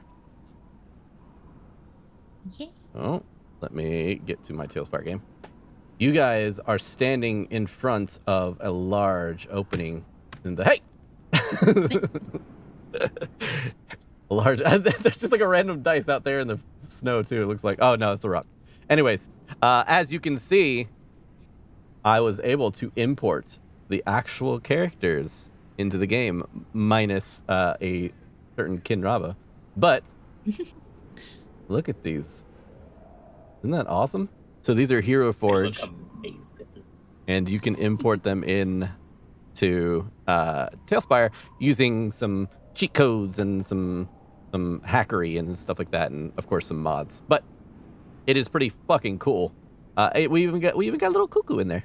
Okay. Oh, let me get to my Tailspire game. You guys are standing in front of a large opening in the, hey! A large, there's just like a random dice out there in the snow too. It looks like, oh no, it's a rock. Anyways, as you can see, I was able to import the actual characters into the game, minus a certain Kinrava. But look at these. Isn't that awesome? So these are Hero Forge, and you can import them in to Tailspire using some cheat codes and some hackery and stuff like that, and of course some mods. But it is pretty fucking cool. We even got a little cuckoo in there.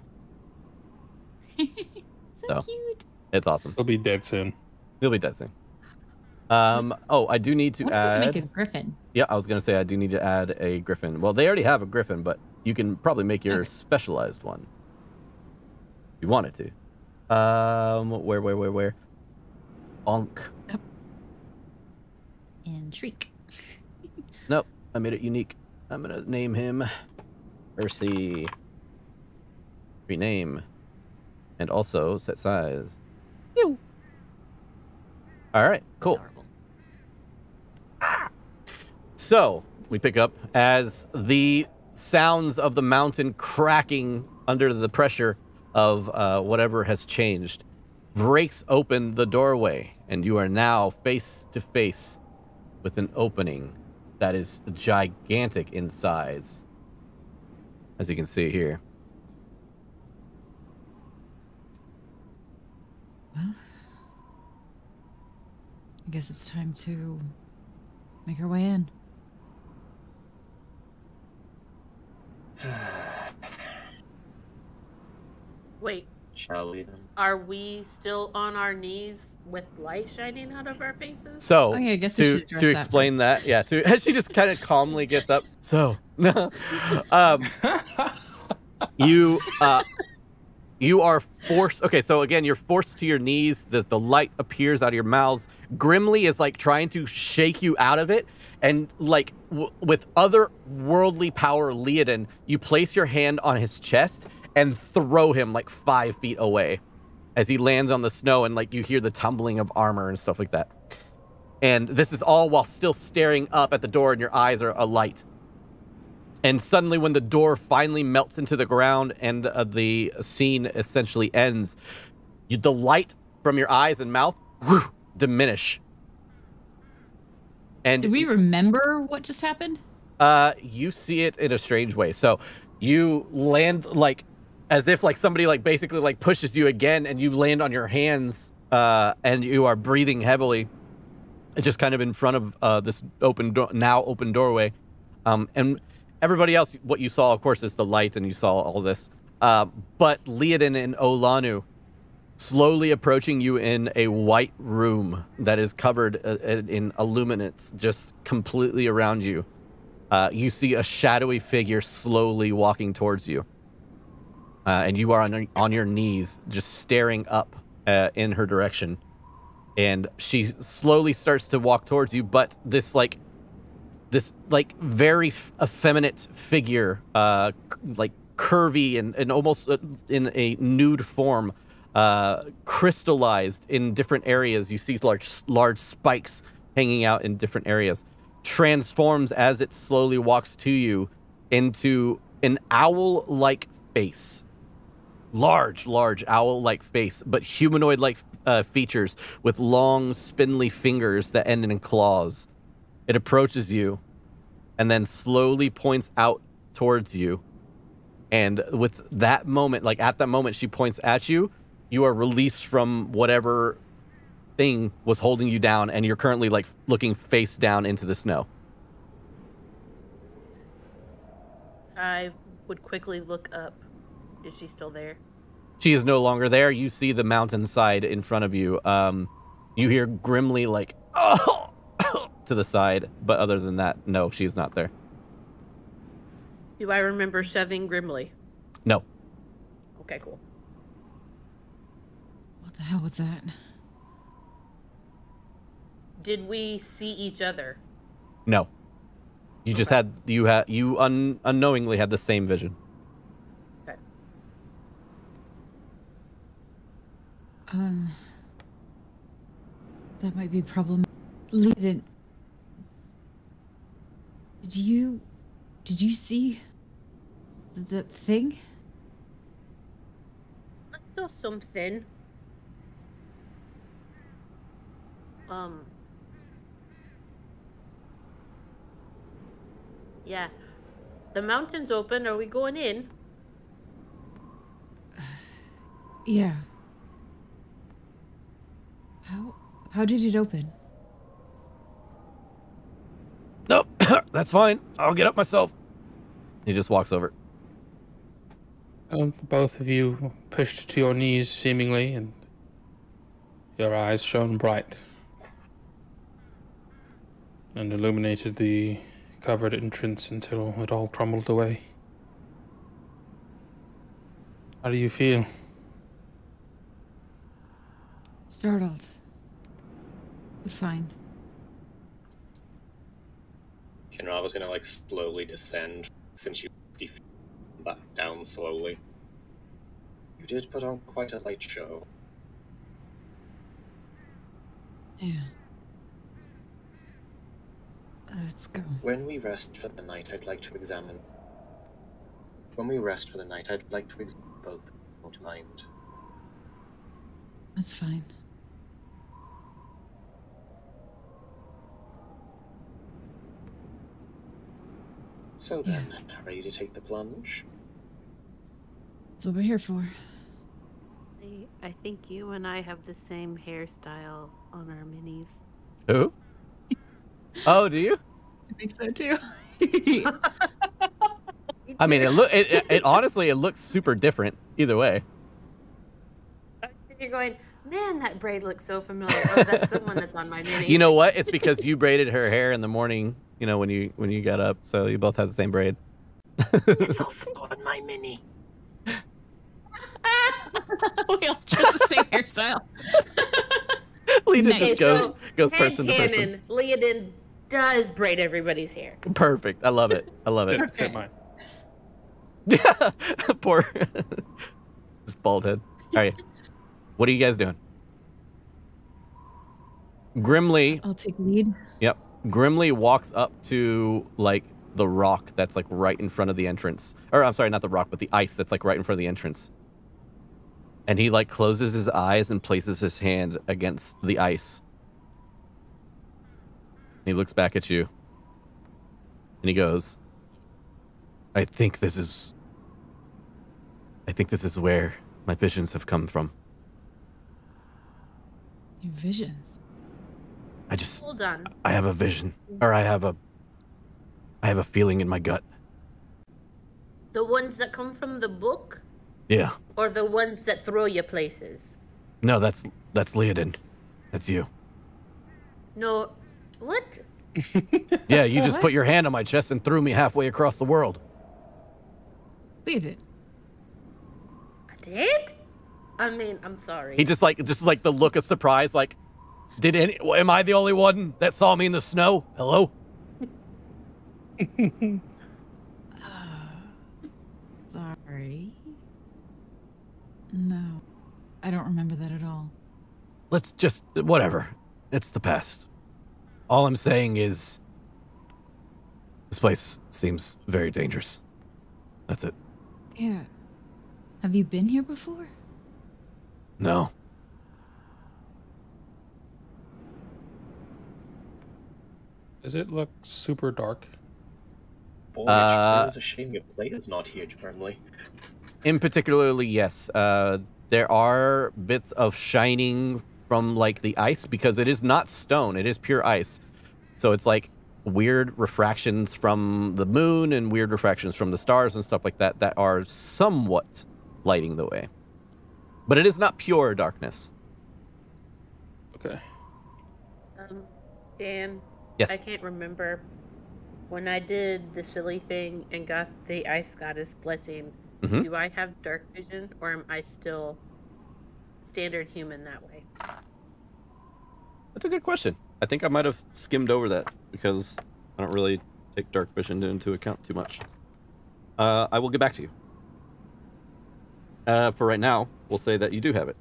So cute. It's awesome. He'll be dead soon. He'll be dead soon. Oh, I do need to add. Make a griffin. Yeah, I was gonna say I do need to add a griffin. Well, they already have a griffin, but you can probably make your specialized one. If you wanted to. Where? Onk. Yep. And Shriek. Nope, I made it unique. I'm gonna name him Percy. Rename. And also set size. Ew. All right, cool. So, we pick up as the sounds of the mountain cracking under the pressure of whatever has changed breaks open the doorway, and you are now face to face with an opening that is gigantic in size, as you can see here. Well, I guess it's time to make our way in. Wait, Shall we then? are we still on our knees with light shining out of our faces? So, Oh, yeah, I guess we should address to that explain first. that, yeah, she just kind of calmly gets up. So, you are forced. Okay, so again, you're forced to your knees. The light appears out of your mouths. Grimly is like trying to shake you out of it, and like with otherworldly power, Leoden, you place your hand on his chest and throw him like 5 feet away, as he lands on the snow, and like you hear the tumbling of armor and stuff like that. And this is all while still staring up at the door, and your eyes are alight. And suddenly, when the door finally melts into the ground and the scene essentially ends, the light from your eyes and mouth diminish. And do we remember what just happened? You see it in a strange way. So you land like as if like somebody like basically like pushes you again, and you land on your hands, and you are breathing heavily, just kind of in front of this open doorway, and everybody else, what you saw, of course, is the light, and you saw all this. But Leoden and Olanu slowly approaching you in a white room that is covered in illuminates just completely around you. You see a shadowy figure slowly walking towards you. And you are on your knees, just staring up in her direction. And she slowly starts to walk towards you, but this very effeminate figure, like curvy and almost in a nude form, crystallized in different areas. You see large spikes hanging out in different areas. Transforms as it slowly walks to you into an owl-like face. Large owl-like face, but humanoid-like features with long, spindly fingers that end in claws. It approaches you and then slowly points out towards you. And with that moment, like at that moment she points at you, you are released from whatever thing was holding you down, and you're currently like looking face down into the snow. I would quickly look up. Is she still there? She is no longer there. You see the mountainside in front of you. You hear grimly like, oh, to the side, but other than that, no, she's not there. Do I remember shoving Grimly? No. Okay, cool. What the hell was that? Did we see each other? No. You just had unknowingly had the same vision. Okay. That might be a problem. Leoden, did you see the thing? I saw something. Yeah. The mountain's open. Are we going in? Yeah. How did it open? Nope, that's fine. I'll get up myself. He just walks over. Both of you pushed to your knees, seemingly, and your eyes shone bright and illuminated the covered entrance until it all crumbled away. How do you feel? Startled. But fine. Kinra was gonna like slowly descend since you back down slowly. You did put on quite a light show. Yeah. Let's go. When we rest for the night, I'd like to examine. When we rest for the night, I'd like to examine both. If you don't mind. That's fine. So then, ready to take the plunge? That's what we're here for. I think you and I have the same hairstyle on our minis. Who? Oh, do you? I think so too. I mean, it honestly, it looks super different either way. You're going, man, that braid looks so familiar. Oh, that's the one that's on my mini. You know what? It's because you braided her hair in the morning, you know, when you got up, so you both have the same braid. It's also on my mini. We all just the same hairstyle. Leadin Nice. just goes person to person. Headcanon, Leodin does braid everybody's hair. Perfect. I love it. I love it. Except mine. Yeah. Poor this bald head. All right. What are you guys doing? Grimly. I'll take lead. Yep. Grimly walks up to like the rock that's like right in front of the entrance. Or I'm sorry, not the rock, but the ice that's like right in front of the entrance. And he like closes his eyes and places his hand against the ice. He looks back at you. And he goes, I think this is where my visions have come from. Your visions. Hold on. I have a vision. Or I have a feeling in my gut. The ones that come from the book? Yeah. Or the ones that throw you places? No, that's Leodin. That's you. No. What? Yeah, you just put your hand on my chest and threw me halfway across the world. Leodin. I did? I mean, I'm sorry. He just like the look of surprise, like, am I the only one that saw me in the snow? Hello? Sorry. No. I don't remember that at all. Let's just, whatever. It's the past. All I'm saying is, this place seems very dangerous. That's it. Yeah. Have you been here before? No. Does it look super dark? Boy, it's a shame your player's not here, Grimly. In particularly, yes. There are bits of shining from like the ice because it is not stone. It is pure ice. So it's like weird refractions from the moon and weird refractions from the stars and stuff like that that are somewhat lighting the way. But it is not pure darkness. Okay. Dan, Yes. I can't remember. When I did the silly thing and got the ice goddess blessing, Mhm. do I have dark vision or am I still standard human that way? That's a good question. I think I might have skimmed over that because I don't really take dark vision into account too much. I will get back to you. For right now, we'll say that you do have it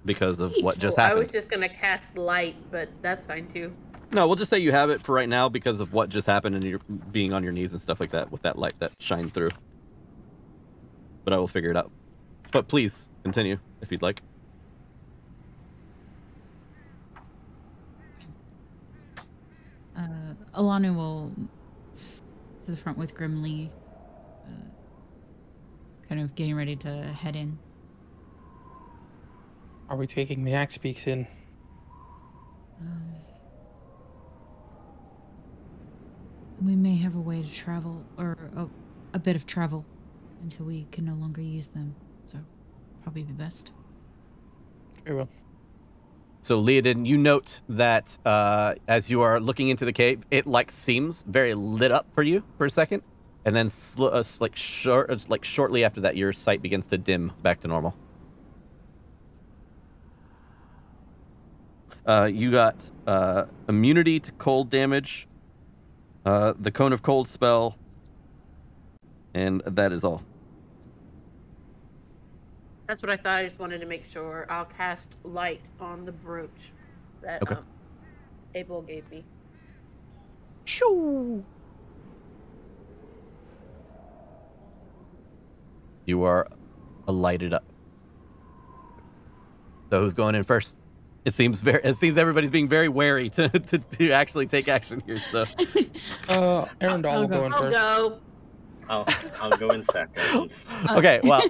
because of what just happened. I was just gonna cast light, but that's fine too. No, we'll just say you have it for right now because of what just happened and you're being on your knees and stuff like that with that light that shined through. But I will figure it out. But please continue if you'd like. Alanu will to the front with Grimly, kind of getting ready to head in. Are we taking the Axe Peaks in? We may have a way to travel, or a bit of travel, until we can no longer use them. So, probably be best. Very well. So, Leodin, you note that as you are looking into the cave, it like seems very lit up for you for a second, and then shortly after that, your sight begins to dim back to normal. You got immunity to cold damage, the Cone of Cold spell, and that is all. That's what I thought. I just wanted to make sure. I'll cast light on the brooch that Okay. Abel gave me. Shoo! You are lighted up. So who's going in first? It seems everybody's being very wary to actually take action here. So, Arendelle will go in first. I'll go in second. Okay, well,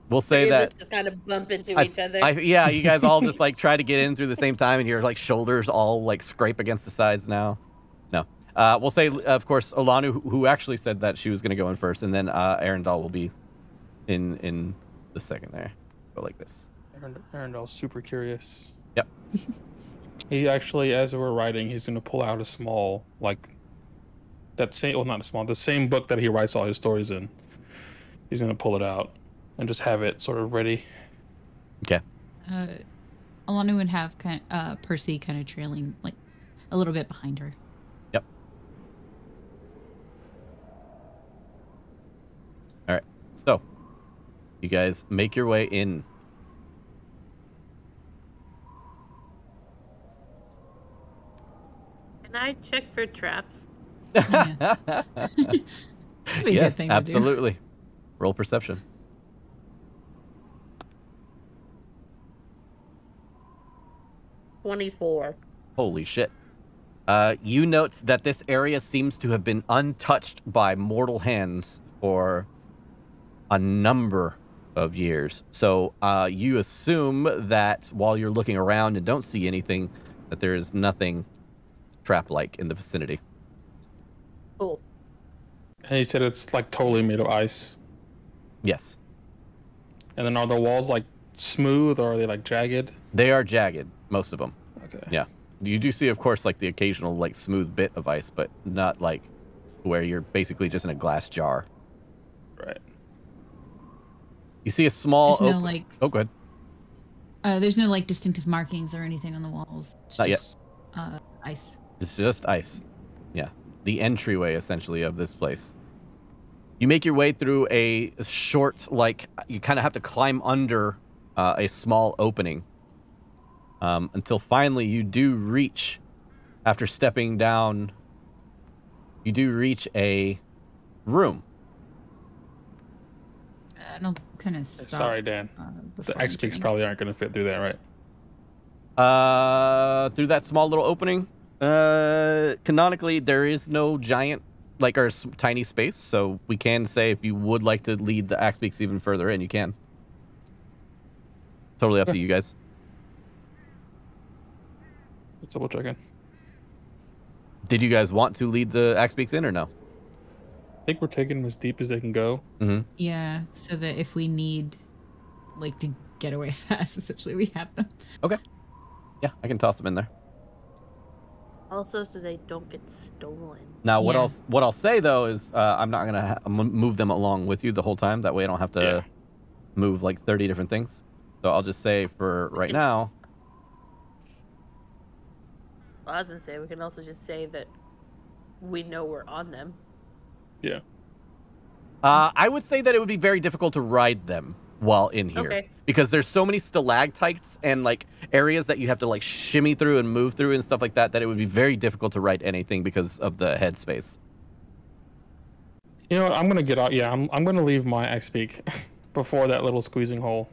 we'll say that just kind of bump into each other. Yeah, you guys all just like try to get in through the same time, and your like shoulders all like scrape against the sides now. No, we'll say of course Olanu, who actually said that she was going to go in first, and then Arendelle will be in the second there. Go like this. Arendelle's super curious. Yep. He actually, as we're writing, he's going to pull out a small, like, the same book that he writes all his stories in. He's going to pull it out and just have it sort of ready. Okay. Alana would have Percy kind of trailing, like, a little bit behind her. Yep. All right. So, you guys make your way in. Can I check for traps? Yes, absolutely. Roll perception. 24. Holy shit. You note that this area seems to have been untouched by mortal hands for a number of years. So you assume that while you're looking around and don't see anything, that there is nothing trap-like in the vicinity. Cool. And he said it's like totally made of ice. Yes. And then are the walls like smooth or are they like jagged? They are jagged, most of them. Okay. Yeah. You do see, of course, like the occasional like smooth bit of ice, but not like where you're basically just in a glass jar. Right. You see a small... There's no like... Oh, go ahead. There's no like distinctive markings or anything on the walls. It's not just, yet. Ice. It's just ice. Yeah. The entryway, essentially, of this place. You make your way through a short, like, you kind of have to climb under a small opening until finally you do reach, after stepping down, you do reach a room. I don't kind of stop. Sorry, Dan. The X-Peaks probably aren't going to fit through that, right? Through that small little opening? Canonically, there is no giant, like, or tiny space, so we can say if you would like to lead the Axe-Beaks even further in, you can. Totally up to you guys. Let's double check in. Did you guys want to lead the Axe-Beaks in or no? I think we're taking them as deep as they can go. Mm-hmm. Yeah, so that if we need, like, to get away fast, essentially, we have them. Okay. Yeah, I can toss them in there. Also, so they don't get stolen. Now, what I'll say though is I'm not gonna move them along with you the whole time. That way, I don't have to move like 30 different things. So I'll just say for right now. Well, I was gonna say we can also just say that we know we're on them. Yeah. I would say that it would be very difficult to ride them while in here because there's so many stalactites and like areas that you have to like shimmy through and move through and stuff like that, that it would be very difficult to ride anything because of the headspace. You know what? I'm gonna get out. Yeah, I'm gonna leave my X-Peak before that little squeezing hole.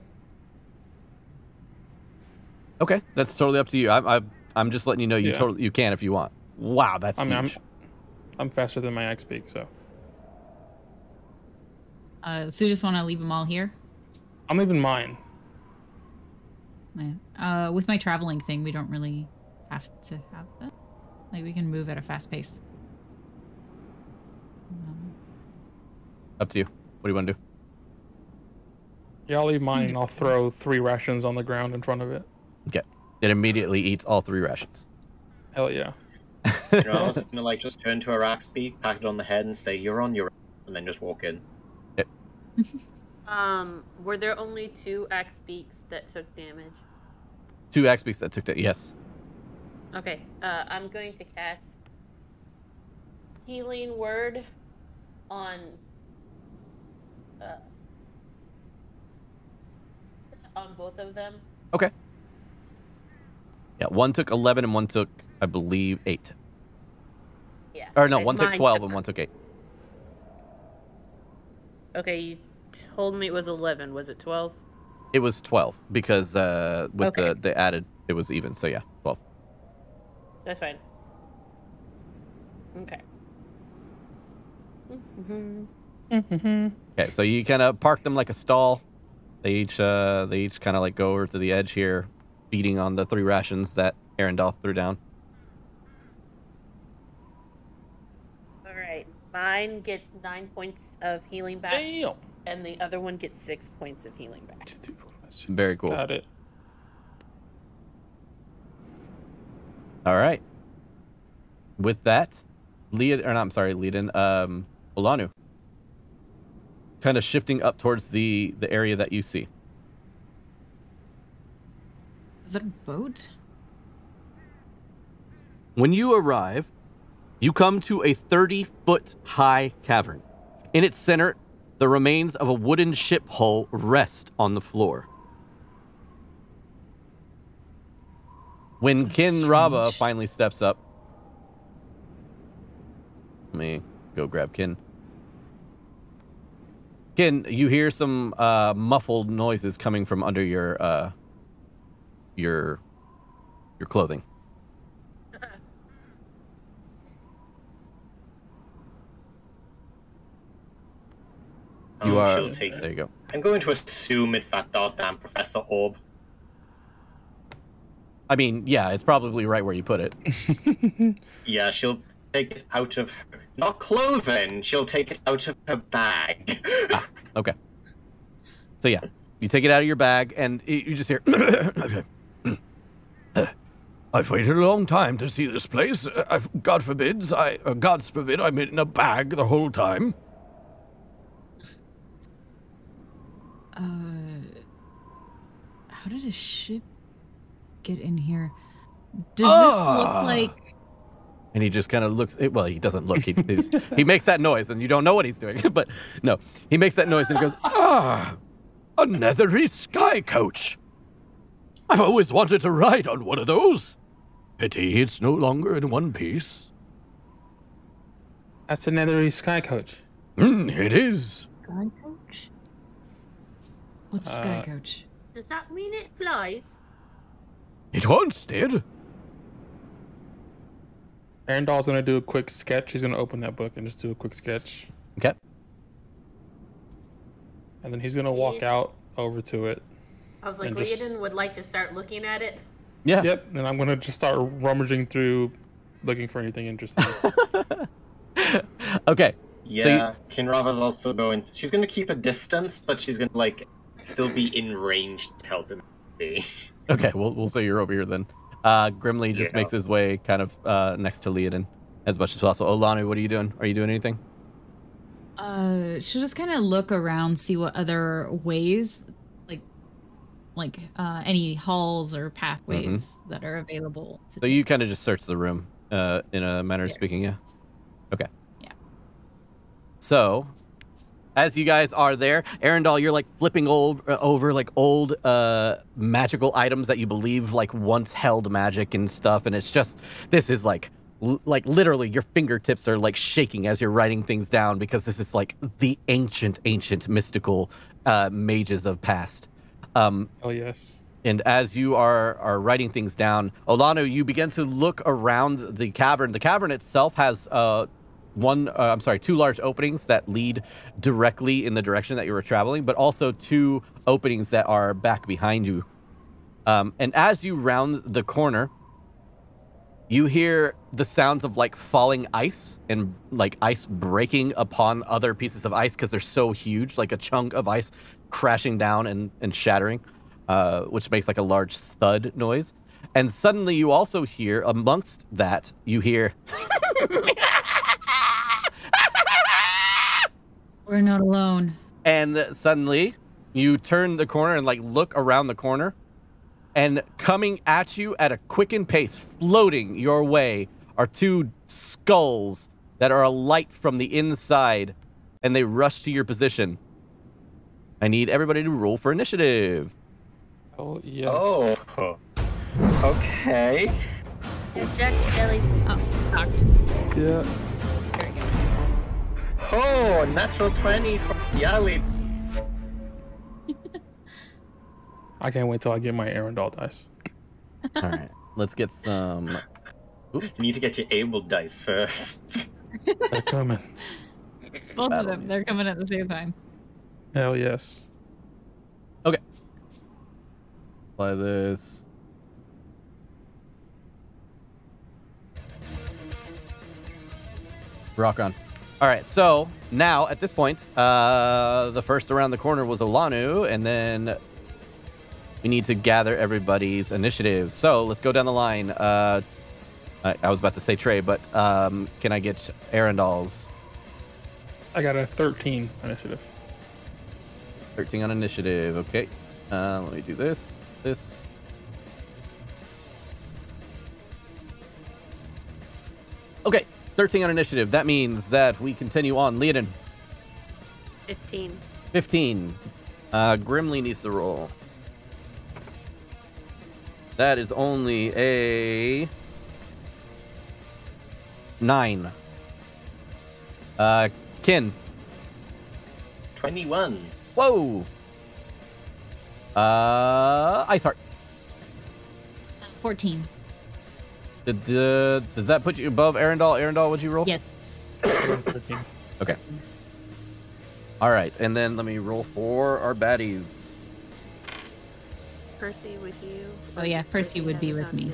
Okay, that's totally up to you. I'm just letting you know you can if you want. Wow, that's huge. I'm faster than my X-Peak, so. So you just want to leave them all here? I'm leaving mine. Yeah. With my traveling thing, we don't really have to have that. Like, we can move at a fast pace. Up to you. What do you want to do? Yeah, I'll leave mine and I'll throw 3 rations on the ground in front of it. Okay. It immediately eats all 3 rations. Hell yeah. You know, I was gonna like just turn to a Axe-Beak, pat it on the head, and say, "You're on your," and then just walk in. Yep. Were there only 2 Axe-Beaks that took damage? 2 Axe-Beaks that took damage. Yes. Okay. I'm going to cast Healing Word on both of them. Okay. Yeah, one took 11 and one took, I believe, 8. Or no, Okay, one took mine 12 took- and one took 8. Okay, you told me it was 11. Was it 12? It was 12 because with Okay. the added, it was even. So yeah, 12. That's fine. Okay. Okay, so you kind of park them like a stall. They each kind of like go over to the edge here, feeding on the 3 rations that Arendelle threw down. All right. Mine gets 9 points of healing back, Damn. and the other one gets 6 points of healing back. Very cool. Got it. All right. With that, Leoden, Olanu. Kind of shifting up towards the area that you see. Is that a boat? When you arrive, you come to a 30-foot high cavern. In its center, the remains of a wooden ship hull rest on the floor. When Kin Rava finally steps up, let me go grab Kin. Kin, you hear some muffled noises coming from under your clothing. You are. She'll take. There you go. I'm going to assume it's that goddamn Professor Orb. I mean, yeah, it's probably right where you put it. Yeah, she'll take it out of her, not clothing. She'll take it out of her bag. Okay. So yeah, you take it out of your bag, and you just hear. I've waited a long time to see this place. God forbid I'm in a bag the whole time. How did a ship get in here? Does this look like... And he just kind of looks. Well, he doesn't look. He makes that noise, and you don't know what he's doing. But no, he makes that noise, and he goes, A neathery sky coach. I've always wanted to ride on one of those. Pity it's no longer in one piece. That's another sky coach. It is. Sky coach? What's sky coach? Does that mean it flies? It once did. Arendelle's gonna do a quick sketch. He's gonna open that book and just do a quick sketch. Okay. And then he's gonna walk out over to it. I was like, And just- Leoden would like to start looking at it. Yeah. Yep. And I'm gonna just start rummaging through, looking for anything interesting. Okay. Yeah, Kinrava's also going. She's going to keep a distance, but she's going to like still be in range to help him. Okay. We'll say you're over here then. Grimly just makes his way kind of next to Leoden as much as possible. Olanu, what are you doing? Are you doing anything? She'll just kind of look around, see what other ways, like any halls or pathways that are available. So you kind of just search the room, in a manner of speaking, yeah? Okay. Yeah. So, as you guys are there, Arendelle, you're like flipping over like old magical items that you believe like once held magic and stuff, and it's just, this is like literally your fingertips are like shaking as you're writing things down because this is like the ancient mystical mages of past. Oh two And as you are writing things down, Olanu, you begin to look around the cavern. The cavern itself has two large openings that lead directly in the direction that you were traveling, but also 2 openings that are back behind you. And as you round the corner, you hear the sounds of like falling ice and like ice breaking upon other pieces of ice because they're so huge, like a chunk of ice crashing down and shattering, which makes like a large thud noise. And suddenly you also hear, amongst that, you hear... We're not alone. And suddenly you turn the corner and like look around the corner, and coming at you at a quickened pace, floating your way, are 2 skulls that are alight from the inside, and they rush to your position. I need everybody to roll for initiative. Oh yes. Oh. Okay. Jack Jelly. Oh, cocked. Yeah. Oh, natural 20 from Yali. I can't wait till I get my Arendelle dice. All right, let's get some. You need to get your able dice first. They're coming. Both of them. They're coming at the same time. Hell yes. Okay. Apply this. Rock on. All right, so now at this point, the first around the corner was Olanu, and then we need to gather everybody's initiative. So let's go down the line. I was about to say Trey, but can I get Arendelle's? I got a 13 initiative. 13 on initiative. Okay. Let me do this. Okay. 13 on initiative. That means that we continue on. Leonin. 15. 15. Grimly needs to roll. That is only a 9. Kin. 21. Whoa. Iceheart. 14. Does that put you above Arendelle? Arendelle, what'd you roll? Yes. 13. Okay. All right, and then let me roll for our baddies. Percy with you. Oh yeah, Percy would be with me.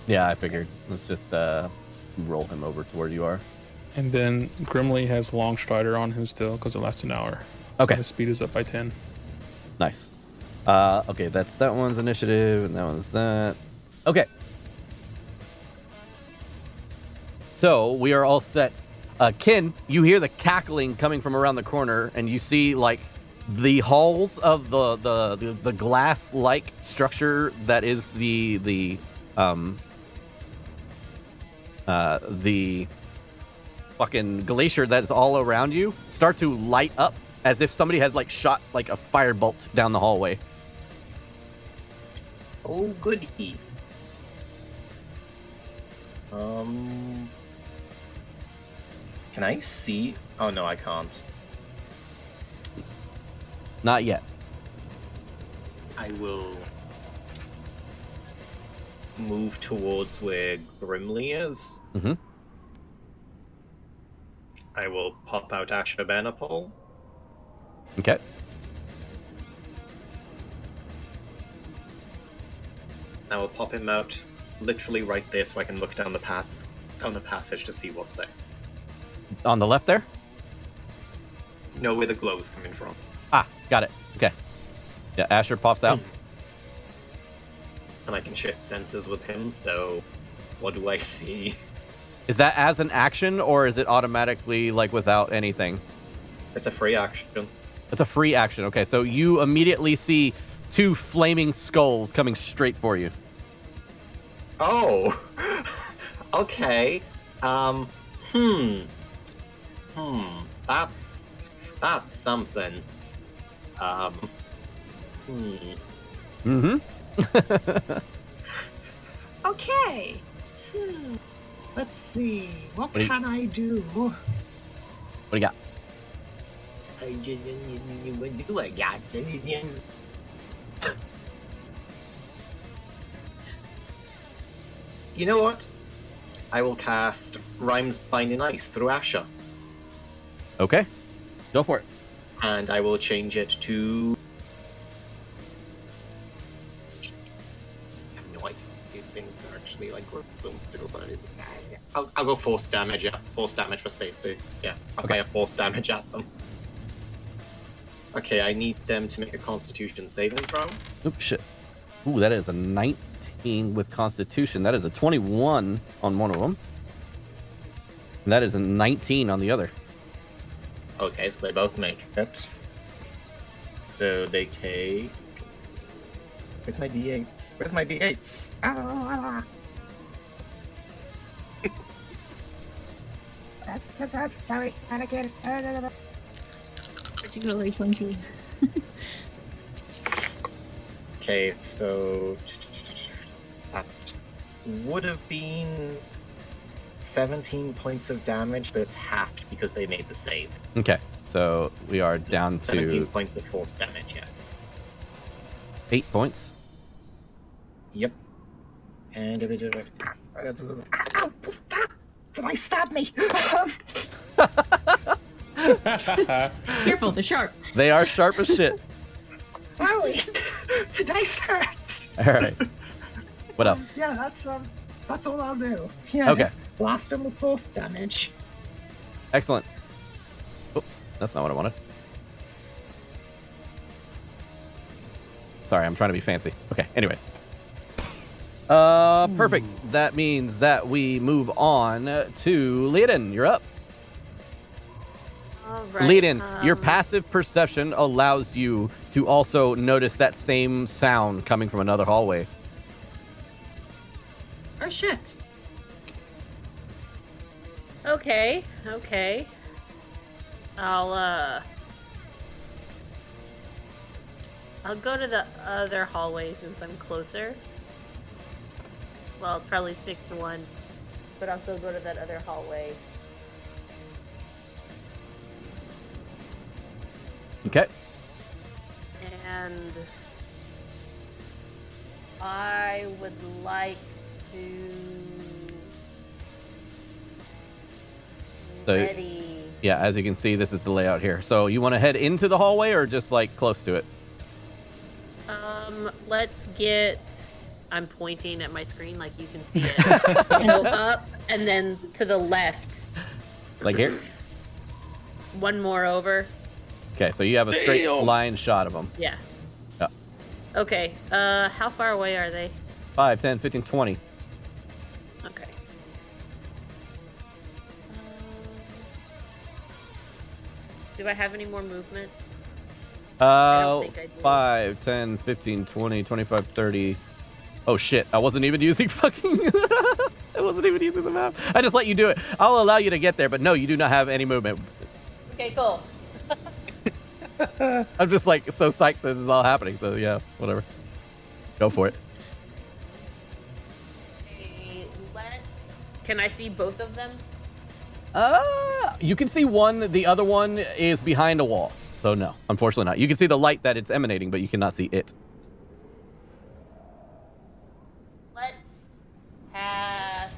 Yeah, I figured. Let's just roll him over to where you are. And then Grimly has Long Strider on him still because it lasts an hour. Okay. So his speed is up by 10. Nice. Okay, that's that one's initiative, and that one's that. Okay. So we are all set. Kin, you hear the cackling coming from around the corner, and you see like the halls of the glass-like structure that is the fucking glacier that is all around you start to light up as if somebody had like shot like a firebolt down the hallway. Oh, goody. Can I see? Oh, no, I can't. Not yet. I will move towards where Grimly is. Mm-hmm. I will pop out Asher Banapole. Okay. I will pop him out literally right there so I can look down the passage to see what's there. On the left there? Know where the glow's coming from. Ah, got it. Okay. Yeah, Asher pops out. And I can share senses with him, so what do I see? Is that as an action, or is it automatically like without anything? It's a free action. It's a free action. Okay, so you immediately see 2 flaming skulls coming straight for you. Oh! Okay. That's something. Mm-hmm. Okay. Let's see. What can I do? What do you got? You know what? I will cast Rhymes Binding Ice through Asher. Okay. Go for it. And I will change it to... I have no idea what these things are actually like things do, but I'll go force damage, yeah. Force damage for safety. Yeah, I'll fire force damage at them. Okay, I need them to make a Constitution saving throw. Oops, shit. Ooh, that is a 19 with Constitution. That is a 21 on one of them. And that is a 19 on the other. Okay, so they both make it. So they take... Where's my D8s? Where's my D8s? Sorry, not again. Particularly 20. Okay, so... That would have been 17 points of damage, but it's halved because they made the save. Okay, so we are down 17 to points of force damage, yeah. 8 points. Yep. And did I stab me? Careful, they're sharp. They are sharp as shit. Owie! The dice hurts! All right. What else? Yeah, that's all I'll do. Yeah, Okay. just blast him with force damage. Excellent. Oops, that's not what I wanted. Sorry, I'm trying to be fancy. Okay, anyways. Perfect. That means that we move on to Leiden. You're up. All right. Leiden, your passive perception allows you to also notice that same sound coming from another hallway. Oh shit! Okay. I'll go to the other hallway since I'm closer. Well, it's probably 6 to 1, but I'll still go to that other hallway. Okay. And I would like to So, ready. yeah, as you can see, this is the layout here. So you want to head into the hallway or just like close to it? Let's get. I'm pointing at my screen like you can see it. Go up and then to the left. Like here? One more over. Okay, so you have a straight line shot of them. Yeah. Yeah. Okay. How far away are they? 5, 10, 15, 20. Okay. Do I have any more movement? don't think I do. 5, 10, 15, 20, 25, 30. Oh shit, I wasn't even using fucking... I wasn't even using the map. I just let you do it. I'll allow you to get there, but no, you do not have any movement. Okay, cool. I'm just like so psyched this is all happening, so yeah, whatever. Go for it. Okay, let's... Can I see both of them? You can see one, the other one is behind a wall. So no, unfortunately not. You can see the light that it's emanating, but you cannot see it. Let's pass...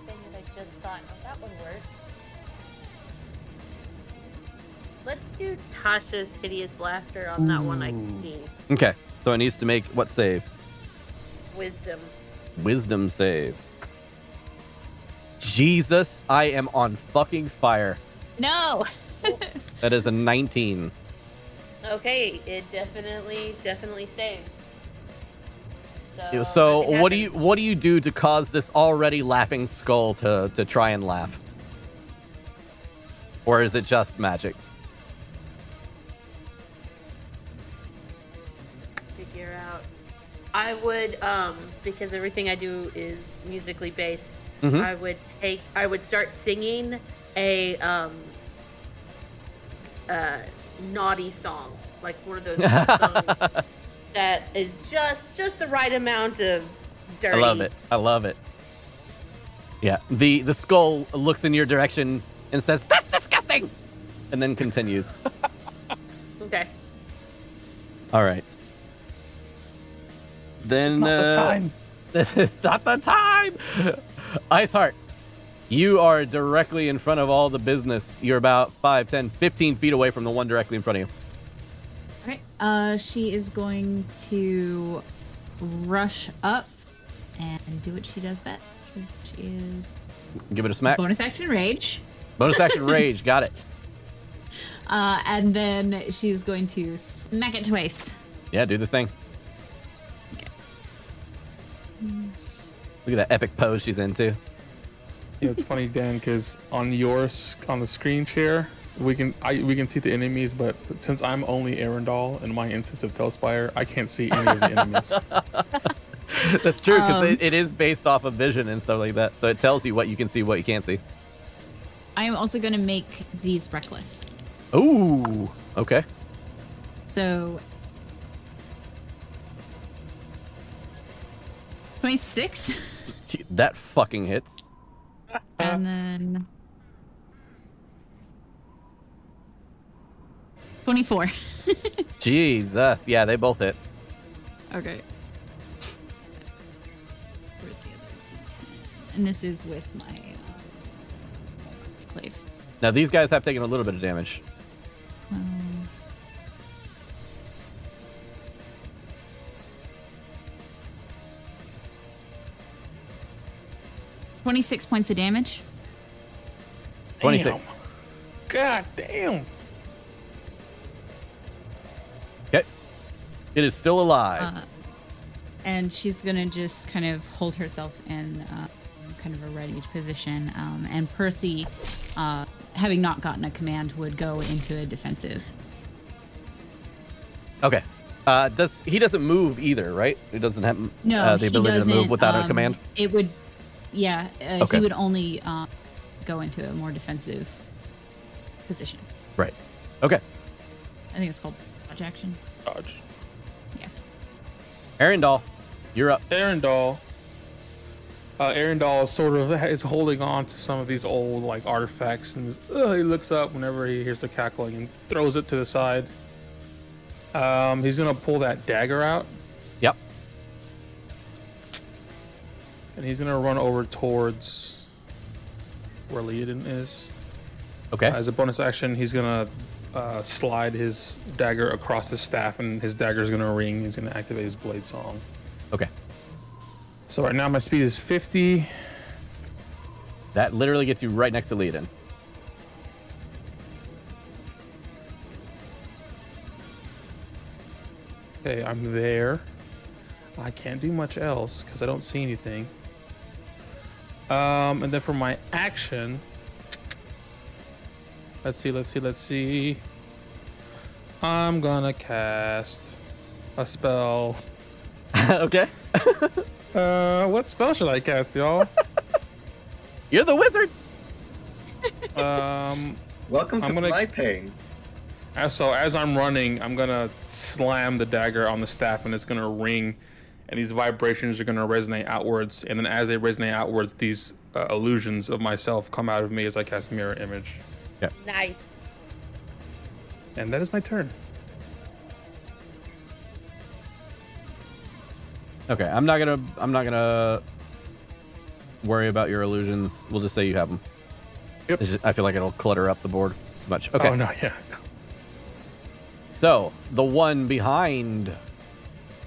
Thing that I just thought. Oh, that would work. Let's do Tasha's Hideous Laughter on that one I can see. Okay, so it needs to make what save? Wisdom. Wisdom save. Jesus, I am on fucking fire. No. That is a 19. Okay, it definitely saves. So nothing what happens. do you do to cause this already laughing skull to try and laugh? Or is it just magic? Figure out. I would because everything I do is musically based. Mhm. I would start singing a naughty song, like one of those songs that is just the right amount of dirty. I love it. I love it. Yeah. The skull looks in your direction and says, "That's disgusting," and then continues. Okay. All right. Then this is not the time. Iceheart, you are directly in front of all the business. You're about 5, 10, 15 feet away from the one directly in front of you. All right. She is going to rush up and do what she does best, which is Give it a smack. bonus action rage. Bonus action rage. Got it. And then she's going to smack it twice. Yeah, do the thing. Look at that epic pose she's into. Yeah, it's funny, Dan, because on the screen share, we can see the enemies, but since I'm only Arendelle and my instance of Tailspire, I can't see any of the enemies. That's true, because it is based off of vision and stuff like that. So it tells you what you can see, what you can't see. I am also going to make these reckless. Ooh, okay. So 26. That fucking hits. And then 24. Jesus. Yeah, they both hit. Okay. Where's the other D10? And this is with my clave. Now, these guys have taken a little bit of damage. 26 points of damage. 26. God damn. Okay. It is still alive. And she's going to just kind of hold herself in kind of a ready position. And Percy, having not gotten a command, would go into a defensive. Okay. He doesn't move either, right? He doesn't have the ability to move without a command? It would, yeah. Okay. He would only go into a more defensive position. Right. Okay. I think it's called dodge action. Dodge. Yeah. Arendelle, you're up. Arendelle sort of is holding on to some of these old like artifacts, and he looks up whenever he hears the cackling and throws it to the side. He's gonna pull that dagger out. Yep. And he's gonna run over towards where Leodin is. Okay. As a bonus action, he's gonna slide his dagger across his staff, and his dagger is gonna ring. He's gonna activate his blade song. Okay. So right now my speed is 50. That literally gets you right next to Leodin. Okay, I'm there. I can't do much else because I don't see anything. And then for my action, let's see. I'm gonna cast a spell. Okay. What spell should I cast, y'all? You're the wizard. Welcome to my pain. So as I'm running, I'm gonna slam the dagger on the staff, and it's gonna ring, and these vibrations are gonna resonate outwards. And then as they resonate outwards, these illusions of myself come out of me as I cast mirror image. Yeah. Nice. And that is my turn. Okay, I'm not gonna worry about your illusions. We'll just say you have them. Yep. I feel like it'll clutter up the board too much. Okay. Oh no, yeah. So the one behind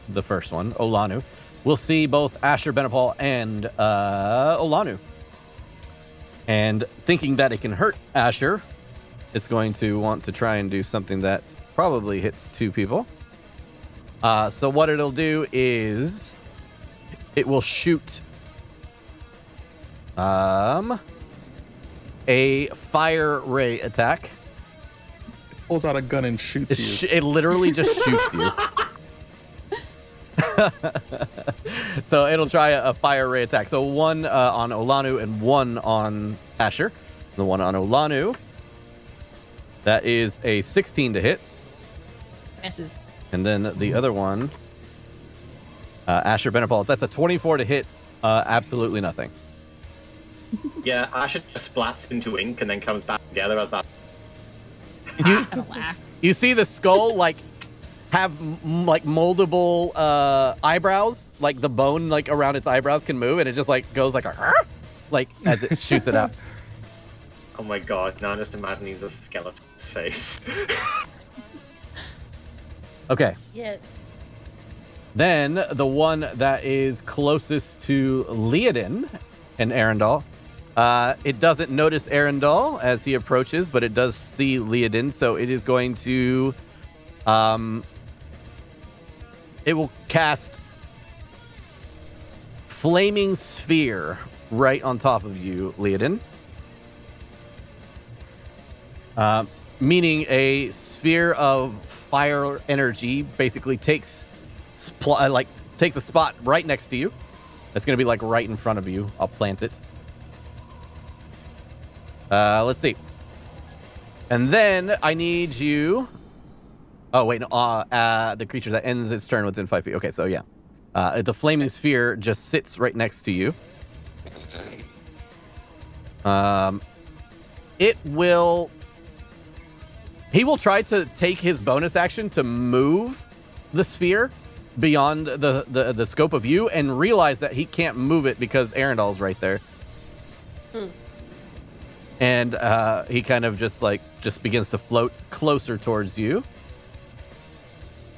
the first one, Olanu, will see both Asher, Benepal, and Olanu. And thinking that it can hurt Asher, it's going to want to try and do something that probably hits two people. So what it'll do is it will shoot a fire ray attack. Pulls out a gun and shoots you. It literally just shoots you. So it'll try a fire ray attack. So one on Olanu and one on Asher. The one on Olanu, that is a 16 to hit. Misses. And then the other one, Asher Benepal, that's a 24 to hit. Absolutely nothing. Yeah, Asher just splats into ink and then comes back together as that. You see the skull like have like moldable eyebrows, like the bone like around its eyebrows can move, and it just like goes like a like as it shoots it out. Oh my god! Now I'm just imagining a skeleton's face. Okay. Yes. Then the one that is closest to Leodin and Arendelle. It doesn't notice Arendelle as he approaches, but it does see Leodin, so it is going to... it will cast Flaming Sphere right on top of you, Leodin. Meaning a sphere of fire energy basically takes a spot right next to you. That's going to be like right in front of you. I'll plant it. Let's see. And then I need you... Oh, wait. No, the creature that ends its turn within 5 feet. Okay, so yeah. The flaming sphere just sits right next to you. He will try to take his bonus action to move the sphere beyond the scope of you and realize that he can't move it because Arundel's right there. And he kind of just begins to float closer towards you.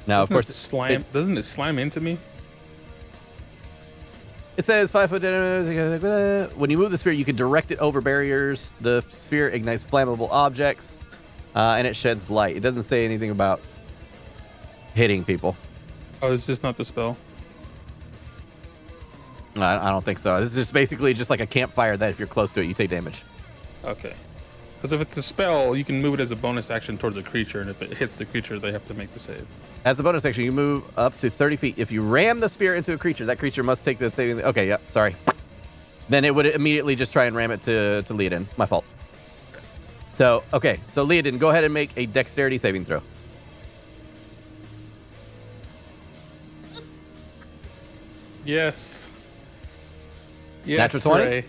Now, of course, doesn't it slime into me? It says 5 foot. When you move the sphere, you can direct it over barriers. The sphere ignites flammable objects, and it sheds light. It doesn't say anything about hitting people. Oh, it's just not the spell? I don't think so. This is just basically just like a campfire that if you're close to it, you take damage. Okay. Because if it's a spell, you can move it as a bonus action towards a creature, and if it hits the creature, they have to make the save. As a bonus action, you move up to 30 feet. If you ram the spear into a creature, that creature must take the saving. Okay, yeah, sorry. Then it would immediately just try and ram it to Leodin. My fault. So, okay, so Leodin, go ahead and make a dexterity saving throw. Yes. Natural 20? Ray.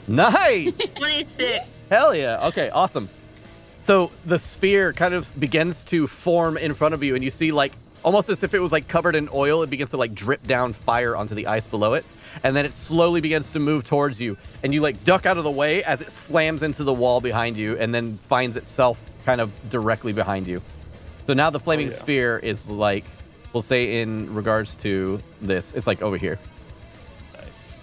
Nice! 26. Hell yeah. Okay, awesome. So the sphere kind of begins to form in front of you, and you see almost as if it was covered in oil, it begins to drip down fire onto the ice below it. And then it slowly begins to move towards you, and you duck out of the way as it slams into the wall behind you and then finds itself kind of directly behind you. So now the flaming sphere is we'll say in regards to this, it's over here. Nice.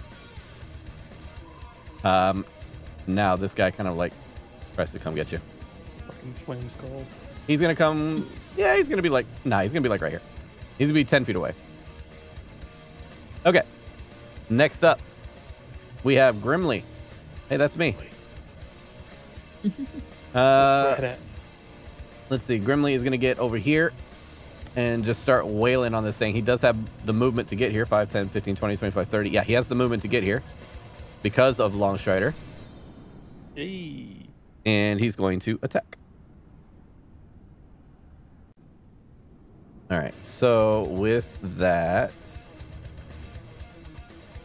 Now this guy kind of tries to come get you. Fucking flame skulls. He's gonna come. Yeah, he's gonna be he's gonna be right here. He's gonna be 10 feet away. Okay. Next up, we have Grimly. Hey, that's me. Let's see. Grimly is gonna get over here and just start wailing on this thing. He does have the movement to get here. 5, 10, 15, 20, 25, 30. Yeah, he has the movement to get here because of Longstrider. Hey. And he's going to attack. All right, so with that,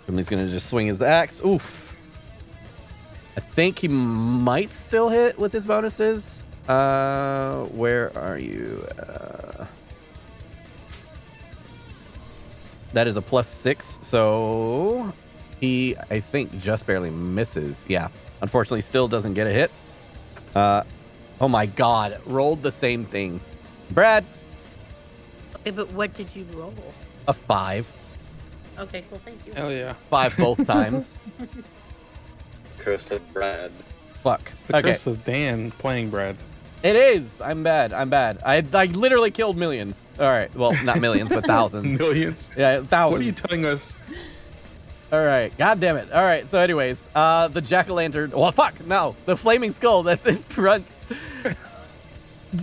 Grimly's going to just swing his axe. Oof. I think he might still hit with his bonuses. Where are you? That is a +6, so he, I think, just barely misses. Yeah, unfortunately, still doesn't get a hit. Oh my god, rolled the same thing. Brad. Okay, but what did you roll? A 5. Okay, cool, thank you. Hell yeah. 5 both times. Curse of Brad. Fuck. It's the curse of Dan playing Brad. It is. I'm bad. I literally killed millions. All right. Well, not millions, but thousands. Millions? Yeah, thousands. What are you telling us? All right. God damn it. All right. So anyways, the jack-o'-lantern. Well, fuck. No. The flaming skull that's in front.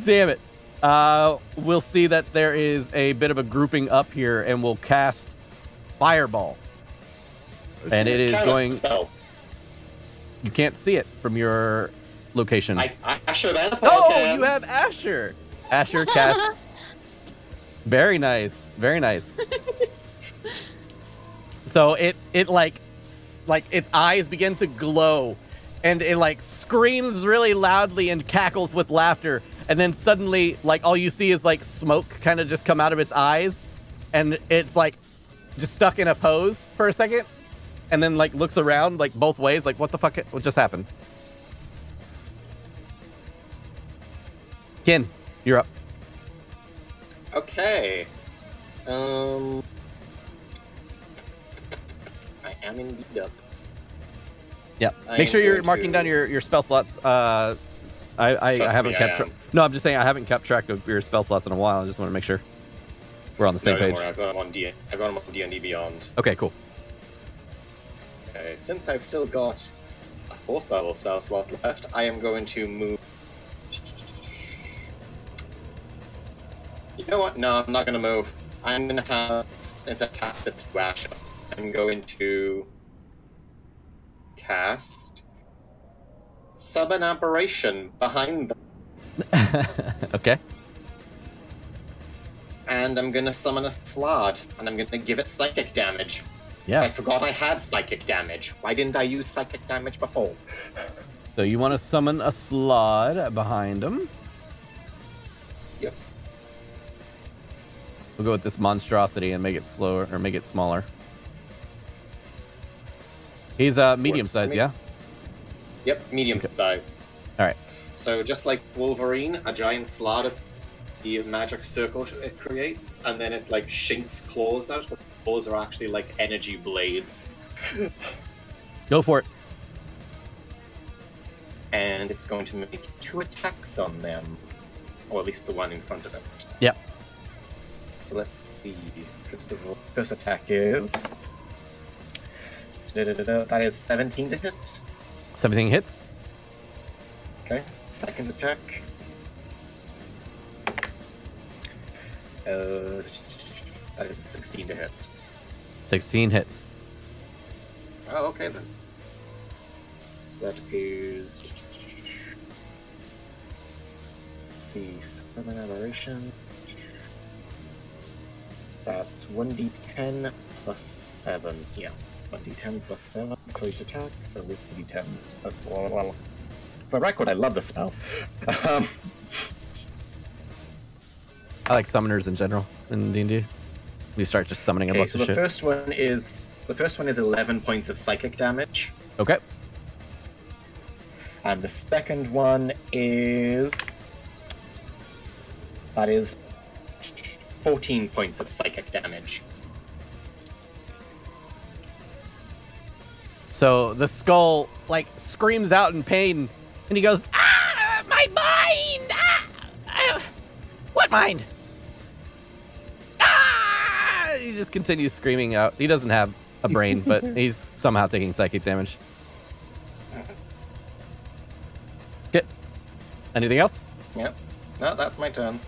Damn it. We'll see that there is a bit of a grouping up here, and we'll cast Fireball. And it is going... Spell. You can't see it from your location. Asher then? Oh, you have Asher. Asher casts. Very nice. Very nice. So it its eyes begin to glow, and it screams really loudly and cackles with laughter, and then suddenly all you see is smoke kind of just come out of its eyes, and it's just stuck in a pose for a second, and then looks around both ways what the fuck, what just happened? Ken, you're up. Okay. I am indeed up. Yeah. Make sure you're marking down your spell slots. I haven't kept track. No, I'm just saying I haven't kept track of your spell slots in a while. I just want to make sure we're on the same page. I've got them on D&D Beyond. Okay, cool. Okay, since I've still got a 4th level spell slot left, I am going to move. You know what? No, I'm not going to move. I'm going to have, since I cast it through Asher, I'm going to cast Summon Aberration behind them. Okay. And I'm gonna summon a Slod, and I'm gonna give it psychic damage. Yeah. I forgot I had psychic damage. Why didn't I use psychic damage before? So you want to summon a Slod behind him. Yep. We'll go with this monstrosity and make it slower, or make it smaller. He's medium size, yeah? Yep, medium sized. All right. So just like Wolverine, a giant Slod of the magic circle it creates, and then it like shinks claws out, but the claws are actually like energy blades. Go for it. And it's going to make 2 attacks on them. Or at least the one in front of it. Yep. So let's see. First of all, first attack is... That is 17 to hit. 17 hits. Okay. Second attack. That is a 16 to hit. 16 hits. Oh, okay then. So that is... Let's see, Summon Aberration. That's 1d10 plus 7. Yeah, 1d10 plus 7 for each attack, so with d10s. Well, for the record, I love the spell. I like summoners in general in D&D. We start just summoning a bunch of shit. The first one is 11 points of psychic damage. Okay. And the second one is... That is 14 points of psychic damage. So the skull, like, screams out in pain, and he goes, "Ah, my mind! What mind? Ah!" He just continues screaming out. He doesn't have a brain, but he's somehow taking psychic damage. Okay. Anything else? Yep. No, that's my turn.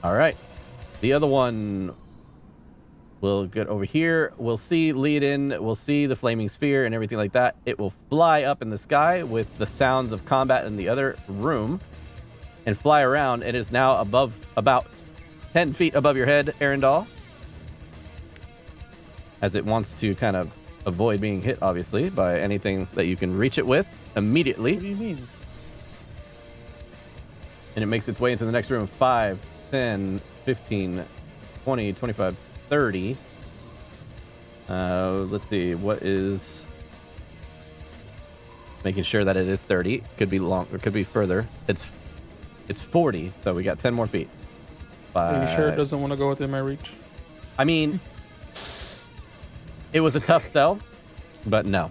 All right. The other one will get over here. We'll see lead in. We'll see the flaming sphere and everything like that. It will fly up in the sky with the sounds of combat in the other room and fly around. It is now above about 10 feet above your head, Arendelle, as it wants to kind of avoid being hit, obviously, by anything that you can reach it with immediately. What do you mean? And it makes its way into the next room. 5, 10, 15, 20, 25, 30. Let's see. What is... Making sure that it is 30. Could be long, or could be further. It's 40, so we got 10 more feet. Are you sure it doesn't want to go within my reach? I mean, it was a tough sell, but no.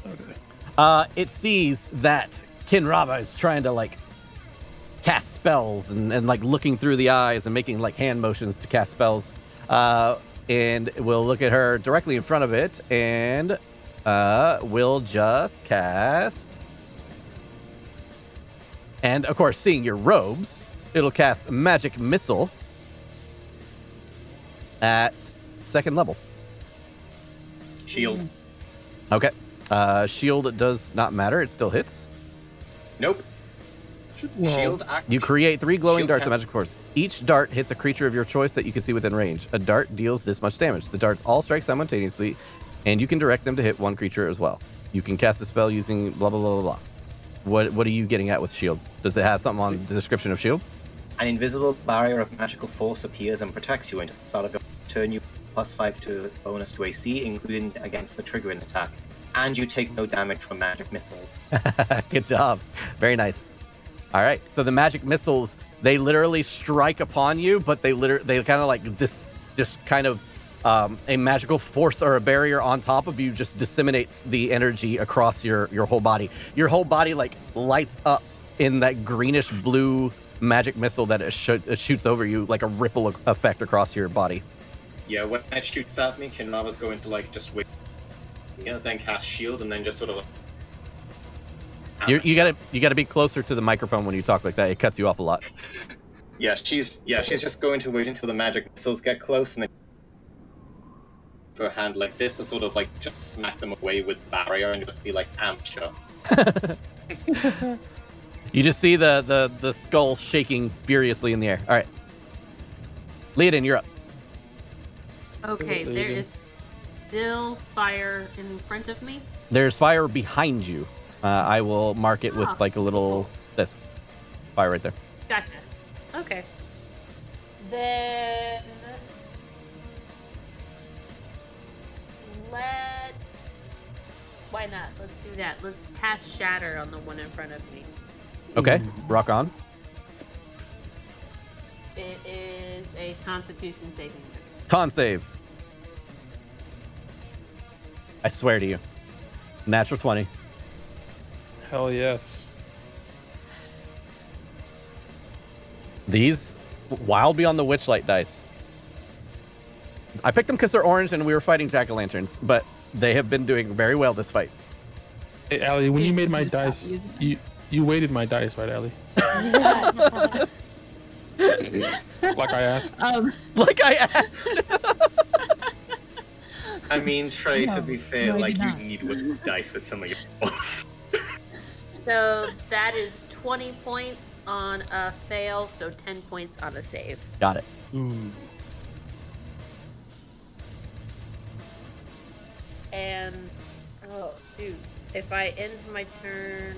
Okay. It sees that Kinrava is trying to, like, cast spells and like looking through the eyes and making like hand motions to cast spells, and we'll look at her directly in front of it and we'll just cast, and of course, seeing your robes, it'll cast magic missile at 2nd level. Shield. Okay. Shield does not matter, it still hits. Nope. Shield You create 3 glowing darts of magic force. Each dart hits a creature of your choice that you can see within range. A dart deals this much damage. The darts all strike simultaneously, and you can direct them to hit 1 creature as well. You can cast a spell using blah, blah, blah, blah, blah. What are you getting at with shield? Does it have something on the description of shield? An invisible barrier of magical force appears and protects you until the start of your turn. You +5 to bonus to AC, including against the triggering attack. And you take no damage from magic missiles. Good job. Very nice. All right, so the magic missiles, they literally strike upon you, but they kind of like just kind of a magical force or a barrier on top of you just disseminates the energy across your whole body. Your whole body like lights up in that greenish blue magic missile that it shoots over you, like a ripple effect across your body. Yeah, when it shoots at me, Kinrava's going to like just wait, then cast shield, and then just sort of. You gotta be closer to the microphone when you talk like that. It cuts you off a lot. Yeah, she's just going to wait until the magic missiles get close, and then for a hand like this to sort of like just smack them away with the barrier and just be like, amateur. You just see the skull shaking furiously in the air. All right. Leodin, you're up. Okay, there is still fire in front of me. There's fire behind you. I will mark it with like a little this fire right there. Gotcha. Okay. Then why not? Let's do that. Let's cast Shatter on the one in front of me. Okay, rock on. It is a Constitution saving throw. Con save. I swear to you. Natural 20. Hell yes. These wild beyond the witchlight dice. I picked them because they're orange and we were fighting jack-o'-lanterns, but they have been doing very well this fight. Hey, Allie, when you made my dice, you weighted my dice, right, Allie? Like I asked. Like I asked. I mean, Trey, to be fair, no, I like, did you not. need with dice with some of your balls. So that is 20 points on a fail, so 10 points on a save. Got it. Ooh. And oh shoot, if I end my turn,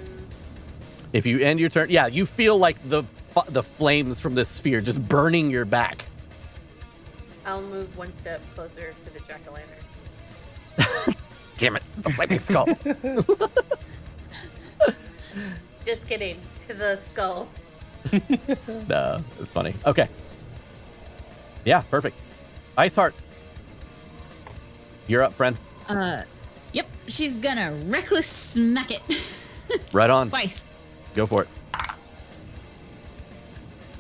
If you end your turn, yeah, you feel like the flames from this sphere just burning your back. I'll move one step closer to the jack-o'-lantern. Damn it, it's a flaming skull. Just kidding, to the skull. No, it's funny. Okay. Yeah, perfect. Ice Heart. You're up, friend. Yep, she's gonna reckless smack it. Right on. Twice. Go for it.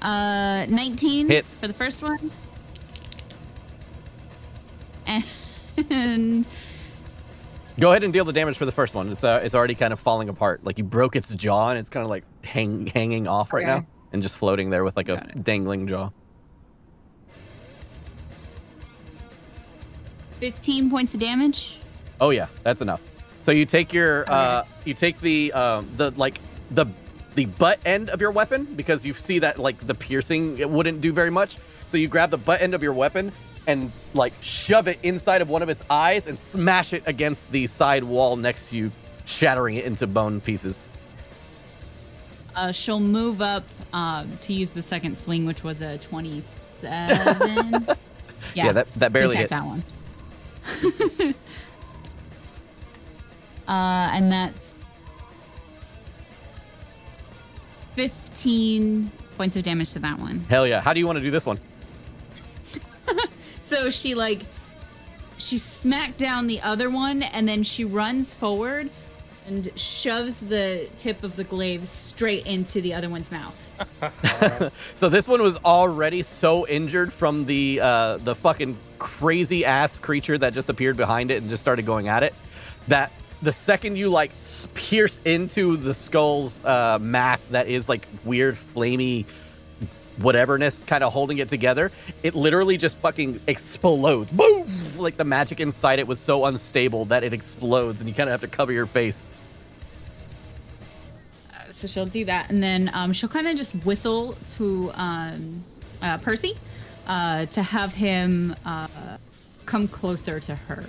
19 hits for the first one. And go ahead and deal the damage for the first one. It's already kind of falling apart. Like you broke its jaw and it's kind of like hanging off right now and just floating there with like a dangling jaw. 15 points of damage. Oh yeah, that's enough. So you take your you take the butt end of your weapon because you see that like the piercing it wouldn't do very much. So you grab the butt end of your weapon and like shove it inside of one of its eyes and smash it against the side wall next to you, shattering it into bone pieces. She'll move up to use the second swing, which was a 27. Yeah, that barely to hits. that one. And that's 15 points of damage to that one. Hell yeah. How do you want to do this one? So she smacked down the other one and then she runs forward and shoves the tip of the glaive straight into the other one's mouth. So this one was already so injured from the fucking crazy ass creature that just appeared behind it and just started going at it, that the second you like pierce into the skull's mass that is like weird flamey whateverness kind of holding it together, it literally just fucking explodes. Boom! Like the magic inside it was so unstable that it explodes and you kind of have to cover your face. So she'll do that, and then she'll kind of just whistle to Percy to have him come closer to her,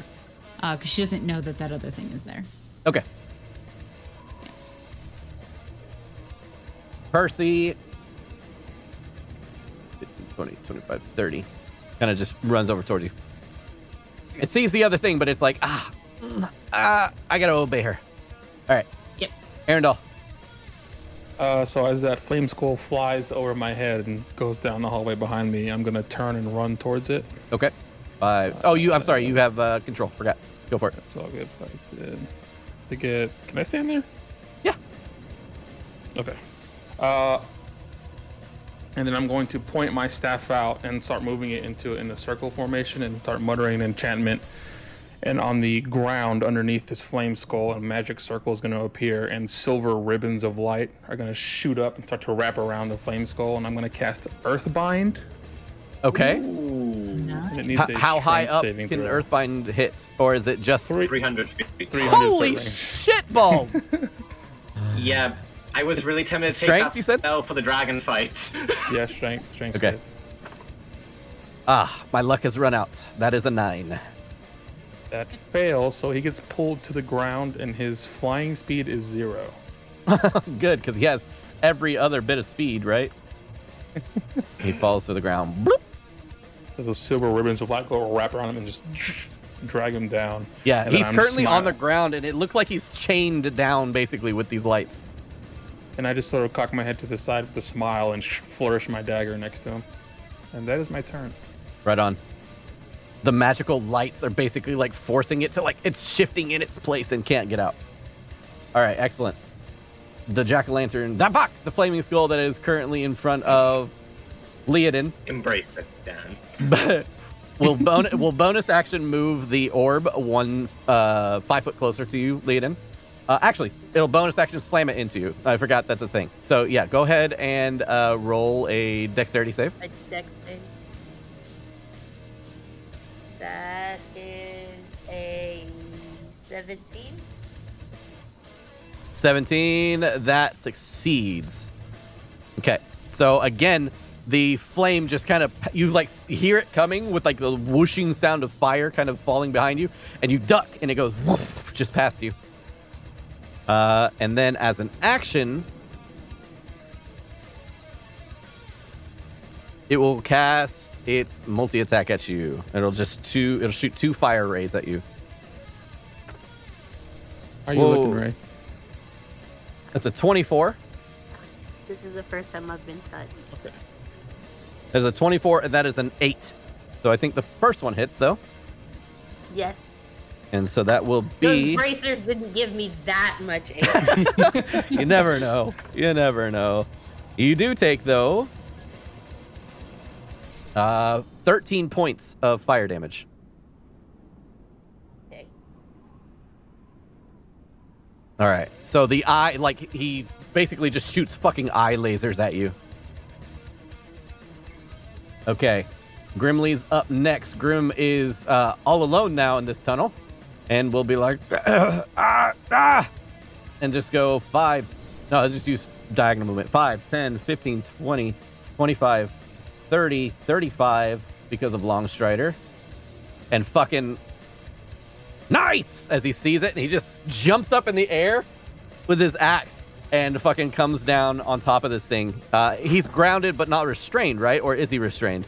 because she doesn't know that other thing is there. Okay. Percy, 15, 20, 25, 30, kind of just runs over towards you. It sees the other thing, but it's like, I gotta obey her. All right. Yep. Arundel. So as that flame skull flies over my head and goes down the hallway behind me, I'm gonna turn and run towards it. Okay. 5. Oh, I'm sorry. You have control. Forgot. Go for it. It's all good. Can I stand there? Yeah. Okay. And then I'm going to point my staff out and start moving it in a circle formation and start muttering an enchantment. And on the ground underneath this flame skull, a magic circle is going to appear, and silver ribbons of light are going to shoot up and start to wrap around the flame skull. And I'm going to cast Earthbind. Okay. And it needs a How high strength up saving can throw. Earthbind hit? Or is it just 300 feet. 300 Holy foot range. shit balls! Yeah, I was really tempted to take Strength, that you said? spell for the dragon fight. Yeah, strength. Okay. Save. Ah, my luck has run out. That is a 9. That fails, so he gets pulled to the ground, and his flying speed is 0. Good, because he has every other bit of speed, right? He falls to the ground. Bloop. So those silver ribbons of light go wrap around him and just drag him down. Yeah, And then he's I'm currently on smiling. the ground, and it looked like he's chained down, basically, with these lights. And I just sort of cock my head to the side with a smile and flourish my dagger next to him. And that is my turn. Right on. The magical lights are basically like forcing it to like it's shifting in its place and can't get out. All right, excellent. The jack-o'-lantern, the flaming skull that is currently in front of Leodin. Embrace it, Dan. will bonus action move the orb 5 foot closer to you, Leodin. Actually, it'll bonus action slam it into you. I forgot that's a thing. So yeah, go ahead and roll a dexterity save. A dex save. That is a 17. 17, that succeeds. Okay, so again, the flame just kind of, you like hear it coming with like the whooshing sound of fire kind of falling behind you, and you duck, and it goes whoosh, just past you. And then as an action, it will cast its multi-attack at you. It'll shoot 2 fire rays at you. Are you Whoa. looking, Ray? That's a 24. This is the first time I've been touched. Okay. There's a 24, and that is an 8. So I think the first one hits, though. Yes. And so that will Those be... bracers didn't give me that much aim. You never know. You never know. You do take, though, 13 points of fire damage. Okay. All right. So the eye, like, he basically just shoots fucking eye lasers at you. Okay. Grimly's up next. Grim is all alone now in this tunnel. And we'll be like, and just go 5. No, I'll just use diagonal movement. 5, 10, 15, 20, 25, 30, 35 because of Longstrider. And fucking nice as he sees it. And he just jumps up in the air with his axe and fucking comes down on top of this thing. He's grounded but not restrained, right? Or is he restrained?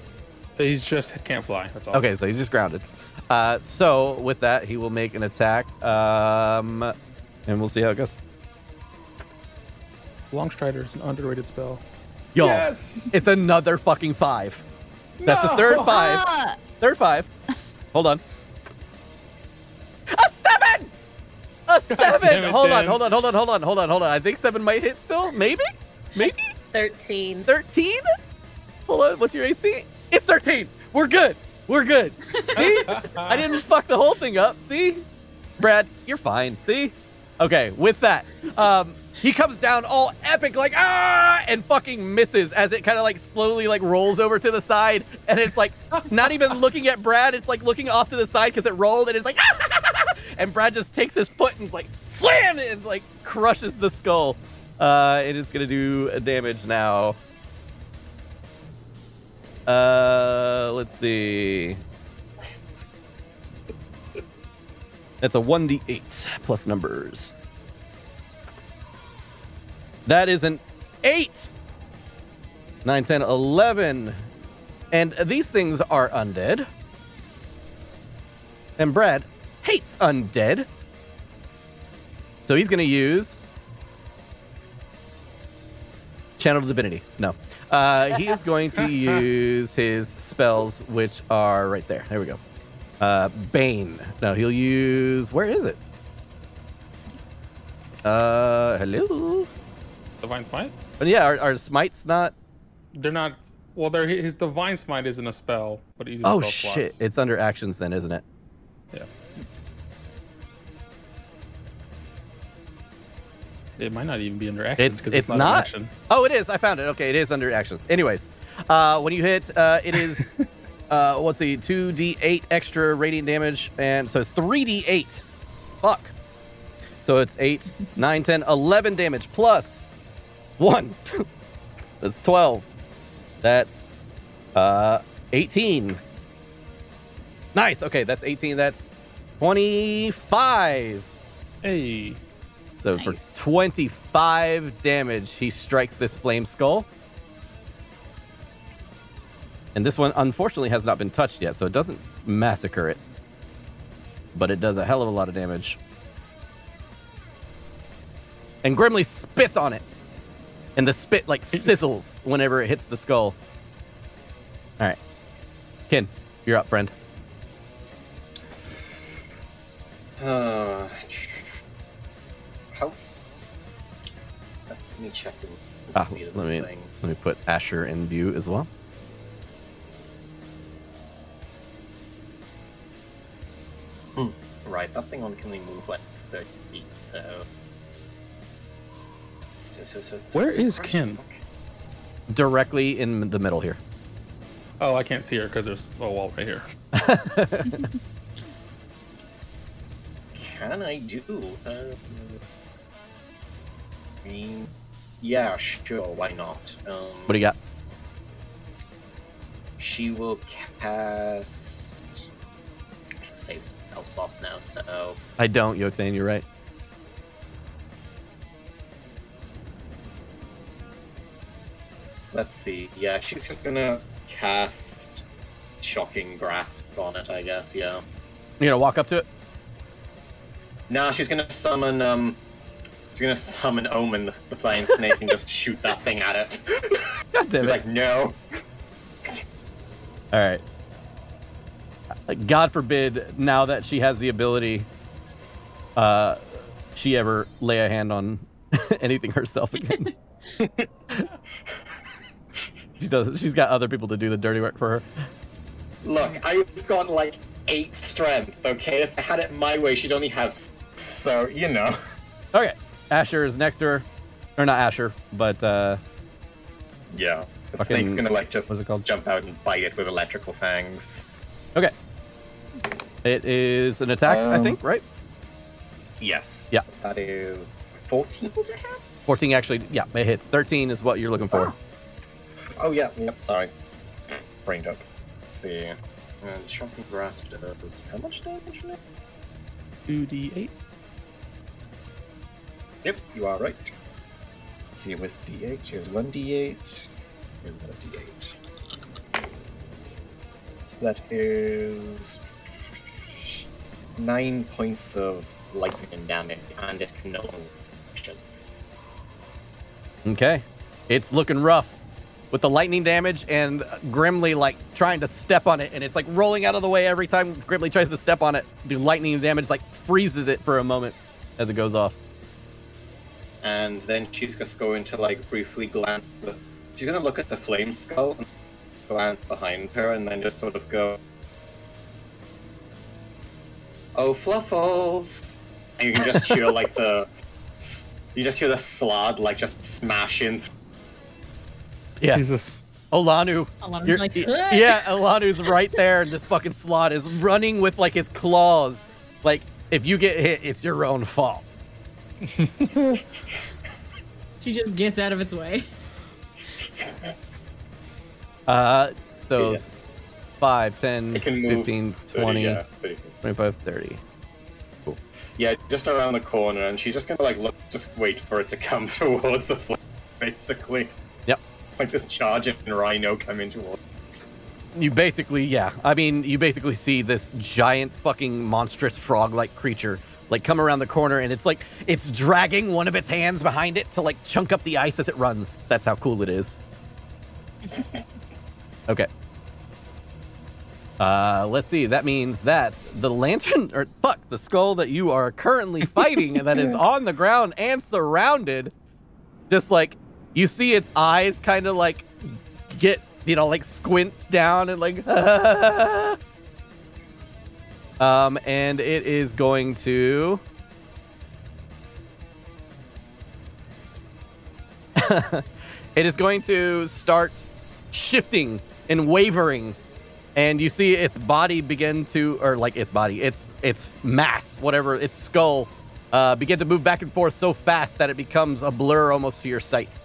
He's just can't fly. That's all. Okay, so he's just grounded. So with that, he will make an attack, and we'll see how it goes. Longstrider is an underrated spell. Yo, Yes! it's another fucking 5. That's the third 5. Third 5. Hold on. A 7! A 7! damn it, Hold Dan. on. I think 7 might hit still. Maybe? 13. 13? Hold on. What's your AC? It's 13. We're good. See? I didn't fuck the whole thing up. See? Brad, you're fine. See? Okay, with that, he comes down all epic, like, and fucking misses as it kind of like slowly like rolls over to the side. And it's like not even looking at Brad. It's like looking off to the side because it rolled and it's like, and Brad just takes his foot and like slam it and like crushes the skull. It is going to do damage now. Let's see. That's a 1d8 plus numbers. That is an 8. 9, 10, 11. And these things are undead. And Brad hates undead. So he's going to use Channel Divinity. No. He is going to use his spells, which are right there. There we go. Bane. No, he'll use... Where is it? Hello? Divine Smite? But yeah, are smites not... They're not... Well, his Divine Smite isn't a spell, but he's Oh, spell shit. slots. It's under actions then, isn't it? Yeah. It might not even be under actions. 'cause It's not. not? An action. Oh, it is. I found it. Okay, it is under actions. Anyways, when you hit, it is... let's see, 2d8 extra radiant damage, and so it's 3d8. Fuck. So it's 8, 9, 10, 11 damage plus 1. That's 12. That's 18. Nice. Okay, that's 18. That's 25. Hey. So Nice. for 25 damage, he strikes this flame skull. And this one, unfortunately, has not been touched yet, so it doesn't massacre it. But it does a hell of a lot of damage. And Grimly spits on it. And the spit, like, sizzles whenever it hits the skull. All right. Ken, you're up, friend. How? That's me checking the speed of this thing. Let me put Asher in view as well. Right, that thing only can only move like 30 feet, so. Where is Ken? Directly in the middle here. Oh, I can't see her because there's a wall right here. Can I do? I mean, yeah, sure, why not? What do you got? She will cast. I'm trying to save spell slots now, so. I don't, Yoxane, you're right. Let's see. Yeah, she's just gonna cast Shocking Grasp on it, I guess, yeah. You're gonna walk up to it? Nah, she's gonna summon Omen, the flying snake, and just shoot that thing at it. God damn it. She's like, no. Alright. God forbid, now that she has the ability, she ever lay a hand on anything herself again. She's got other people to do the dirty work for her. Look, I've got like 8 strength, okay? If I had it my way, she'd only have 6, so, you know. Okay, Asher is next to her. Or not Asher, but, yeah. The fucking, snake's gonna, like, just what's it called? jump out and bite it with electrical fangs. Okay. It is an attack, I think, right? Yes. Yeah. So that is 14 to hit? 14 actually, yeah, it hits. 13 is what you're looking for. Oh, yeah, yep, sorry. Brained up. Let's see. And Shocking Grasp does how much damage now? 2d8. Yep, you are right. Let's see, where's the d8? Here's 1d8. Here's another d8. So that is 9 points of lightning damage, and it can no longer actions. Okay. It's looking rough with the lightning damage and Grimly like trying to step on it, and it's like rolling out of the way every time Grimly tries to step on it. The lightning damage like freezes it for a moment as it goes off. And then she's just going to like briefly glance she's gonna look at the flame skull and glance behind her and then just sort of go, "Oh, Fluffles!" And you can just hear like you just hear the slod like just smash in. Yeah. Jesus. Olanu. Olanu's like, yeah, Olanu's right there, and this fucking slot is running with like his claws. Like, if you get hit, it's your own fault. She just gets out of its way. So Yeah. 5, 10, It can move 15, 30, 20, yeah, 30. 25, 30. Yeah, just around the corner, and she's just gonna like look, just wait for it to come towards the flame, basically. Yep. Like this charging rhino coming towards. You basically, yeah. I mean, you basically see this giant fucking monstrous frog-like creature like come around the corner, and it's like it's dragging one of its hands behind it to like chunk up the ice as it runs. That's how cool it is. Okay. Let's see. That means that the lantern, or fuck, the skull that you are currently fighting that is on the ground and surrounded, just like you see its eyes kind of like get, you know, like squint down and like, and it is going to, it is going to start shifting and wavering. And you see its body begin to, or like its body, its mass, whatever, its skull, begin to move back and forth so fast that it becomes a blur almost to your sight.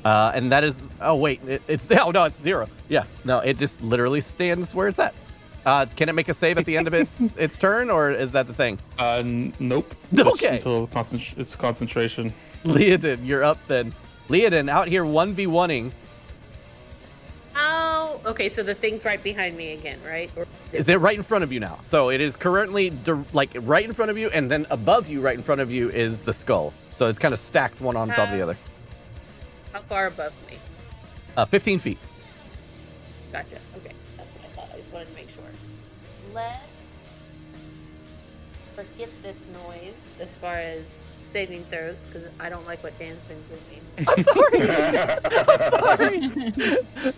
And that is, oh wait, it's, oh no, it's 0. Yeah, no, it just literally stands where it's at. Can it make a save at the end of its turn, or is that the thing? Nope. Okay. Until it's concentration. Leodin, you're up then. Leodin, out here 1v1ing. Oh, okay, so the thing's right behind me again, right? Or Is it right in front of you now? So it is currently like right in front of you, and then above you, right in front of you, is the skull. So it's kind of stacked one on top of the other. How far above me? 15 feet. Gotcha. Okay, that's what I thought. I just wanted to make sure. Let's forget this noise as far as saving throws, because I don't like what Dan's been doing. I'm sorry. I'm sorry.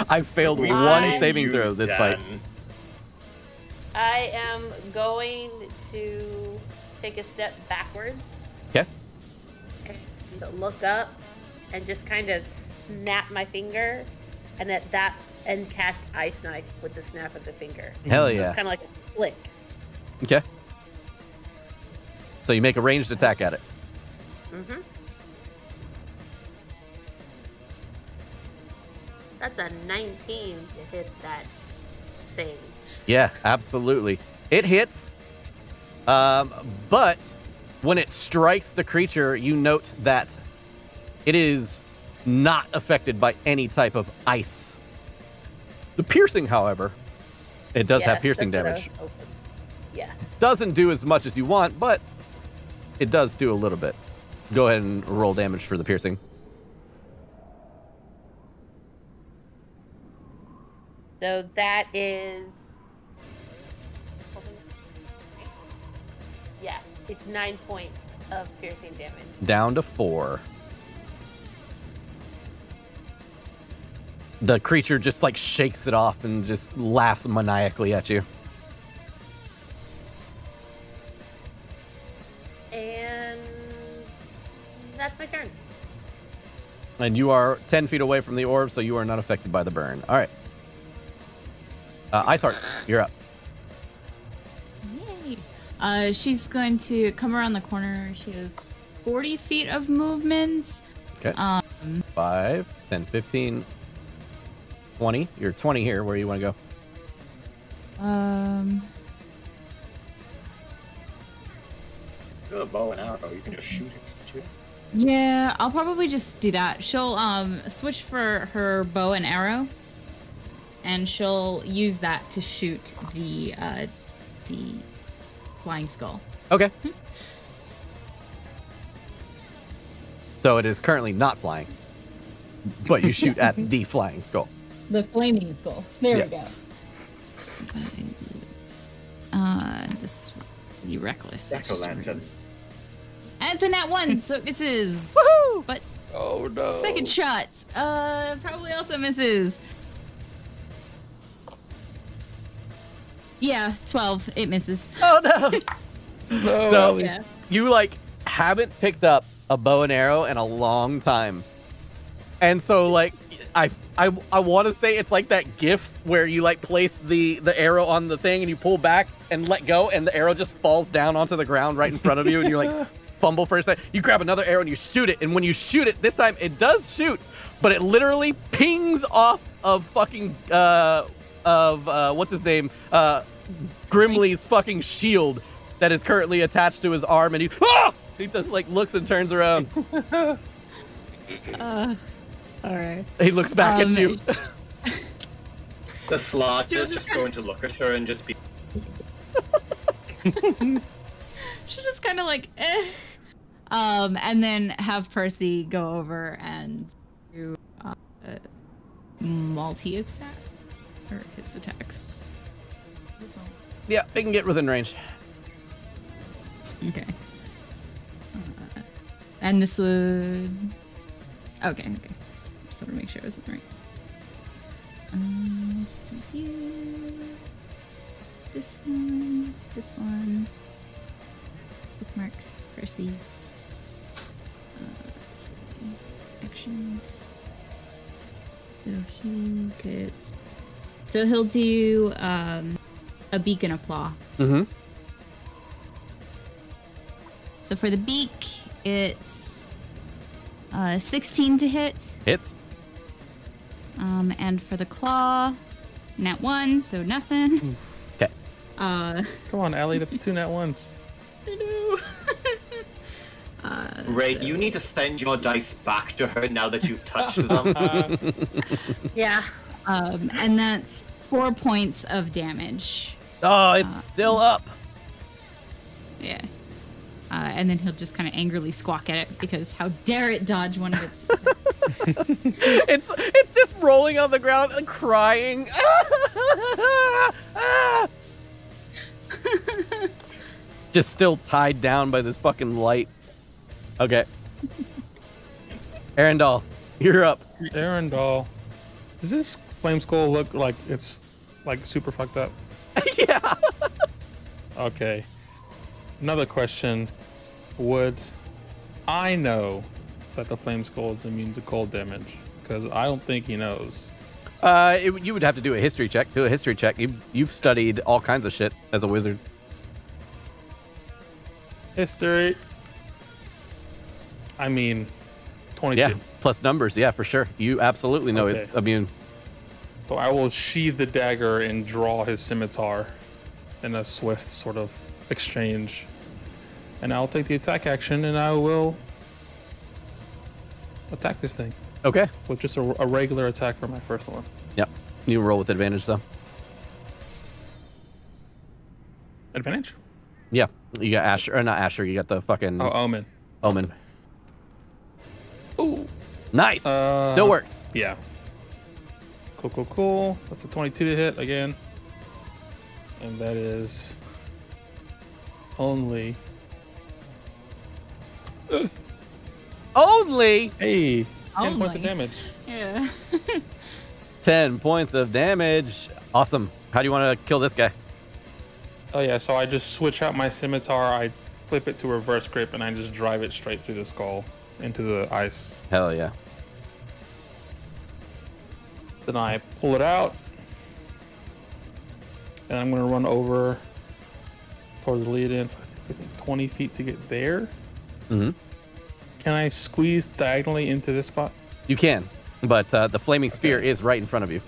I failed one saving throw this fight. I am going to take a step backwards. Okay. And look up and just kind of snap my finger and and cast Ice Knife with the snap of the finger. Hell So yeah. it's kind of like a flick. Okay. So you make a ranged attack at it. Mm-hmm. That's a 19 to hit that thing. Yeah, absolutely. It hits. But when it strikes the creature, you note that it is not affected by any type of ice. The piercing, however, it does have piercing damage. Yeah. Doesn't do as much as you want, but it does do a little bit. Go ahead and roll damage for the piercing. So that is... Yeah, it's 9 points of piercing damage. Down to 4. The creature just like shakes it off and just laughs maniacally at you. And that's my turn. And you are 10 feet away from the orb, so you are not affected by the burn. All right. Iceheart, you're up. Yay. She's going to come around the corner. She has 40 feet of movement. Okay. 5, 10, 15, 20. You're 20 here. Where do you want to go? You have a bow and arrow. You can just shoot it. Too. Yeah, I'll probably just do that. She'll switch for her bow and arrow, and she'll use that to shoot the flying skull. Okay. So it is currently not flying, but you shoot at the flying skull. The flaming skull. There Yeah. we go. This will be reckless. That's a lantern. And it's a Nat1, so it misses. Woohoo! But Oh no. second shot, probably also misses. Yeah, 12. It misses. Oh no! No, So Ellie. Yeah. you like haven't picked up a bow and arrow in a long time, and so like I want to say it's like that GIF where you like place the arrow on the thing and you pull back and let go, and the arrow just falls down onto the ground right in front of you, and you're like fumble for a second. You grab another arrow and you shoot it, and when you shoot it, this time it does shoot, but it literally pings off of fucking what's his name, Grimly's fucking shield that is currently attached to his arm, and he just like looks and turns around. All right. He looks back at you. The slot is just going to look at her and just be. She'll just kind of like, and then have Percy go over and do multi-attack, or his attacks. Yeah, they can get within range. Okay. And this would... Okay. Just want to make sure it wasn't right. This one. Bookmarks, Percy. Let's see. Actions. So he gets... So he'll do a beak and a claw. Mm-hmm. So for the beak, it's 16 to hit. Hits. And for the claw, nat 1, so nothing. Okay. Come on, Allie, that's 2 nat 1s. I know. Ray, you need to send your dice back to her now that you've touched them. Yeah. And that's 4 points of damage. Oh, it's still up. Yeah. And then he'll just kind of angrily squawk at it because how dare it dodge one of its. It's just rolling on the ground and crying. Just still tied down by this fucking light. Okay. Arendelle, you're up. Arendelle. Does this flame skull look like it's like super fucked up? Yeah. Okay. Another question. Would I know that the flame skull is immune to cold damage? Because I don't think he knows. You would have to do a history check. Do a history check. You've studied all kinds of shit as a wizard. History. I mean, 22. Yeah, plus numbers. Yeah, for sure. You absolutely know Okay. it's immune. So I will sheathe the dagger and draw his scimitar in a swift sort of exchange. And I'll take the attack action and I will attack this thing Okay. with just a regular attack for my first one. Yep. You roll with advantage, though. Advantage? Yeah. You got Asher. Or not Asher. You got the fucking Oh, Omen. Omen. Ooh. Nice. Still works. Yeah. Cool, cool, cool. That's a 22 to hit again. And that is only... Only Hey, 10 points of Only. damage. Yeah. 10 points of damage. Awesome. How do you want to kill this guy? Oh yeah, so I just switch out my scimitar, I flip it to reverse grip, and I just drive it straight through the skull into the ice. Hell yeah. Then I pull it out, and I'm gonna run over towards the lead in. 20 feet to get there. Mm-hmm. Can I squeeze diagonally into this spot? You can, but the flaming sphere is right in front of you.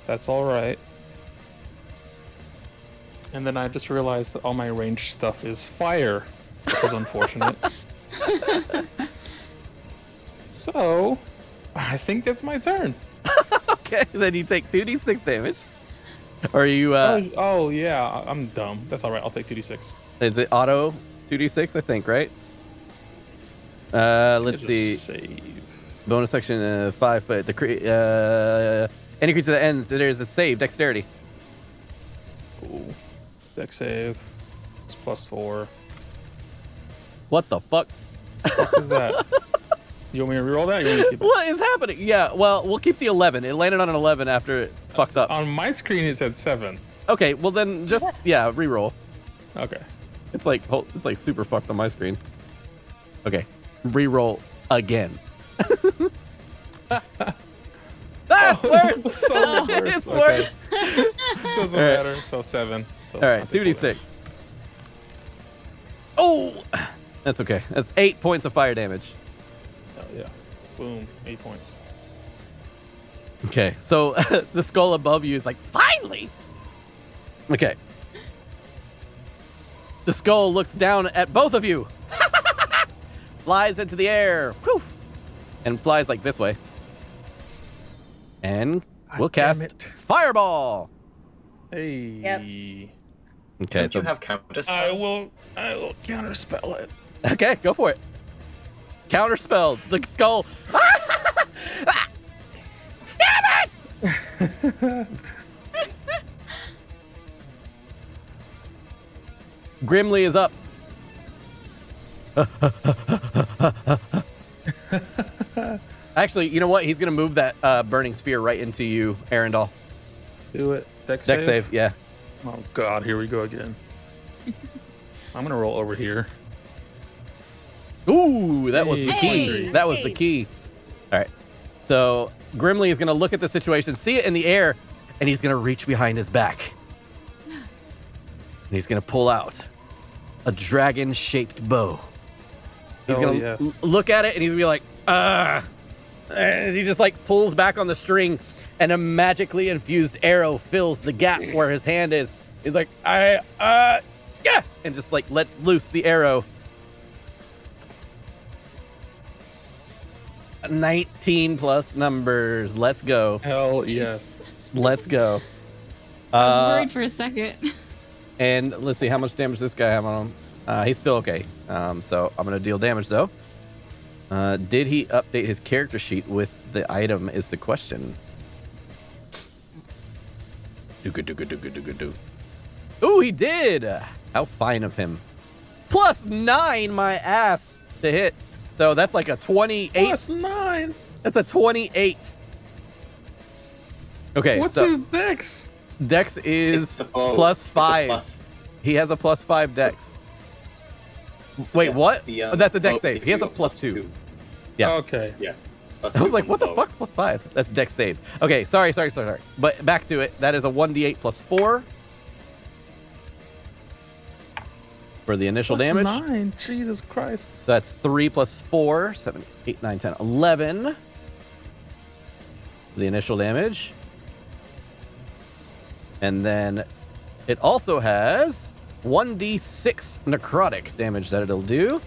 That's all right. And then I just realized that all my ranged stuff is fire, which is unfortunate. So, I think that's my turn. Okay, then you take 2d6 damage. Or you, Oh yeah, I'm dumb. That's all right. I'll take 2d6. is it auto 2d6, I think, right? Let's Just see. Save. Bonus section 5, but any creature that ends, there's a save, dexterity. Cool. Dex save. It's +4. What the fuck? What is that? You want me to reroll that? Or you want me to keep it? What is happening? Yeah, well, we'll keep the 11. It landed on an 11 after it fucked up. On my screen, it said 7. Okay, well then just, yeah, reroll. Okay. It's like super fucked on my screen. Okay, reroll again. That's worse. So much worse. It's Okay. worse. Doesn't All right. matter. So 7. So All right, I'll take 2d6. Oh, that's okay. That's 8 points of fire damage. Oh, yeah. Boom. 8 points. Okay, so the skull above you is like, finally! Okay. The skull looks down at both of you. Flies into the air. Whew, and flies like this way. And we'll damn cast it. Fireball. Hey. Yep. Okay, Don't so you have counters? I will counterspell it. okay, go for it. Counterspell the skull. Damn it! Grimly is up. Actually, you know what? He's gonna move that burning sphere right into you, Arendelle. Do it. Dex Dex save, yeah. Oh god, here we go again. I'm gonna roll over here. Ooh, that was the key. Hey! That was the key. All right. So Grimly is gonna look at the situation, see it in the air, and he's gonna reach behind his back. And he's gonna pull out a dragon-shaped bow. He's gonna look at it and he's gonna be like, and he just like pulls back on the string, and a magically infused arrow fills the gap where his hand is. He's like, yeah, and just like lets loose the arrow. 19 plus numbers. Let's go. Hell yes. Let's go. I was worried for a second. And let's see, how much damage does this guy have on him? He's still okay. So I'm going to deal damage, though. Did he update his character sheet with the item is the question. Ooh, he did. How fine of him. +9, my ass, to hit. So that's like a 28. +9. That's a 28. Okay, what's his dex? Dex is +5. He has a +5 dex. Wait, yeah, what? That's a dex save. He has a +2. Yeah. Okay. Yeah. I was like, what the fuck? +5. That's dex save. Okay, sorry. But back to it. That is a 1d8 +4 for the initial damage. 9. Jesus Christ. That's 3 + 4, 7, 8, 9, 10, 11. The initial damage. And then it also has 1d6 necrotic damage that it'll do.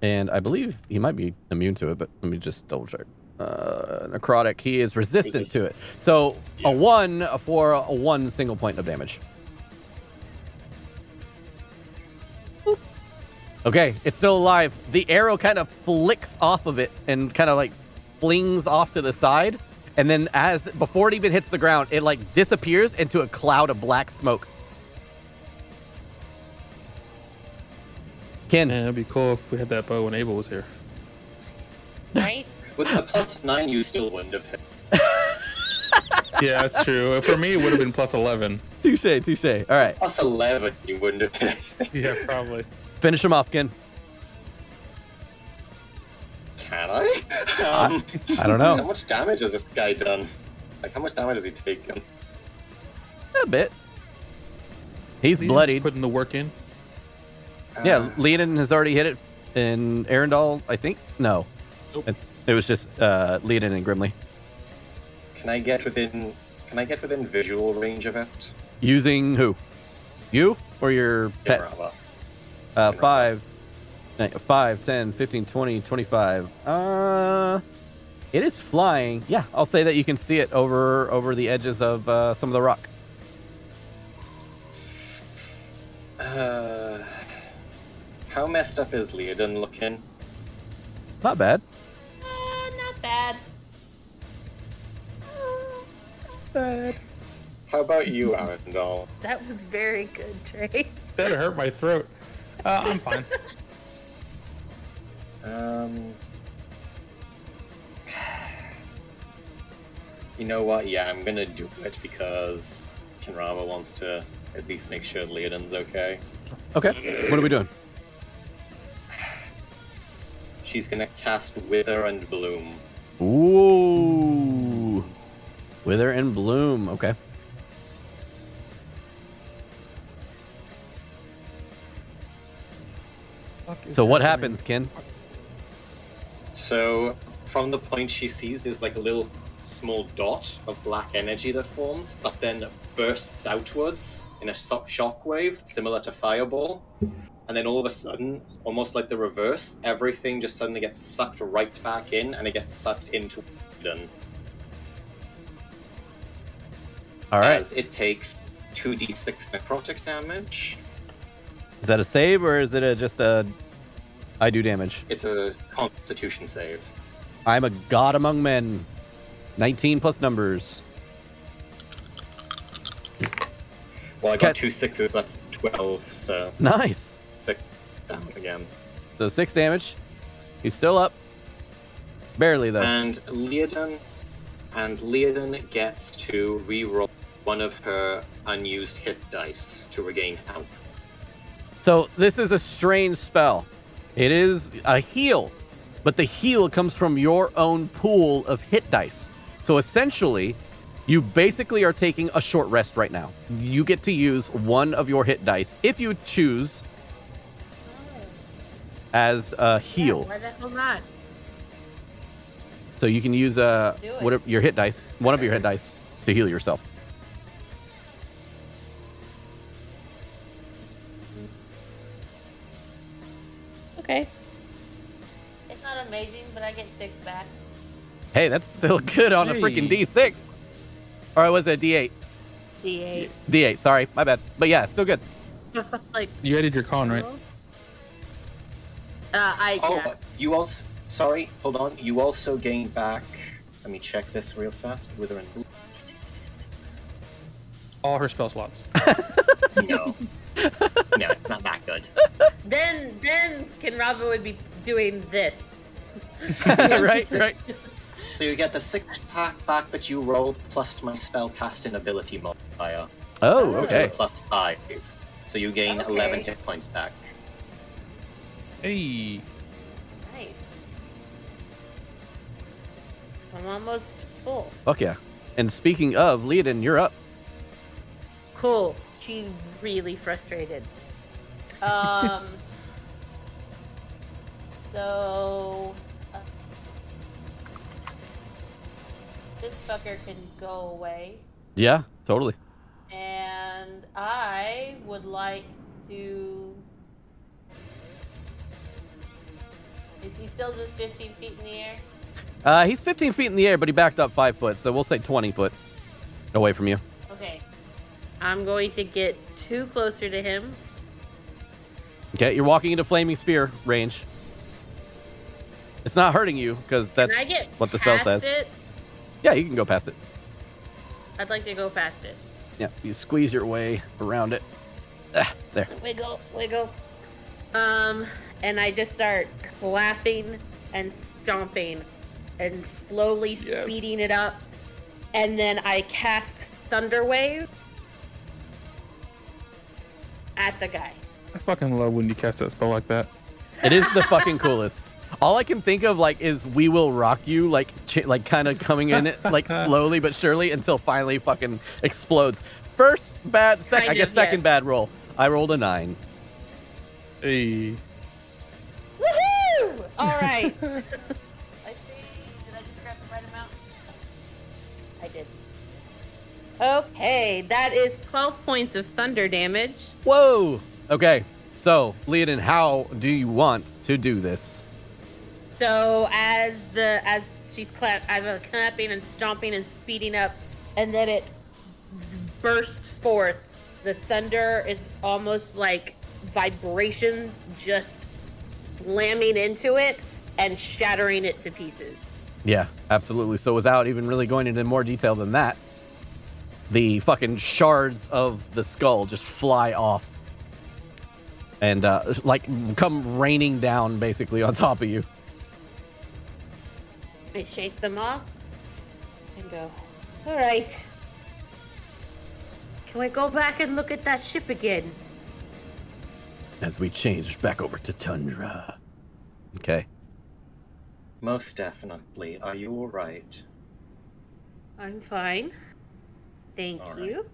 And I believe he might be immune to it, but let me just double check. Necrotic, he is resistant to it. So a 1 for a 1 single point of damage. Boop. Okay, it's still alive. The arrow kind of flicks off of it and kind of like flings off to the side. And then before it even hits the ground, it like disappears into a cloud of black smoke. Ken. Man, it'd be cool if we had that bow when Abel was here. Right? With a +9, you still wouldn't have hit. Yeah, that's true. For me, it would have been +11. Touche. All right. +11, you wouldn't have hit anything. Yeah, probably. Finish him off, Ken. Can I? I don't know. How much damage has this guy done? Like, how much damage has he taken? A bit. He's bloodied. Putting the work in. Yeah, Leonin has already hit it in Arendelle, I think. No. Nope. It was just Leonin and Grimly. Can I get within visual range of it? Using who? You or your pets? 5, 10, 15, 20, 25. It is flying. Yeah, I'll say that you can see it over the edges of some of the rock. How messed up is Leonin looking? Not bad. Not bad. How about you, Arendelle? That was very good, Trey. That hurt my throat. I'm fine. You know what? Yeah, I'm gonna do it because Kinrama wants to at least make sure Leonin's okay. Okay. What are we doing? She's gonna cast Wither and Bloom. Ooh. Wither and Bloom. Okay. So what happens, Ken? So from the point she sees, there's like a little small dot of black energy that forms that then bursts outwards in a shockwave similar to Fireball. And then all of a sudden, almost like the reverse, everything just suddenly gets sucked right back in, and it gets sucked into Eden. All right. As it takes 2d6 necrotic damage. Is that a save, or is it just a I do damage? It's a Constitution save. I'm a god among men. 19 plus numbers. Well, I got 2 6s, that's 12, so... Nice. 6 down again. So 6 damage. He's still up. Barely, though. And Leonin gets to reroll one of her unused hit dice to regain health. So this is a strange spell. It is a heal, but the heal comes from your own pool of hit dice. So essentially, you basically are taking a short rest right now. You get to use one of your hit dice if you choose as a heal. Yeah, why the hell not? So you can use whatever your hit dice, one of your hit dice, to heal yourself. Okay. It's not amazing, but I get 6 back. Hey, that's still good on a freaking D6. Or was it D8? D8. D8, sorry, my bad. But yeah, still good. Like, You added your con, right? yeah. You also... Sorry, hold on. You also gain back... Let me check this real fast. Wither and... All her spell slots. No. No, it's not that good. Then Kinrava would be doing this. right. So you get the 6 pack back that you rolled plus my spell casting ability modifier. Oh, okay. Plus 5. So you gain 11 hit points back. Hey. Nice. I'm almost full. Fuck yeah. And speaking of, Leodin, you're up. Cool. She's really frustrated. So this fucker can go away. Yeah, totally. And I would like to... Is he still just 15 feet in the air? He's 15 feet in the air, but he backed up 5 foot, so we'll say 20 foot away from you. Okay. I'm going to get 2 closer to him. Okay, you're walking into flaming sphere range. It's not hurting you, because that's Can I get what the spell past says. it? Yeah, you can go past it. I'd like to go past it. Yeah, you squeeze your way around it. There. Wiggle, wiggle. And I just start clapping and stomping and slowly speeding it up. And then I cast Thunder Wave at the guy. I fucking love when you cast that spell like that. It is the fucking coolest. All I can think of is "We Will Rock You," like kind of coming in it slowly but surely until finally fucking explodes. First bad, second bad roll. I rolled a 9. Hey. Woohoo! All right. I see. Did I just grab the right amount? I did. Okay, that is 12 points of thunder damage. Whoa. Okay, so Leodin, how do you want to do this? So as she's clapping and stomping and speeding up, and then it bursts forth. The thunder is almost like vibrations just slamming into it and shattering it to pieces. Yeah, absolutely. So without even really going into more detail than that, the fucking shards of the skull just fly off and come raining down basically on top of you. I shake them off and go, all right. Can we go back and look at that ship again? As we change back over to Tundra. Okay. Most definitely. Are you alright? I'm fine. Thank you.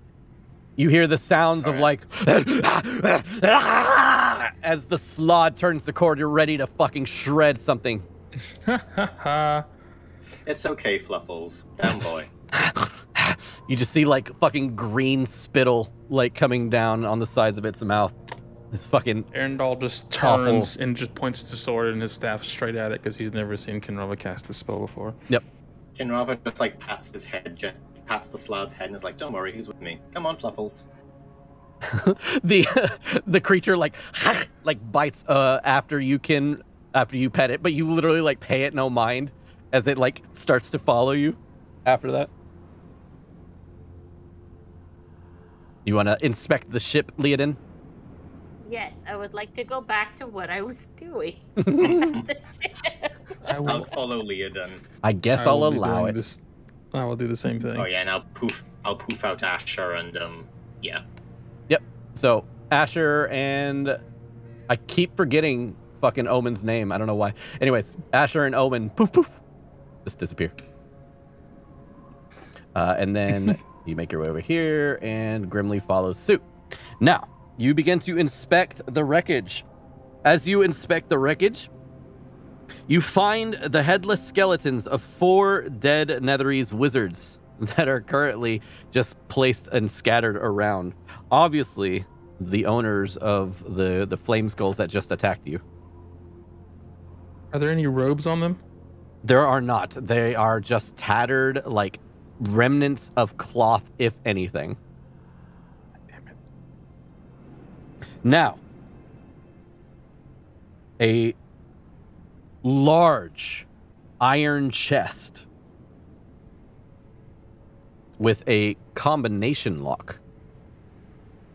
You hear the sounds of as the slod turns the cord, you're ready to fucking shred something. It's okay, Fluffles. Down boy. You just see fucking green spittle coming down on the sides of its mouth. This fucking Arendelle just turns and just points the sword and his staff straight at it because he's never seen Kinrava cast this spell before. Yep. Kinrava just pats his head, pats the slad's head and is like, don't worry, he's with me. Come on, Fluffles. the creature bites after you pet it, but you literally pay it no mind as it starts to follow you after that. You want to inspect the ship, Leodin? Yes, I would like to go back to what I was doing. I'll follow Leodin. I guess I'll allow it. I will do the same thing. Oh yeah, and I'll poof out Asher and yeah. Yep. So Asher and I keep forgetting fucking Omen's name. I don't know why. Anyways, Asher and Omen poof poof just disappear. And then you make your way over here, and Grimly follows suit. Now you begin to inspect the wreckage As you inspect the wreckage, you find the headless skeletons of 4 dead Netherese wizards that are currently just placed and scattered around. Obviously, the owners of the flame skulls that just attacked you. Are there any robes on them? There are not. They are just tattered, like, remnants of cloth, if anything. Damn it. Now, a large iron chest with a combination lock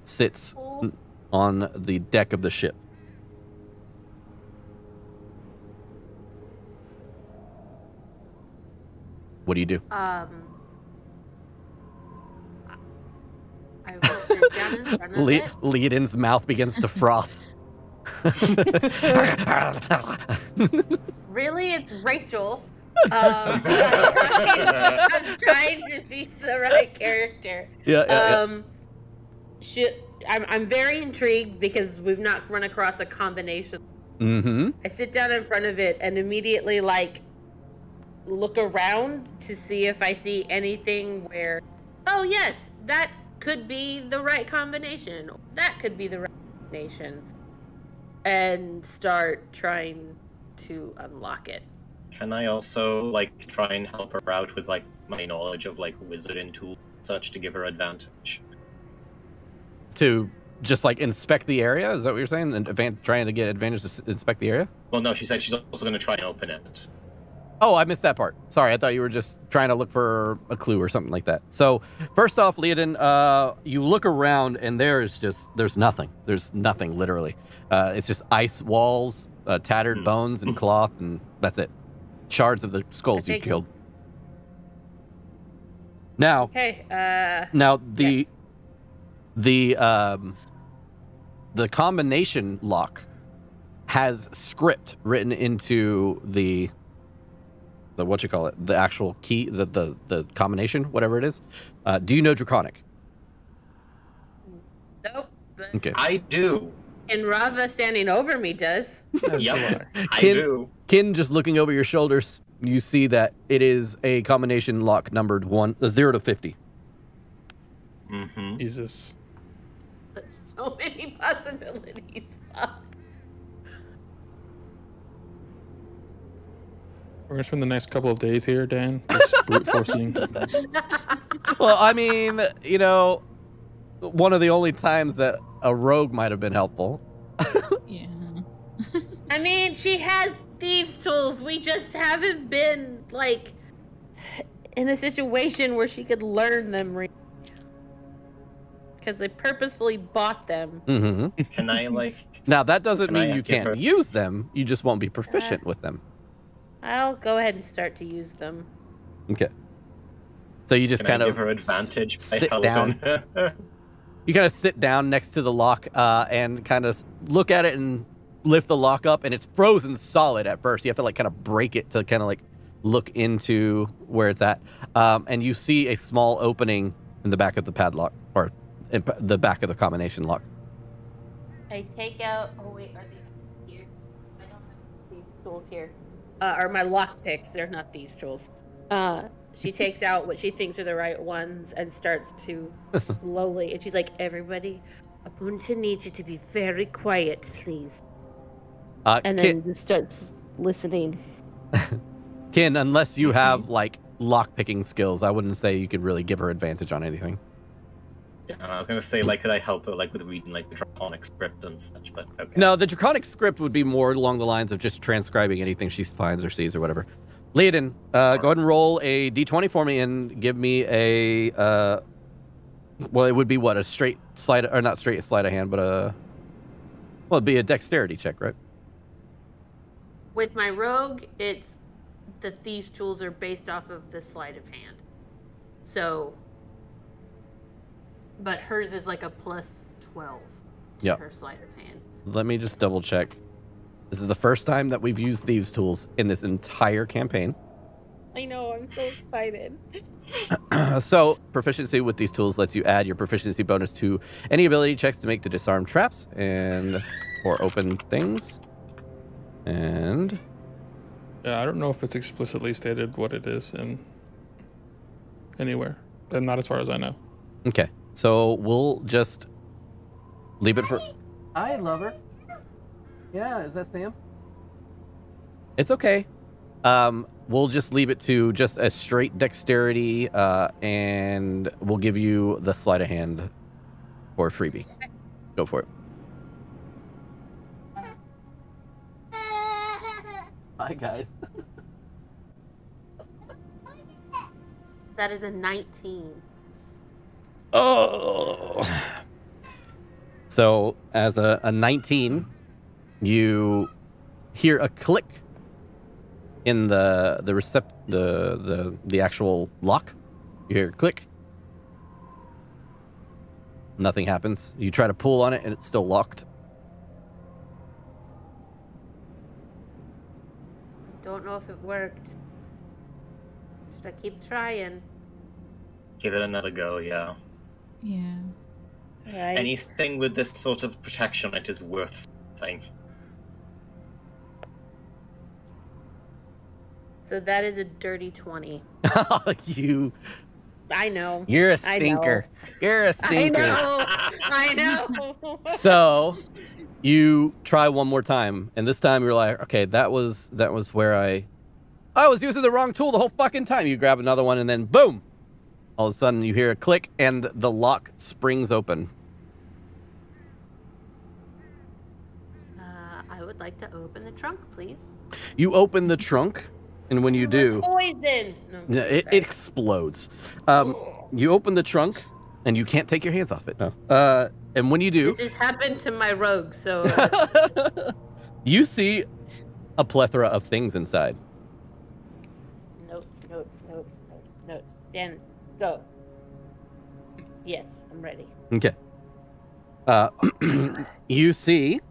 sits on the deck of the ship. What do you do? I will sit down in front of it. Leodin's mouth begins to froth. Really, it's Rachel. I'm trying to be the right character. Yeah. I'm very intrigued because we've not run across a combination. Mm-hmm. I sit down in front of it and immediately look around to see if I see anything where, oh yes, that could be the right combination. That could be the right combination. And start trying to unlock it. Can I also try and help her out with my knowledge of wizarding tools and such to give her advantage? To just inspect the area? Is that what you're saying? And trying to get advantage to inspect the area? Well, no, she said she's also going to try and open it. Oh, I missed that part. Sorry, I thought you were just trying to look for a clue or something like that. So, first off, Leodin, you look around and there's nothing. There's nothing, literally. It's just ice walls, tattered bones and cloth, and that's it. Shards of the skulls you killed. Now, okay. Now yes. the combination lock has script written into the the actual key, the combination, whatever it is. Do you know Draconic? Nope. But Okay. I do. and Rava standing over me does. Yep, I do. Kin, just looking over your shoulders, you see that it is a combination lock numbered 0 to 50. Mm-hmm. Jesus. But so many possibilities. Fuck. We're gonna spend the next couple of days here, Dan, just brute forcing. Well, I mean, one of the only times that a rogue might have been helpful. Yeah. I mean, she has thieves' tools. We just haven't been, in a situation where she could learn them. Because I purposefully bought them. Mm-hmm. Can I, Now, that doesn't mean you give her- can't use them. You just won't be proficient with them. I'll go ahead and start to use them. Okay. So you just Can kind I of give her advantage by sit helping? down. You kind of sit down next to the lock and kind of look at it and lift the lock up, and it's frozen solid at first. You have to kind of break it to kind of look into where it's at. And you see a small opening in the back of the padlock, or in the back of the combination lock. I take out. Oh wait, are they here? I don't have these tools here. Are my lock picks? They're not these tools. She takes out what she thinks are the right ones and starts to slowly. And she's like, "Everybody, I'm going to need you to be very quiet, please." And then just starts listening. Kin, unless you have lock picking skills, I wouldn't say you could really give her advantage on anything. Yeah, I was gonna say, could I help her with reading the Draconic script and such? But okay. No, the Draconic script would be more along the lines of just transcribing anything she finds or sees or whatever. Leodin, go ahead and roll a d20 for me and give me a, well, it would be what, a straight sleight, or not straight sleight of hand, but well, it'd be a dexterity check, right? With my rogue, it's the thieves' tools are based off of the sleight of hand. So, but hers is a plus 12 to Yep. her sleight of hand. Let me just double check. This is the first time that we've used thieves' tools in this entire campaign. I know, I'm so excited. So, proficiency with these tools lets you add your proficiency bonus to any ability checks to make to disarm traps, and or open things. And Yeah, I don't know if it's explicitly stated what it is in anywhere, but not as far as I know. okay, so we'll just leave it for. I love her. Yeah, is that Sam? It's okay. We'll just leave it to just a straight dexterity, and we'll give you the sleight of hand for a freebie. Go for it. Hi, guys. That is a 19. Oh. So, as a 19, you hear a click in the actual lock. You hear a click. Nothing happens. You try to pull on it, and it's still locked. Don't know if it worked. Should I keep trying? Give it another go, yeah. Yeah. Right. Anything with this sort of protection on it is worth something. So that is a dirty 20. I know. You're a stinker. You're a stinker. I know. So you try one more time, and this time you're like, okay, that was where I was using the wrong tool the whole fucking time. You grab another one, and then boom, all of a sudden you hear a click, and the lock springs open. I would like to open the trunk, please. You open the trunk, and when you do, Poisoned. No, it explodes. You open the trunk, and you can't take your hands off it. No. And when you do, This has happened to my rogue, so you see a plethora of things inside. notes. Dan, go. Yes, I'm ready. Okay. You see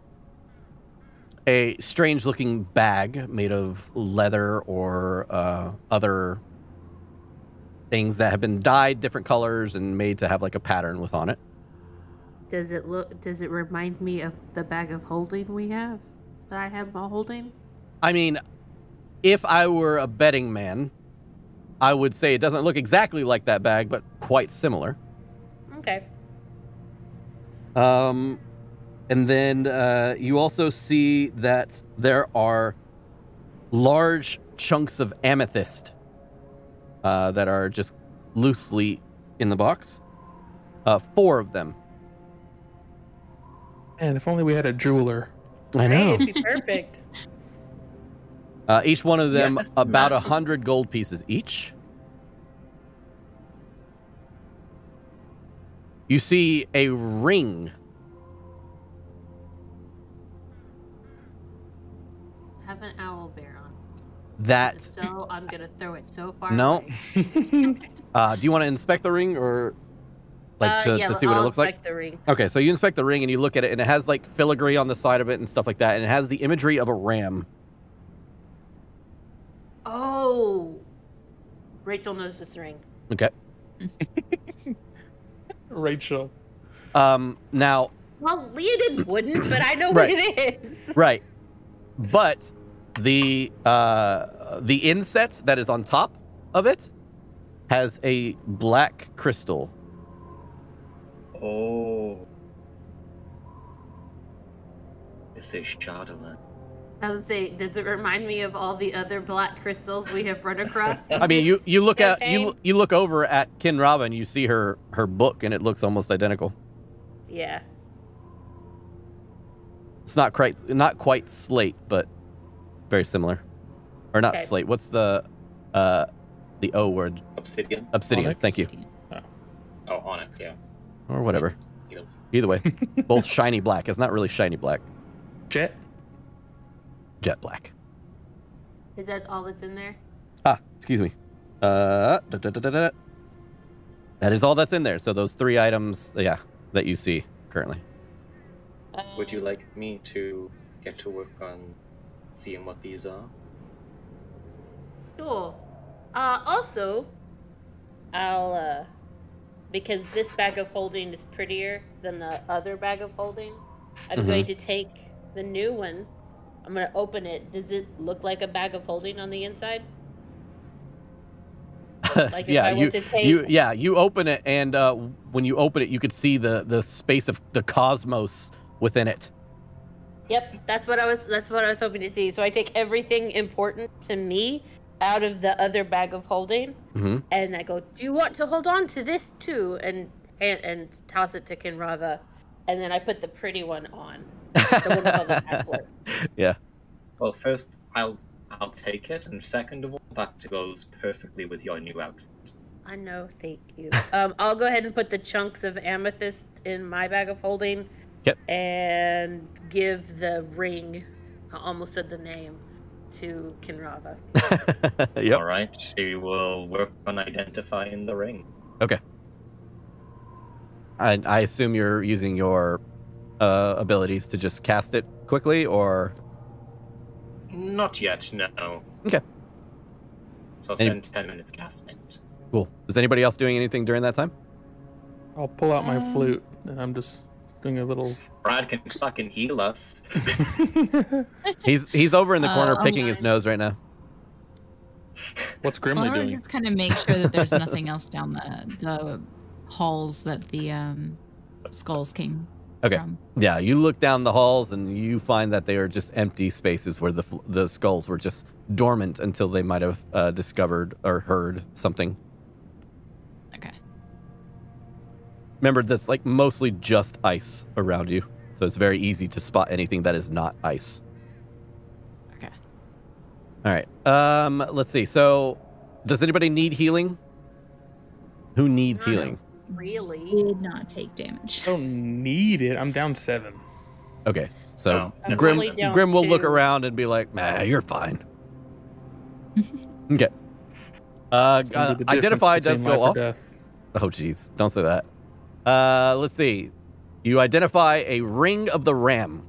a strange-looking bag made of leather or other things that have been dyed different colors and made to have like a pattern on it. Does it remind me of the bag of holding we have? That I have holding? I mean, if I were a betting man, I would say it doesn't look exactly like that bag, but quite similar. Okay. And then you also see that there are large chunks of amethyst that are just loosely in the box. 4 of them. Man, if only we had a jeweler. I know. Hey, it'd be perfect. Each one of them Yes, about Matt. 100 gold pieces each. You see a ring. Have an owl bear on. That So I'm gonna throw it so far. no. away. Do you want to inspect the ring or to see what it I'll looks like? inspect the ring. Okay, so you inspect the ring and you look at it, and it has like filigree on the side of it and stuff like that, and it has the imagery of a ram. Oh, Rachel knows this ring. Okay. Rachel. Now, Well, Leodin wouldn't, but I know Right. what it is. right, but the inset that is on top of it has a black crystal. Oh. This is Shadowland. I was gonna say, does it remind me of all the other black crystals we have run across? I mean, you look at campaign? you look over at Kinrava and you see her book, and it looks almost identical. Yeah. It's not quite slate, but very similar. Or not Okay. slate. What's the O word? Obsidian. Obsidian. Onyx? Thank you. Oh, onyx, yeah. Or whatever. You know, Either way, both shiny black. It's not really shiny black. Jet. Jet black. Is that all that's in there? Excuse me. That is all that's in there. So those 3 items, yeah, that you see currently. would you like me to get to work on seeing what these are? Sure. Also, I'll, because this bag of holding is prettier than the other bag of holding, I'm going to take the new one. I'm gonna open it. Does it look like a bag of holding on the inside? Like yeah, if I were to take... you open it, and when you open it, you could see the space of the cosmos within it. Yep, that's what I was hoping to see. So I take everything important to me out of the other bag of holding, and I go, "Do you want to hold on to this too?" And toss it to Kinrava, and then I put the pretty one on. The one with all the backboard. Yeah. Well, first I'll take it, and second of all, that goes perfectly with your new outfit. I know, thank you. I'll go ahead and put the chunks of amethyst in my bag of holding. Yep. And give the ring, I almost said the name, to Kinrava. Yep. All right, she will work on identifying the ring. Okay. I assume you're using your abilities to just cast it quickly, or... Not yet, no. Okay. So I'll spend 10 minutes casting it. Cool. Is anybody else doing anything during that time? I'll pull out my flute, and I'm just doing a little... Brad can fucking heal us. He's over in the corner picking his nose right now. What's Grimly doing? Just kind of make sure that there's nothing else down the halls that the skulls came from. Yeah, you look down the halls and you find that they are just empty spaces where the skulls were just dormant until they might have discovered or heard something. Okay. Remember, that's like mostly just ice around you, so it's very easy to spot anything that is not ice. Okay. All right. Let's see. So, does anybody need healing? Who needs healing? Really? Did not take damage. I don't need it. I'm down 7. Okay. So I'm Grim only down will look 2. around and be like, "Nah, you're fine." Okay. Identify does go off. Oh, jeez. Don't say that. Let's see. You identify a ring of the ram.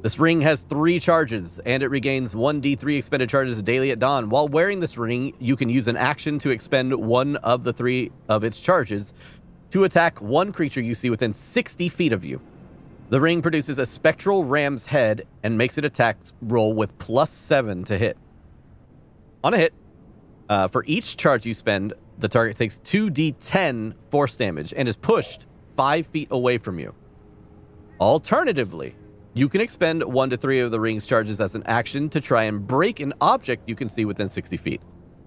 This ring has 3 charges, and it regains 1d3 expended charges daily at dawn. While wearing this ring, you can use an action to expend 1 of the 3 of its charges to attack 1 creature you see within 60 feet of you. The ring produces a spectral ram's head and makes an attack roll with +7 to hit. On a hit, for each charge you spend, the target takes 2d10 force damage and is pushed 5 feet away from you. Alternatively, you can expend 1 to 3 of the ring's charges as an action to try and break an object you can see within 60 feet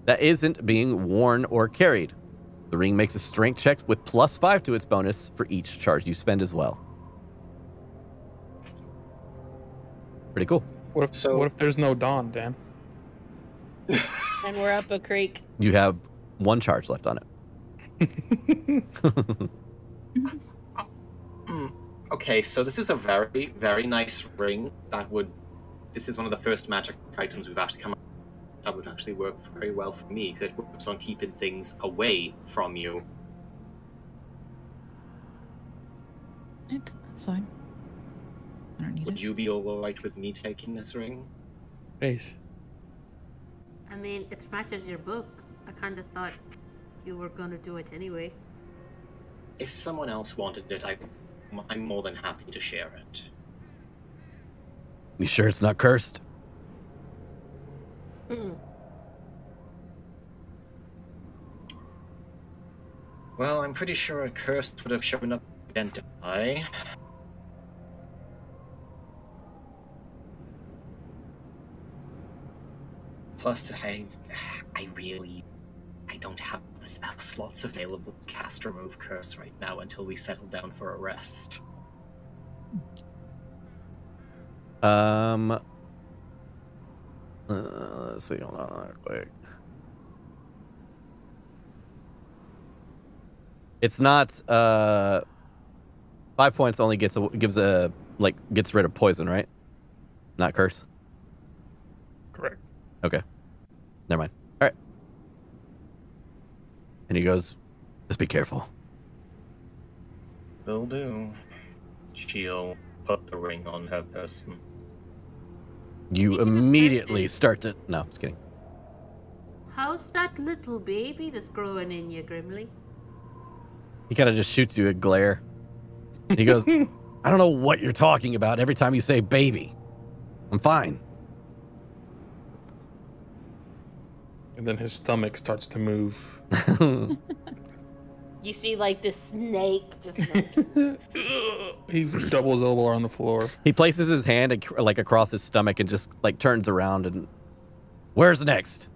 that isn't being worn or carried. The ring makes a strength check with +5 to its bonus for each charge you spend as well. Pretty cool. What if there's no dawn, Dan? And we're up a creek. You have 1 charge left on it. Okay, so this is a very, very nice ring this is one of the first magic items we've actually come up that would actually work very well for me, because it works on keeping things away from you. Yep, that's fine. I don't need Would you be alright with me taking this ring? Ace. I mean, it matches your book. I kind of thought you were going to do it anyway. If someone else wanted it, I'm more than happy to share it. You sure it's not cursed? Well, I'm pretty sure a curse would have shown up to identify. Plus, I don't have the spell slots available to cast Remove Curse right now until we settle down for a rest. Let's see. Hold on real quick. It's not 5 points only gets rid of poison, right? Not curse. Correct. Okay. Never mind. All right. And he goes, just be careful. Will do. She'll put the ring on her person. You immediately start to... No, just kidding. How's that little baby that's growing in you, Grimly? He kind of just shoots you a glare. And he goes, I don't know what you're talking about every time you say baby. I'm fine. And then his stomach starts to move. You see, like, this snake just He doubles elbow on the floor. He places his hand like across his stomach and just like turns around and where's next?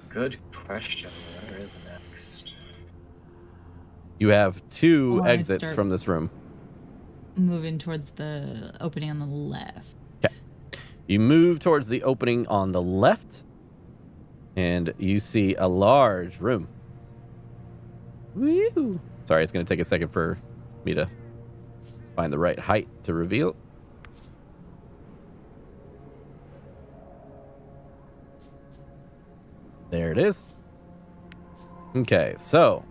Good question. Where is next? You have two wanna exits start- from this room. Moving towards the opening on the left. Okay. You move towards the opening on the left, and you see a large room. Woo! Sorry, it's going to take a second for me to find the right height to reveal. There it is. Okay, so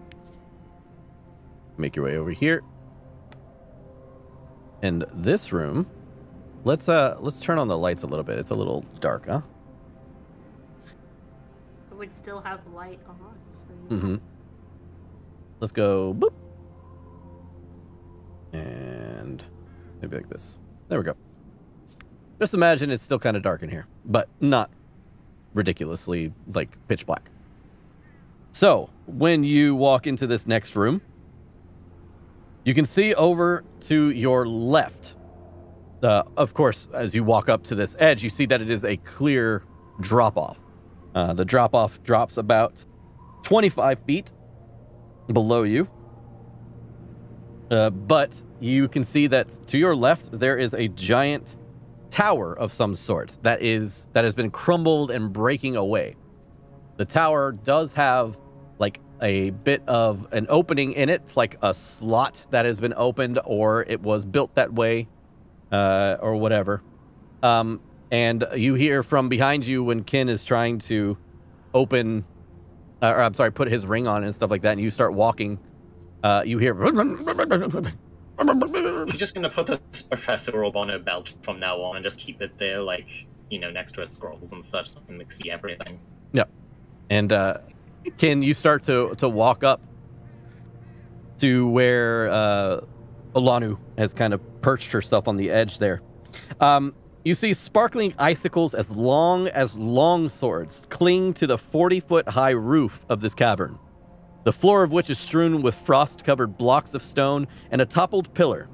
make your way over here. And this room, let's turn on the lights a little bit. It's a little dark, huh? It would still have light on. So Mm-hmm. Let's go boop. And maybe like this. There we go. Just imagine it's still kind of dark in here, but not ridiculously like pitch black. So when you walk into this next room, you can see over to your left. Of course, as you walk up to this edge, you see that it is a clear drop-off. The drop-off drops about 25 feet below you. But you can see that to your left, there is a giant tower of some sort that has been crumbled and breaking away. The tower does have like a bit of an opening in it, like a slot that has been opened, or it was built that way, or whatever. And you hear from behind you when Kin is trying to open, or I'm sorry, put his ring on and stuff like that, and you start walking, you hear... She's just gonna put this professor robe on her belt from now on and just keep it there, like, you know, next to her scrolls and such, so I can see everything. Yep. And Kin, you start to walk up to where Alanu has kind of perched herself on the edge there. You see sparkling icicles as long swords cling to the 40-foot high roof of this cavern, the floor of which is strewn with frost-covered blocks of stone and a toppled pillar.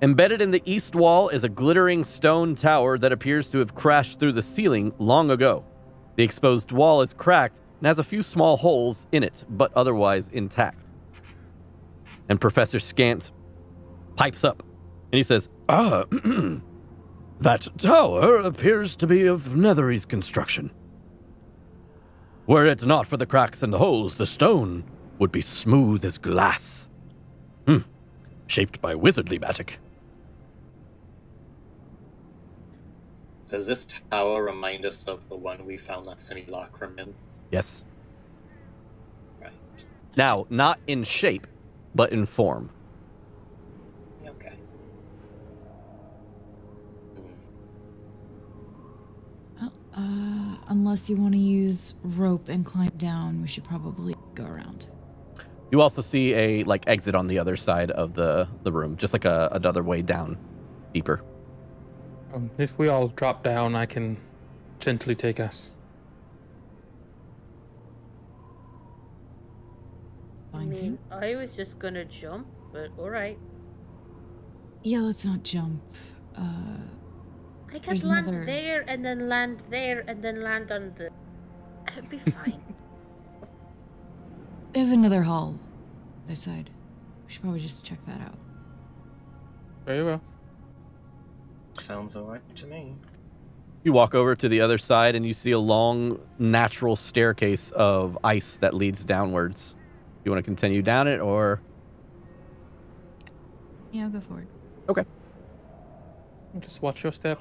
Embedded in the east wall is a glittering stone tower that appears to have crashed through the ceiling long ago. The exposed wall is cracked and has a few small holes in it, but otherwise intact. And Professor Skant pipes up, and he says, That tower appears to be of Netherese construction. Were it not for the cracks and the holes, the stone would be smooth as glass. Shaped by wizardly magic. Does this tower remind us of the one we found that simulacrum in? yes. Right. Now, not in shape, but in form. Okay. Well, unless you want to use rope and climb down, we should probably go around. You also see a like exit on the other side of the room, just like another way down, deeper. If we all drop down, I can gently take us. I Fine mean, too. I was just gonna jump, but alright. Yeah, let's not jump. I could There's land another- there and then land there and then land on the... It'd be fine. There's another hall. Other side. We should probably just check that out. Very well. Sounds alright to me. You walk over to the other side and you see a long natural staircase of ice that leads downwards. You want to continue down it or? Yeah, I'll go forward. Okay. Just watch your step.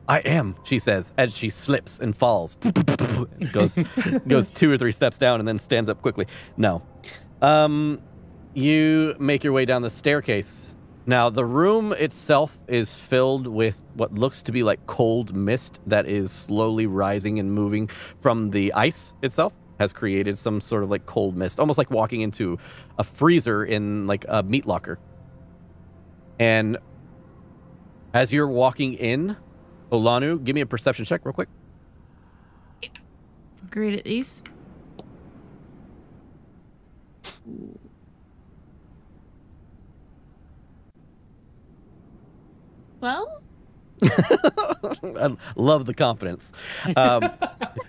I am, she says, as she slips and falls. goes 2 or 3 steps down and then stands up quickly. No. You make your way down the staircase. Now, the room itself is filled with what looks to be like cold mist that is slowly rising and moving from the ice itself. has created some sort of like cold mist, almost like walking into a freezer in like a meat locker. And as you're walking in, Olanu, give me a perception check real quick. Great at these. Well, I love the confidence.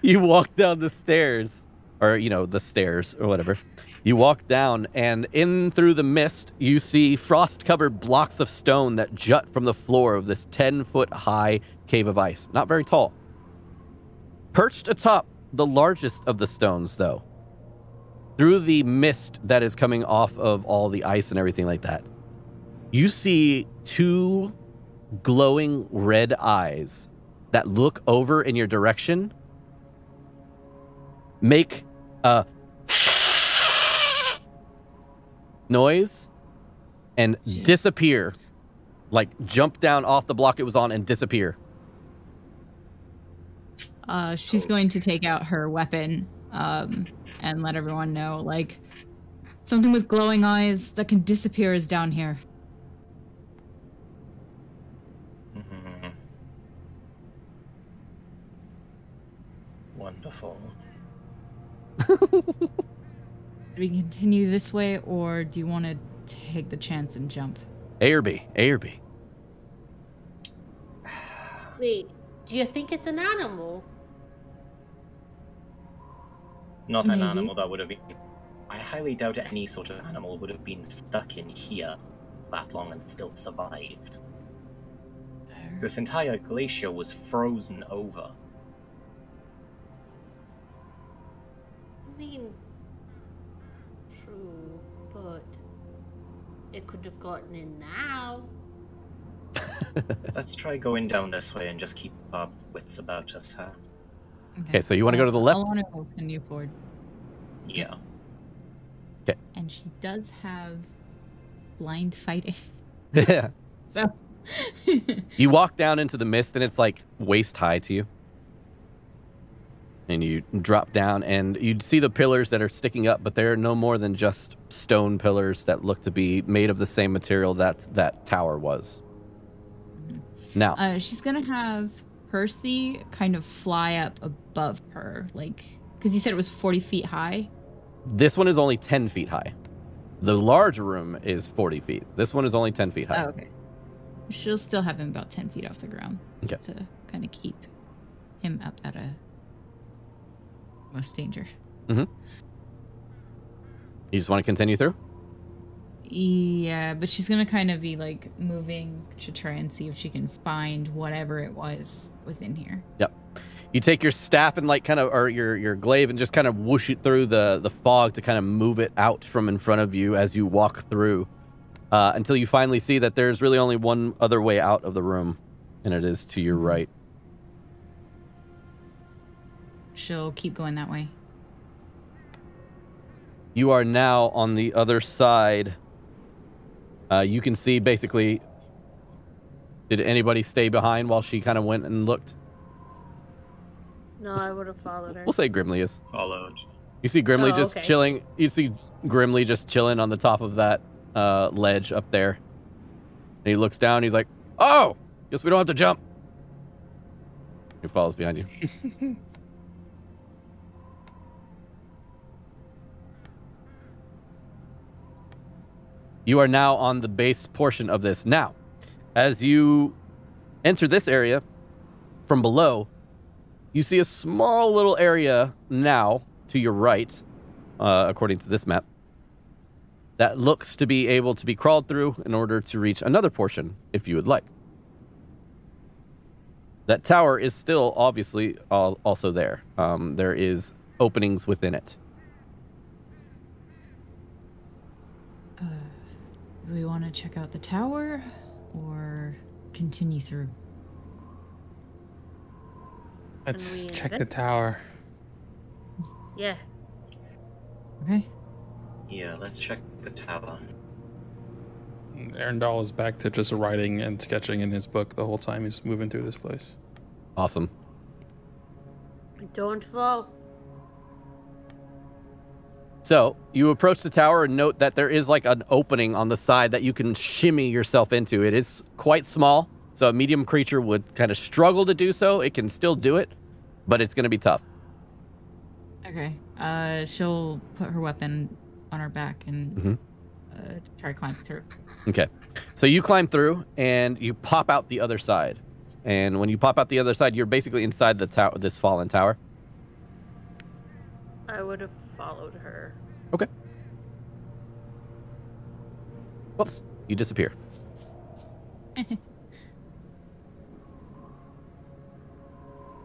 You walk down the stairs, or, you know, the stairs or whatever. You walk down, and in through the mist, you see frost-covered blocks of stone that jut from the floor of this 10-foot-high cave of ice. Not very tall. Perched atop the largest of the stones, though, through the mist that is coming off of all the ice and everything like that, you see two glowing red eyes that look over in your direction, make a noise, and disappear. Like, jump down off the block it was on and disappear. She's going to take out her weapon and let everyone know, like, something with glowing eyes that can disappear is down here. Wonderful. Do we continue this way, or do you want to take the chance and jump? A or B? A or B? Wait, do you think it's an animal? Not an Maybe. animal that would have been. I highly doubt any sort of animal would have been stuck in here that long and still survived. This entire glacier was frozen over. I mean, true, but it could have gotten in now. Let's try going down this way and just keep our wits about us, huh? Okay, so you want to go to the left? I want to continue forward. Yeah. Okay. And she does have blind fighting. Yeah. So You walk down into the mist, and it's like waist high to you. And you drop down, and you'd see the pillars that are sticking up, but they're no more than just stone pillars that look to be made of the same material that tower was. Now, she's gonna have Percy kind of fly up above her, like, because you said it was 40 feet high. this one is only 10 feet high. The large room is 40 feet. This one is only 10 feet high. Oh, okay. She'll still have him about 10 feet off the ground. Okay. To kind of keep him up at a most danger. Mm-hmm. You just want to continue through? Yeah, but she's gonna kind of be like moving to try and see if she can find whatever it was in here. Yep. You take your staff and like kind of, or your glaive, and just kind of whoosh it through the fog to kind of move it out from in front of you as you walk through, until you finally see that there's really only one other way out of the room, and it is to your right. She'll keep going that way. You are now on the other side. You can see basically, did anybody stay behind while she kind of went and looked? No, I would have followed her. We'll say Grimly is. Followed. You see Grimly Oh, just okay. chilling. You see Grimly just chilling on the top of that ledge up there. And he looks down. He's like, "Oh, guess we don't have to jump." He follows behind you. You are now on the base portion of this. Now, as you enter this area from below, you see a small little area now to your right, according to this map, that looks to be able to be crawled through in order to reach another portion, if you would like. That tower is still obviously also there. There is openings within it. Do we want to check out the tower or continue through? Let's we check the invest- tower. Yeah. Okay. Yeah, let's check the tower. Arendelle is back to just writing and sketching in his book the whole time he's moving through this place. Awesome. Don't fall. So you approach the tower and note that there is like an opening on the side that you can shimmy yourself into. It is quite small, so a medium creature would kind of struggle to do so. It can still do it, but it's going to be tough. Okay. She'll put her weapon on her back and try to climb through. Okay. So you climb through and you pop out the other side. And when you pop out the other side, you're basically inside the tower, this fallen tower. I would have followed her. Okay. Whoops. You disappear.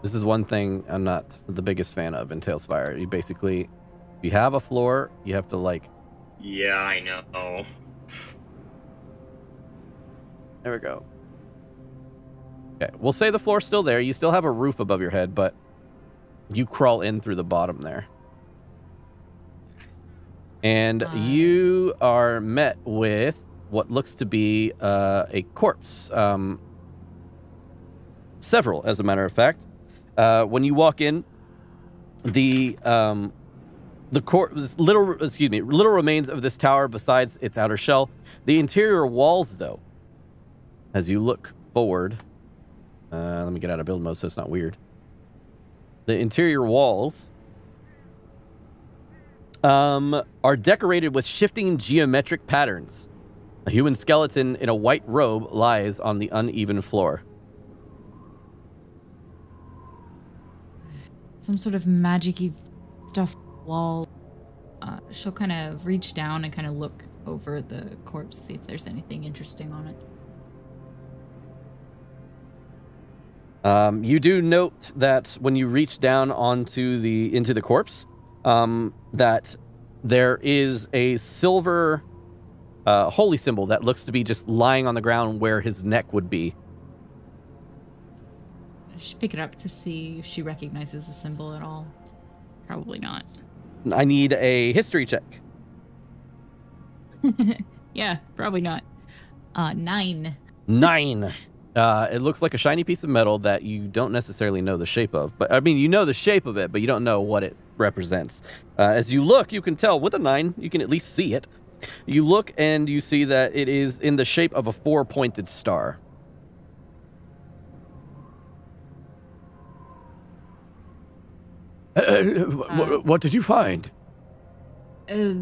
This is one thing I'm not the biggest fan of in Talespire. You basically, if you have a floor, you have to like... Yeah, I know. There we go. Okay, we'll say the floor's still there. You still have a roof above your head, but you crawl in through the bottom there. And you are met with what looks to be a corpse. Several, as a matter of fact. When you walk in, the corpse, little remains of this tower besides its outer shell. The interior walls, though, as you look forward, let me get out of build mode so it's not weird. The interior walls are decorated with shifting geometric patterns. A human skeleton in a white robe lies on the uneven floor. Some sort of magic-y stuff wall. She'll kind of reach down and kind of look over the corpse, see if there's anything interesting on it. You do note that when you reach down into the corpse, that there is a silver holy symbol that looks to be just lying on the ground where his neck would be. I should pick it up to see if she recognizes the symbol at all. Probably not. I need a history check. Yeah, probably not. 9. 9. It looks like a shiny piece of metal that you don't necessarily know the shape of. But I mean, you know the shape of it, but you don't know what it represents. As you look, you can tell with a 9, you can at least see it. You look and you see that it is in the shape of a 4-pointed star. What did you find? A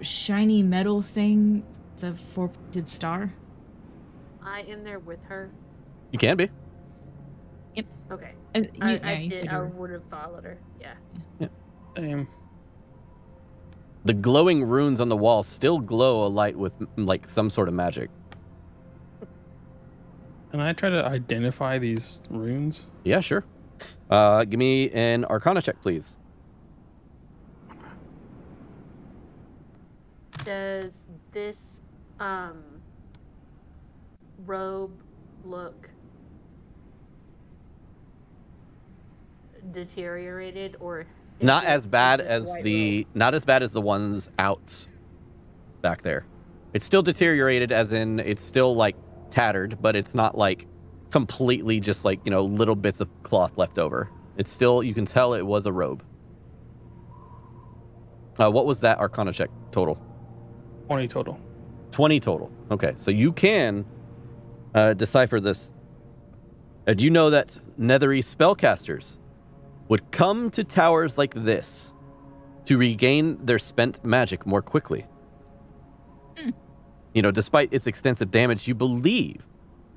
shiny metal thing. It's a 4-pointed star. I in there with her. You can be. Yep. Okay. I would have followed her. Yeah. Damn. The glowing runes on the wall still glow a light with like some sort of magic. Can I try to identify these runes? Yeah, sure. Give me an Arcana check, please. Does this robe look deteriorated or Not as bad as the ones out back there. It's still deteriorated, as in it's still like tattered, but it's not like completely just like, you know, little bits of cloth left over. It's still, you can tell it was a robe. What was that Arcana check total? 20 total. 20 total. Okay, so you can decipher this. Do you know that Nethery spellcasters would come to towers like this to regain their spent magic more quickly? You know, despite its extensive damage, you believe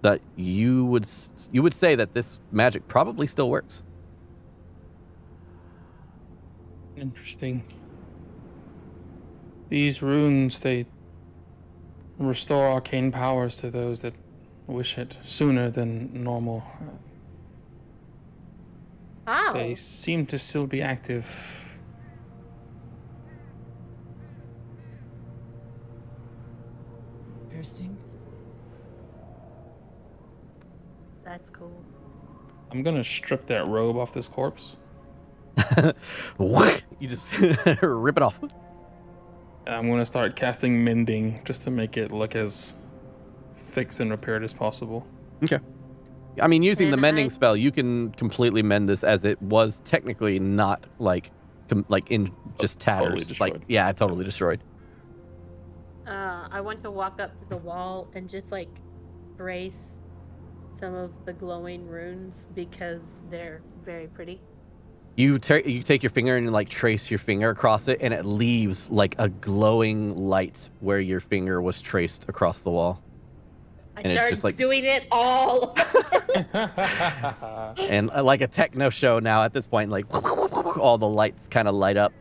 that you would say that this magic probably still works. Interesting. These runes, they restore arcane powers to those that wish it sooner than normal. How? They seem to still be active. Interesting. That's cool. I'm gonna strip that robe off this corpse. You just rip it off. I'm gonna start casting mending just to make it look as fixed and repaired as possible. Okay. I mean, using the And mending spell, you can completely mend this, as it was technically not like like in just tatters. Totally destroyed. Like, yeah, totally destroyed. I want to walk up to the wall and just like trace some of the glowing runes because they're very pretty. You take your finger and like trace your finger across it, and it leaves like a glowing light where your finger was traced across the wall. I And it's started just like- doing it all. And like a techno show now at this point, like all the lights kind of light up,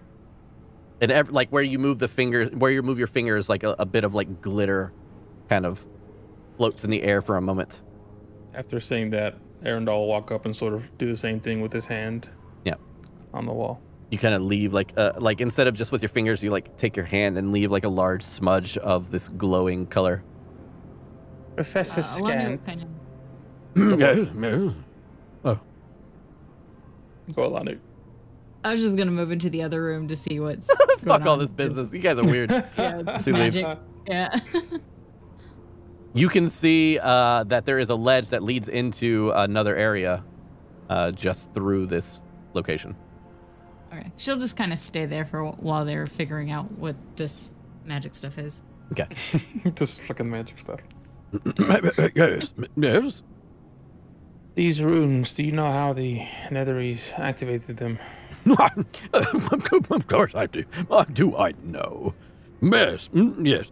and like where you move your finger is like a bit of like glitter, kind of floats in the air for a moment. After saying that, Arendelle will walk up and sort of do the same thing with his hand. Yeah. On the wall. You kind of leave like instead of just with your fingers, you like take your hand and leave like a large smudge of this glowing color. Professor Skant. Oh. Go Alanu. I was just gonna move into the other room to see what's Fuck going on, this 'cause- business. You guys are weird. Yeah, it's She leaves. magic. Yeah. You can see that there is a ledge that leads into another area just through this location. Okay. She'll just kind of stay there for while they're figuring out what this magic stuff is. Okay. This fucking magic stuff. Yes, yes. These runes, do you know how the Netherese activated them? Of course I do. Do I know? Yes, yes.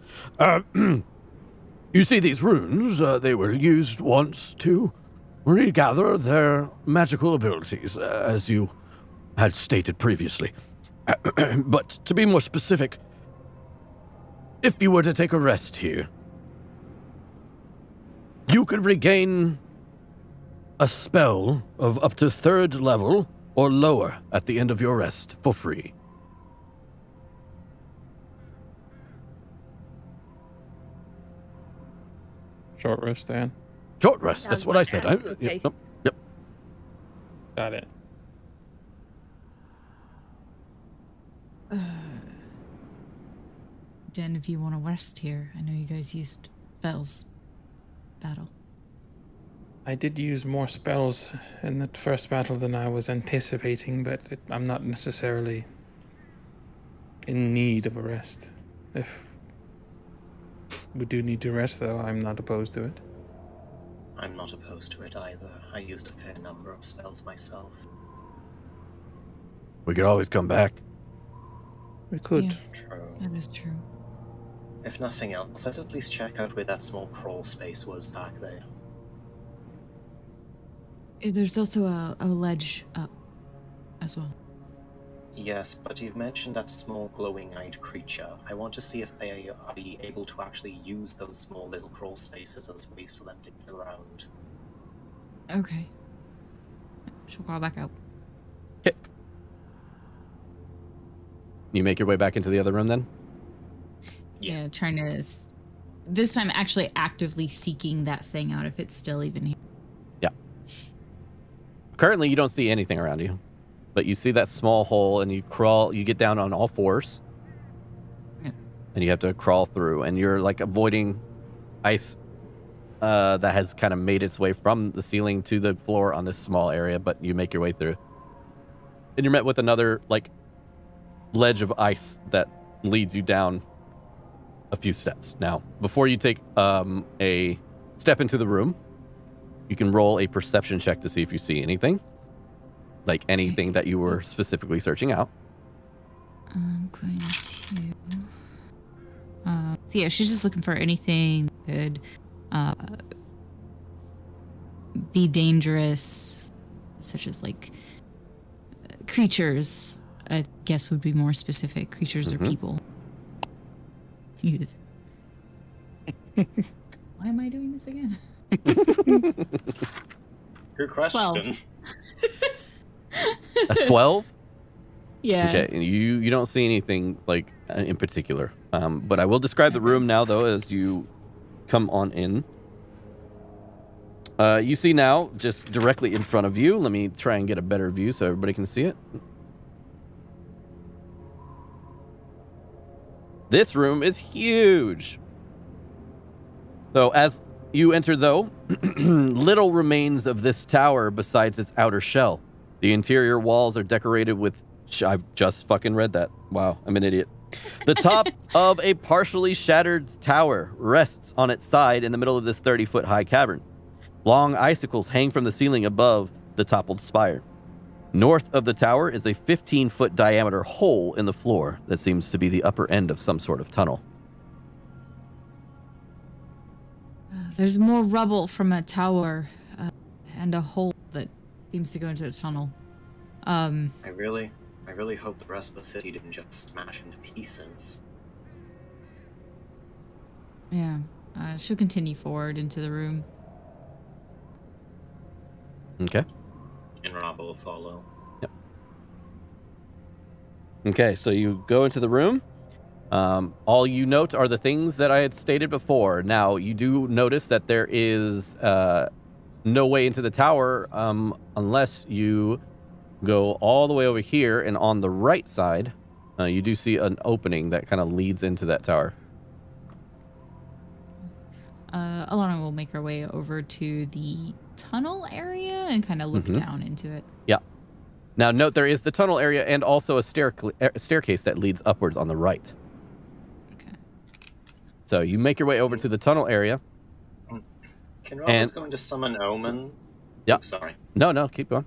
You see these runes, they were used once to regather their magical abilities, as you had stated previously. But to be more specific, if you were to take a rest here, you could regain a spell of up to 3rd level or lower at the end of your rest for free. Short rest, Dan. Short rest, that's Sounds what I like said. that. Okay. Yep. Got it. Den, if you want to rest here, I know you guys used spells. Battle. I did use more spells in that first battle than I was anticipating, but I'm not necessarily in need of a rest. If we do need to rest, though, I'm not opposed to it. I'm not opposed to it either. I used a fair number of spells myself. We could always come back. We could. Yeah. True. That is true. If nothing else, let's at least check out where that small crawl space was back there. There's also a ledge up as well. Yes, but you've mentioned that small glowing-eyed creature. I want to see if they are able to actually use those small little crawl spaces as ways for them to get around. Okay. She'll crawl back out. Okay. You make your way back into the other room then? Yeah, trying to this time actually actively seeking that thing out if it's still even here. Yeah. Currently, you don't see anything around you, but you see that small hole, and you get down on all fours, and you have to crawl through, and you're like avoiding ice that has kind of made its way from the ceiling to the floor on this small area, but you make your way through. And you're met with another like ledge of ice that leads you down a few steps. Now, before you take a step into the room, you can roll a perception check to see if you see anything. Like anything that you were specifically searching out. I'm going to... so yeah, she's just looking for anything that could be dangerous, such as like creatures, I guess would be more specific. Creatures or people. Why am I doing this again? Good question. 12? Yeah. Okay, and you don't see anything like in particular. But I will describe the room now, though, as you come on in. You see now, just directly in front of you. Let me try and get a better view so everybody can see it. This room is huge. So as you enter, though, little remains of this tower besides its outer shell. The interior walls are decorated with I've just fucking read that. Wow, I'm an idiot. The top of a partially shattered tower rests on its side in the middle of this 30-foot high cavern. Long icicles hang from the ceiling above the toppled spire. North of the tower is a 15-foot diameter hole in the floor that seems to be the upper end of some sort of tunnel. There's more rubble from a tower and a hole that seems to go into a tunnel. I really hope the rest of the city didn't just smash into pieces. Yeah, she'll continue forward into the room. Okay. And Rob will follow. Yep. Okay, so you go into the room. All you note are the things that I had stated before. Now, you do notice that there is no way into the tower unless you go all the way over here, and on the right side, you do see an opening that kind of leads into that tower. Alana will make her way over to the tunnel area and kind of look down into it. Yeah. Now, note there is the tunnel area and also a staircase that leads upwards on the right. Okay. So you make your way over to the tunnel area. Can Rob going to summon Omen? Yep. Oops, sorry. No, keep going.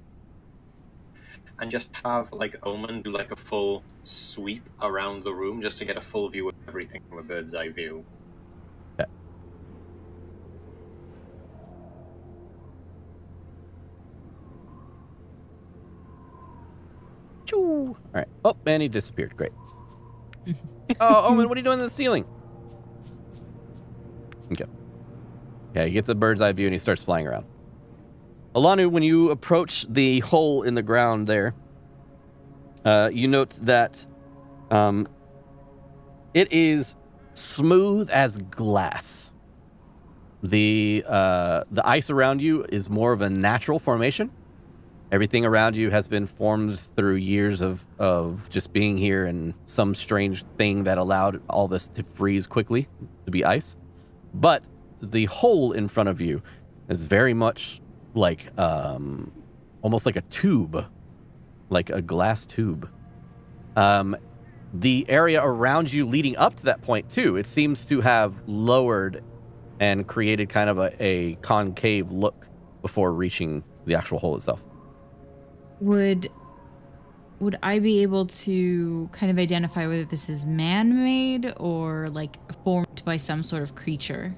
And just have, like, Omen do, like, a full sweep around the room just to get a full view of everything from a bird's eye view. Okay. All right. Oh, and he disappeared. Great. Oh, Omen, what are you doing in the ceiling? Okay. Yeah, he gets a bird's eye view and he starts flying around. Alanu, when you approach the hole in the ground there, you note that it is smooth as glass. The ice around you is more of a natural formation. Everything around you has been formed through years of just being here and some strange thing that allowed all this to freeze quickly, to be ice. But the hole in front of you is very much like almost like a tube, like a glass tube. The area around you leading up to that point too, it seems to have lowered and created kind of a concave look before reaching the actual hole itself. Would I be able to kind of identify whether this is man-made or like formed by some sort of creature?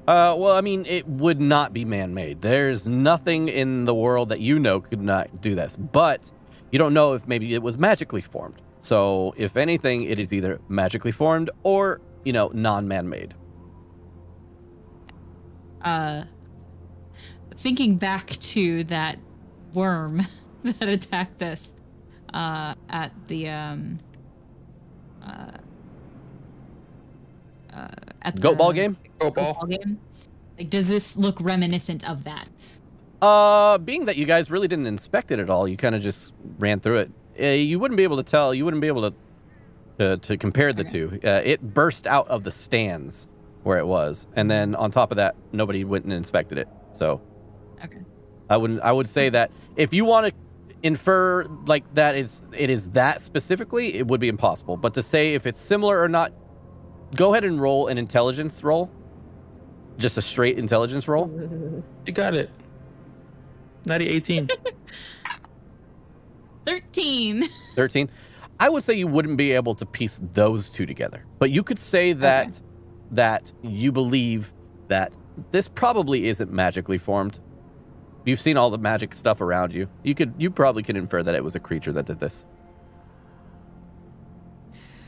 Well, I mean, it would not be man-made. There's nothing in the world that you know could not do this. But you don't know if maybe it was magically formed. So, if anything, it is either magically formed or, you know, non-man-made. Thinking back to that worm that attacked us at the Goat ball game? Goat ball game. Like, does this look reminiscent of that? Being that you guys really didn't inspect it at all, you kind of just ran through it. You wouldn't be able to tell. You wouldn't be able to compare the two. It burst out of the stands where it was, and then on top of that, nobody went and inspected it. So, okay, I would say that if you want to infer like that it is that specifically, it would be impossible. But to say if it's similar or not, go ahead and roll an intelligence roll. Just a straight intelligence roll. You got it. 18. 13. 13. I would say you wouldn't be able to piece those two together. But you could say that that you believe that this probably isn't magically formed. You've seen all the magic stuff around you. You probably could infer that it was a creature that did this.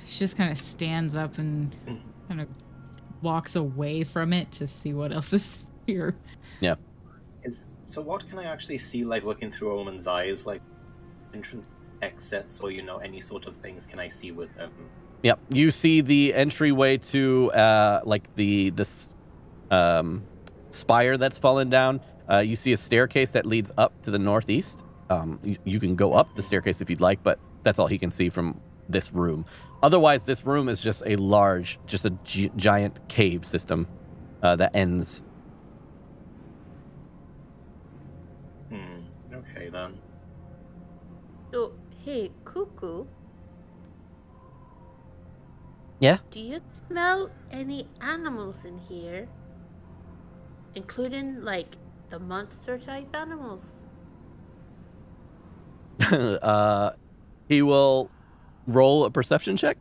She just kind of stands up and kind of walks away from it to see what else is here. Yeah. So what can I actually see, like, looking through Omen's eyes? Like, entrance, exits, or, you know, any sort of things can I see with him? Yep. You see the entryway to, like, this spire that's fallen down. You see a staircase that leads up to the northeast. You can go up the staircase if you'd like, but that's all he can see from this room. Otherwise, this room is just a large, just a giant cave system that ends. Okay, then. So Hey, Cuckoo. Yeah? Do you smell any animals in here? Including, like, the monster type animals? He will roll a perception check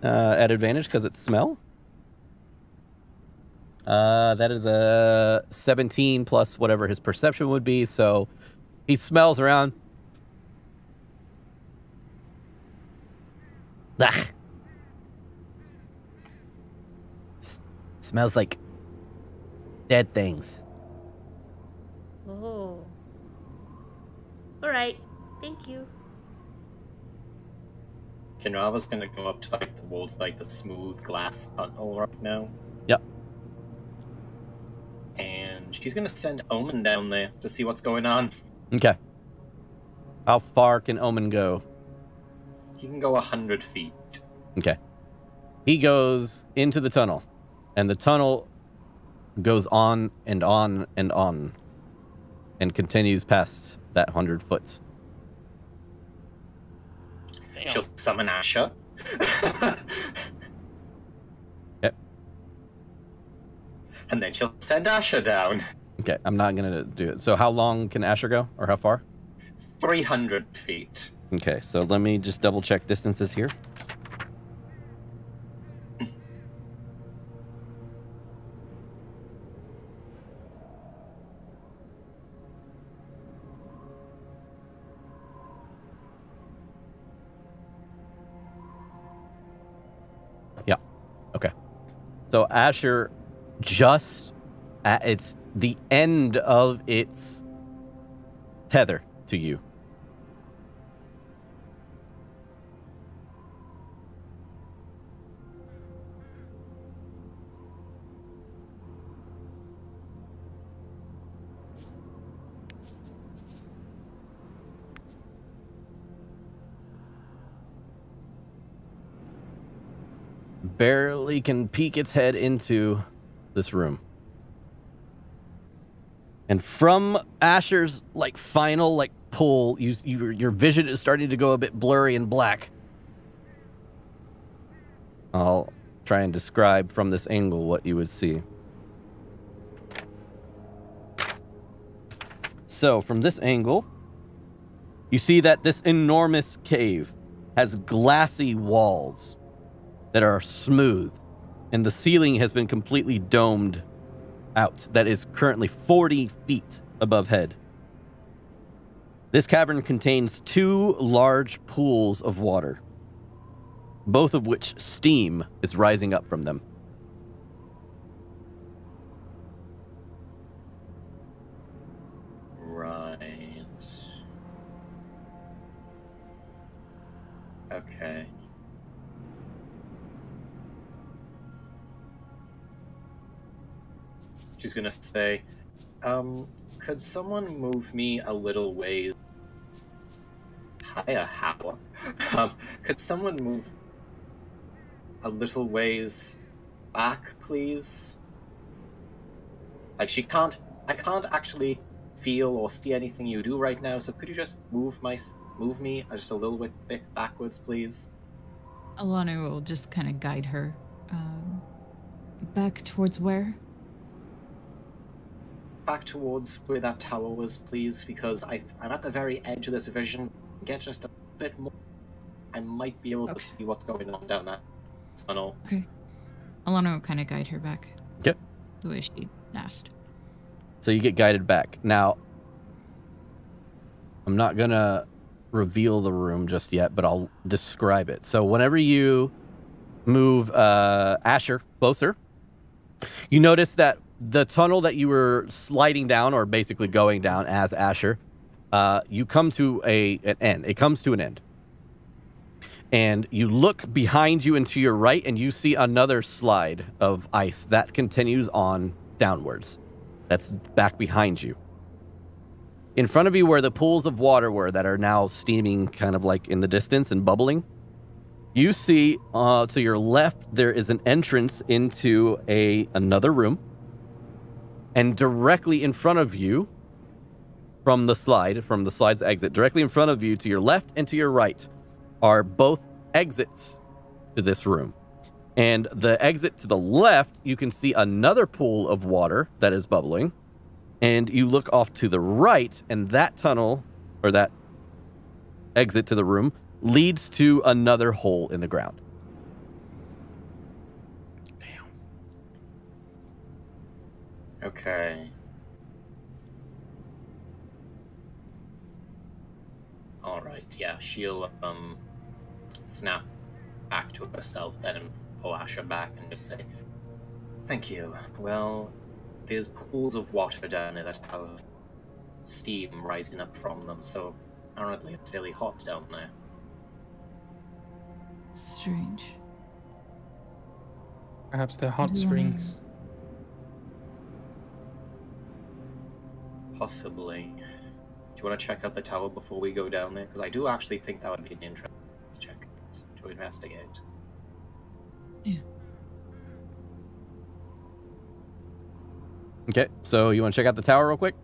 at advantage because it's smell. That is a 17 plus whatever his perception would be. So he smells around. Ugh. Smells like dead things. Oh. Alright, thank you. Kinrava's gonna go up to like towards like the smooth glass tunnel right now. Yep. And she's gonna send Omen down there to see what's going on. Okay. How far can Omen go? He can go 100 feet. Okay. He goes into the tunnel, and the tunnel goes on and on and on, and continues past that 100-foot. She'll summon Asher. Okay. And then she'll send Asher down. Okay, I'm not gonna do it. So how long can Asher go, or how far? 300 feet. Okay, so let me just double check distances here. Yeah. Okay. So Asher just it's the end of its tether to you. Barely can peek its head into this room. And from Asher's final pull, your vision is starting to go a bit blurry and black. I'll try and describe from this angle what you would see. So from this angle, you see that this enormous cave has glassy walls that are smooth, and the ceiling has been completely domed out. That is currently 40 feet above head. This cavern contains 2 large pools of water, both of which steam is rising up from them. Right. Okay. She's gonna say, could someone move me a little ways? Hiya, how? Could someone move a little ways back, please? Like, I can't actually feel or see anything you do right now, so could you just move me just a little bit backwards, please? Alana will just kind of guide her. Back towards where? Back towards where that tower was, please, because I'm at the very edge of this vision. Get just a bit more. I might be able to see what's going on down that tunnel. Okay. Alana will kind of guide her back. Okay. The way she asked. So you get guided back. Now, I'm not going to reveal the room just yet, but I'll describe it. So whenever you move Asher closer, you notice that the tunnel that you were sliding down, or basically going down as Asher, you come to an end. It comes to an end. And you look behind you and to your right, and you see another slide of ice that continues on downwards. That's back behind you. In front of you, where the pools of water were that are now steaming kind of like in the distance and bubbling, you see to your left, there is an entrance into another room. And directly in front of you from the slide's exit. Directly in front of you, to your left and to your right, are both exits to this room. And the exit to the left, you can see another pool of water that is bubbling. And you look off to the right, and that tunnel, or that exit to the room, leads to another hole in the ground. Damn. Okay. Alright, yeah, she'll snap back to herself then and pull Asher back and just say, "Thank you. Well, there's pools of water down there that have steam rising up from them, so apparently it's fairly hot down there." Strange. Perhaps they're hot Do you wanna- springs. Possibly. Do you want to check out the tower before we go down there? Because I do actually think that would be an interesting check to investigate. Yeah. Okay, so you want to check out the tower real quick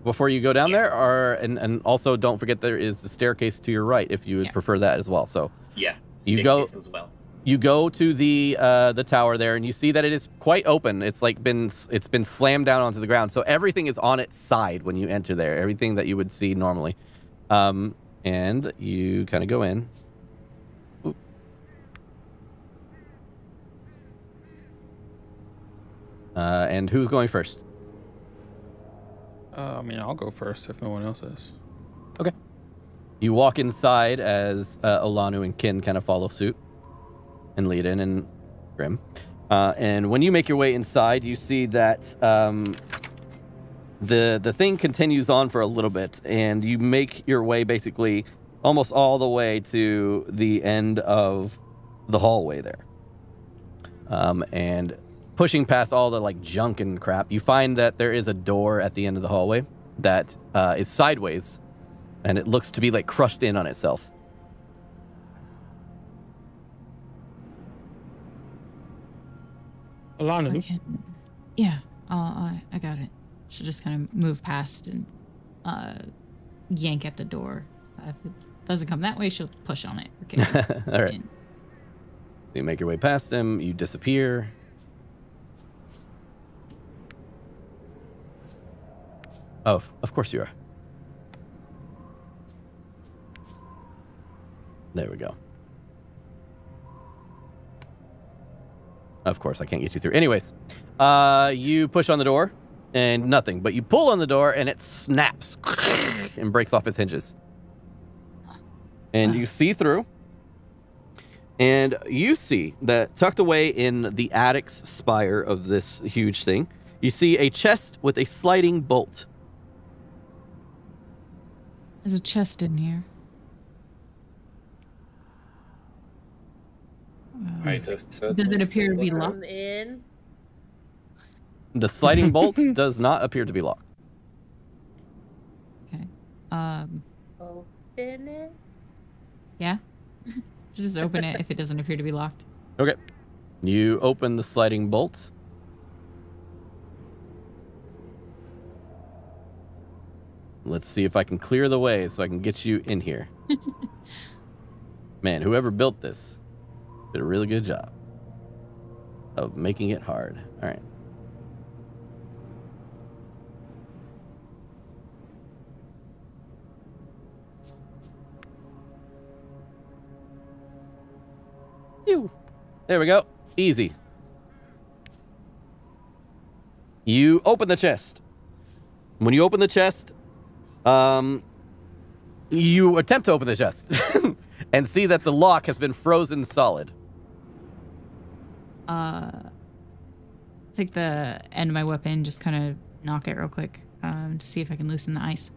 before you go down there, or and also don't forget there is the staircase to your right if you would prefer that as well. So Yeah, you go staircase as well. You go to the tower there, and you see that it is quite open. It's like been slammed down onto the ground, so everything is on its side when you enter there. Everything that you would see normally, and you kind of go in. Oop. And who's going first? I mean, I'll go first if no one else is. Okay. You walk inside as Olanu and Kin kind of follow suit and lead in, and Grim. And when you make your way inside, you see that the thing continues on for a little bit, and you make your way basically almost all the way to the end of the hallway there. And pushing past all the like junk and crap, you find that there is a door at the end of the hallway that is sideways, and it looks to be like crushed in on itself. Alana. Yeah, I got it. Should just kind of move past and yank at the door. If it doesn't come that way, she'll push on it. Okay. All right. You make your way past him. You disappear. Oh, of course you are. There we go. Of course, I can't get you through. Anyways, you push on the door and nothing, but you pull on the door and it snaps and breaks off its hinges. And you see through, and you see that tucked away in the attic's spire of this huge thing, you see a chest with a sliding bolt. There's a chest in here. Does it appear to be locked? In. The sliding bolt does not appear to be locked. Okay. Open it. Yeah. Just open it if it doesn't appear to be locked. Okay. You open the sliding bolt. Let's see if I can clear the way so I can get you in here. Man, whoever built this did a really good job of making it hard. All right. Phew. There we go. Easy. You open the chest. When you open the chest, you attempt to open the chest and see that the lock has been frozen solid. Take the end of my weapon, just kind of knock it real quick to see if I can loosen the ice.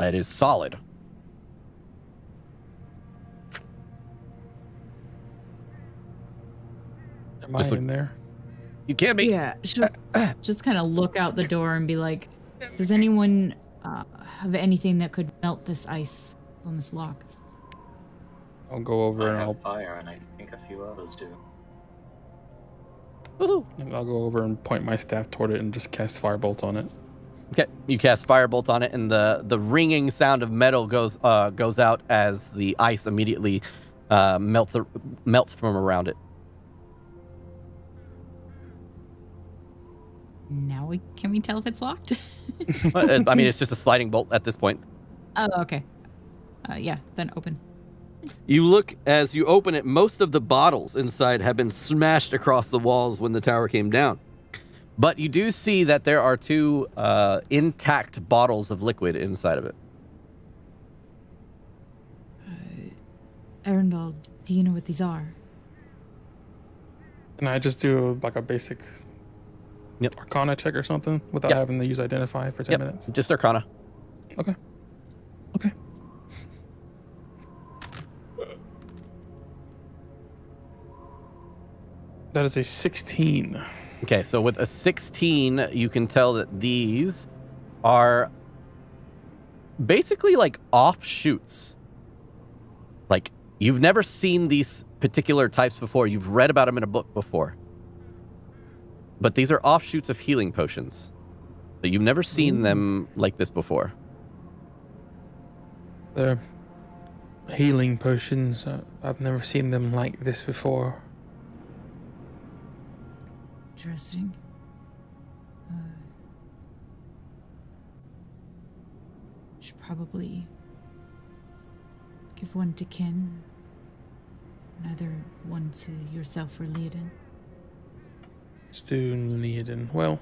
It is solid. Am I in there? You can't be. Yeah, just kind of look out the door and be like, does anyone have anything that could melt this ice on this lock? I'll go over and I I'll have fire, and I think a few others do. and I'll go over and point my staff toward it and just cast firebolt on it. Okay, you cast Firebolt on it, and the ringing sound of metal goes out as the ice immediately melts from around it. Now can we tell if it's locked? I mean, it's just a sliding bolt at this point. Oh, okay. Yeah, then open. You look, as you open it, most of the bottles inside have been smashed across the walls when the tower came down. But you do see that there are 2 intact bottles of liquid inside of it. Arundel, do you know what these are? Can I just do like a basic Arcana check or something without having to use Identify for 10 minutes? Just Arcana. Okay. Okay. That is a 16. Okay, so with a 16, you can tell that these are basically like offshoots. Like, you've never seen these particular types before. You've read about them in a book before. But these are offshoots of healing potions. But you've never seen them like this before. They're healing potions. I've never seen them like this before. Interesting. Should probably give one to Kin, another one to yourself or Leodin. Stu Leodin. Well,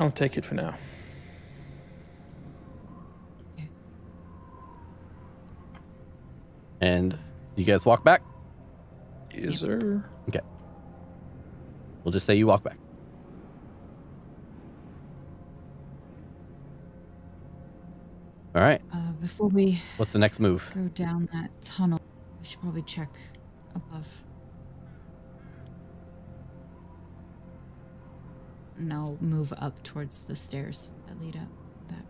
I'll take it for now. Okay. And you guys walk back? Yes, sir. Okay. We'll just say you walk back. All right. Before we What's the next move? go down that tunnel, we should probably check above. And I'll move up towards the stairs that lead up back.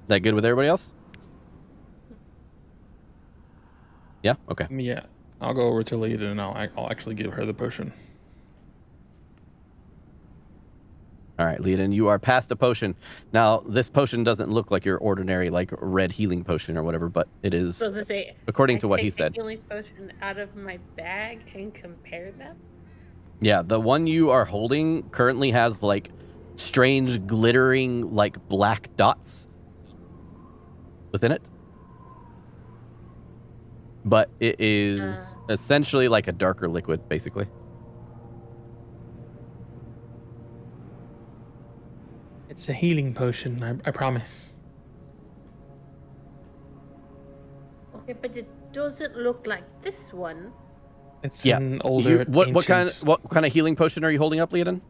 That good with everybody else? Yeah? Okay. Yeah, I'll go over to Leodin and I'll actually give her the potion. All right, Leodin, you are past a potion. Now, this potion doesn't look like your ordinary, like, red healing potion or whatever, but it is, So to say, according to I what he take the said. healing potion out of my bag and compare them. Yeah, the one you are holding currently has, like, strange, glittering, like, black dots within it. But it is essentially like a darker liquid, basically. It's a healing potion, I promise. Okay, but it doesn't look like this one. It's an older. What kind of healing potion are you holding up, Leodin?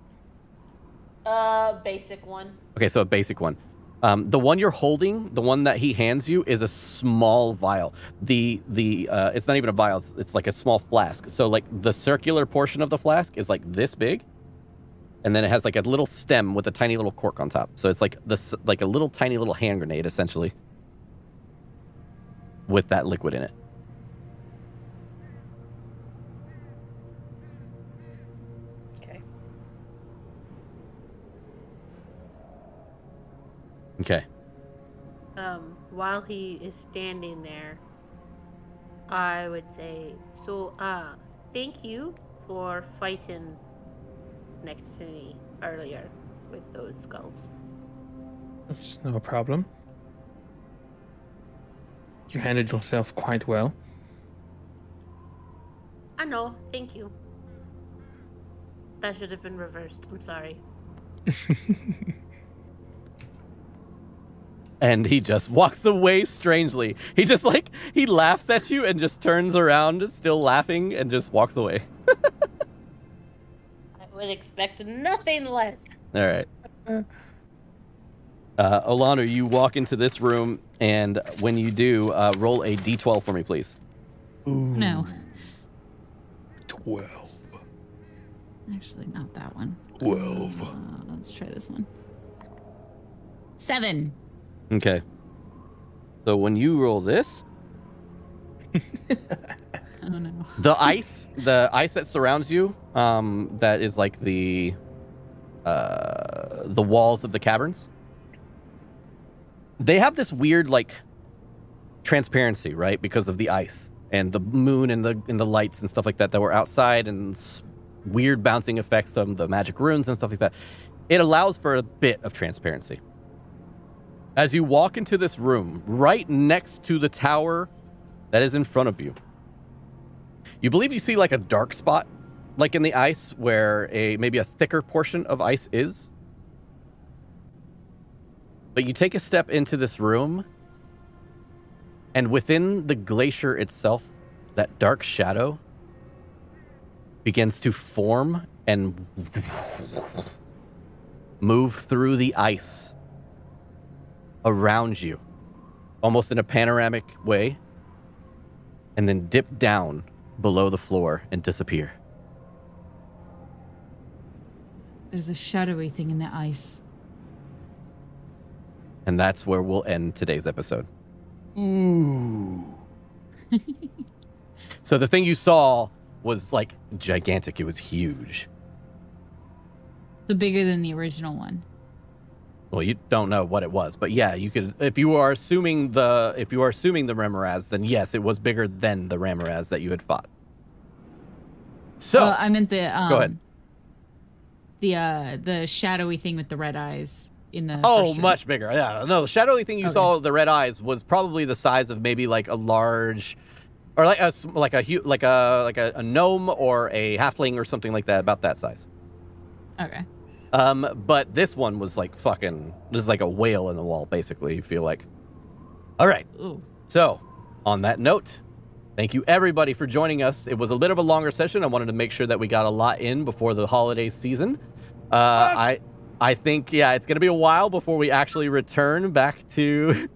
Basic one. Okay, so a basic one. The one you're holding, the one that he hands you, is a small vial. It's not even a vial. It's like a small flask. So like the circular portion of the flask is like this big, and then it has like a little stem with a tiny little cork on top. So it's like this, like a little tiny little hand grenade, essentially, with that liquid in it. Okay. While he is standing there, I would say, so, thank you for fighting next to me earlier with those skulls. It's no problem. You handled yourself quite well. I know, thank you. That should have been reversed. I'm sorry. And he just walks away strangely. He just he laughs at you and just turns around, still laughing, and just walks away. I would expect nothing less. All right. Olana, you walk into this room, and when you do, roll a d12 for me, please. Ooh. No. 12. Actually, not that one. 12. Let's try this one. 7. Okay. So when you roll this, Oh no. the ice that surrounds you, that is like the the walls of the caverns. They have this weird like transparency, right? Because of the ice and the moon and the lights and stuff like that were outside, and weird bouncing effects of the magic runes and stuff like that. It allows for a bit of transparency. As you walk into this room, right next to the tower that is in front of you, you believe you see like a dark spot, like in the ice, where maybe a thicker portion of ice is. But you take a step into this room, and within the glacier itself, that dark shadow begins to form and move through the ice around you, almost in a panoramic way, and then dip down below the floor and disappear. There's a shadowy thing in the ice. And that's where we'll end today's episode. Ooh. So the thing you saw was like gigantic. It was huge. So bigger than the original one. Well, you don't know what it was, but yeah, you could. If you are assuming the Ramoraz, then yes, it was bigger than the Ramoraz that you had fought. So I meant the go ahead. The shadowy thing with the red eyes in the. Oh, much bigger. Yeah, no, the shadowy thing you saw, the red eyes, was probably the size of maybe like a large, or like a gnome or a halfling or something like that, about that size. Okay. But this one was like fucking. This is like a whale in the wall, basically. You feel like. All right. Ooh. So, on that note, thank you everybody for joining us. It was a bit of a longer session. I wanted to make sure that we got a lot in before the holiday season. I think, yeah, it's going to be a while before we actually return back to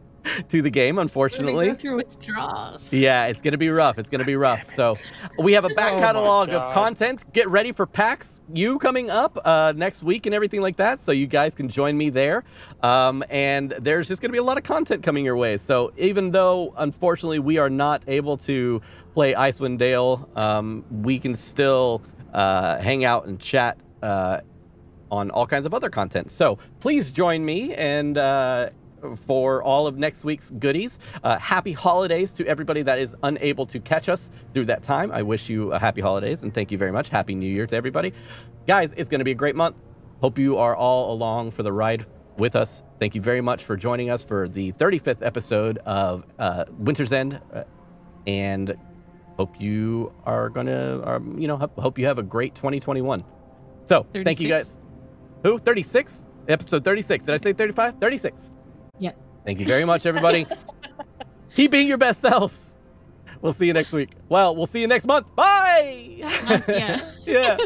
the game, unfortunately. Go through withdrawals. Yeah, it's going to be rough. It's going to be rough. So we have a back catalog of content. Get ready for PAX U coming up next week and everything like that, so you guys can join me there. And there's just going to be a lot of content coming your way. So even though, unfortunately, we are not able to play Icewind Dale, we can still hang out and chat on all kinds of other content. So please join me and for all of next week's goodies. Happy holidays to everybody that is unable to catch us through that time. I wish you a happy holidays and thank you very much. Happy New Year to everybody. Guys, it's going to be a great month. Hope you are all along for the ride with us. Thank you very much for joining us for the 35th episode of Winter's End, and hope you are going to, hope you have a great 2021. So 36. Thank you guys. Who? 36? Episode 36. Did I say 35? 36. Yep. Thank you very much, everybody. Keep being your best selves. We'll see you next week. Well, we'll see you next month. Bye. Yeah. Yeah.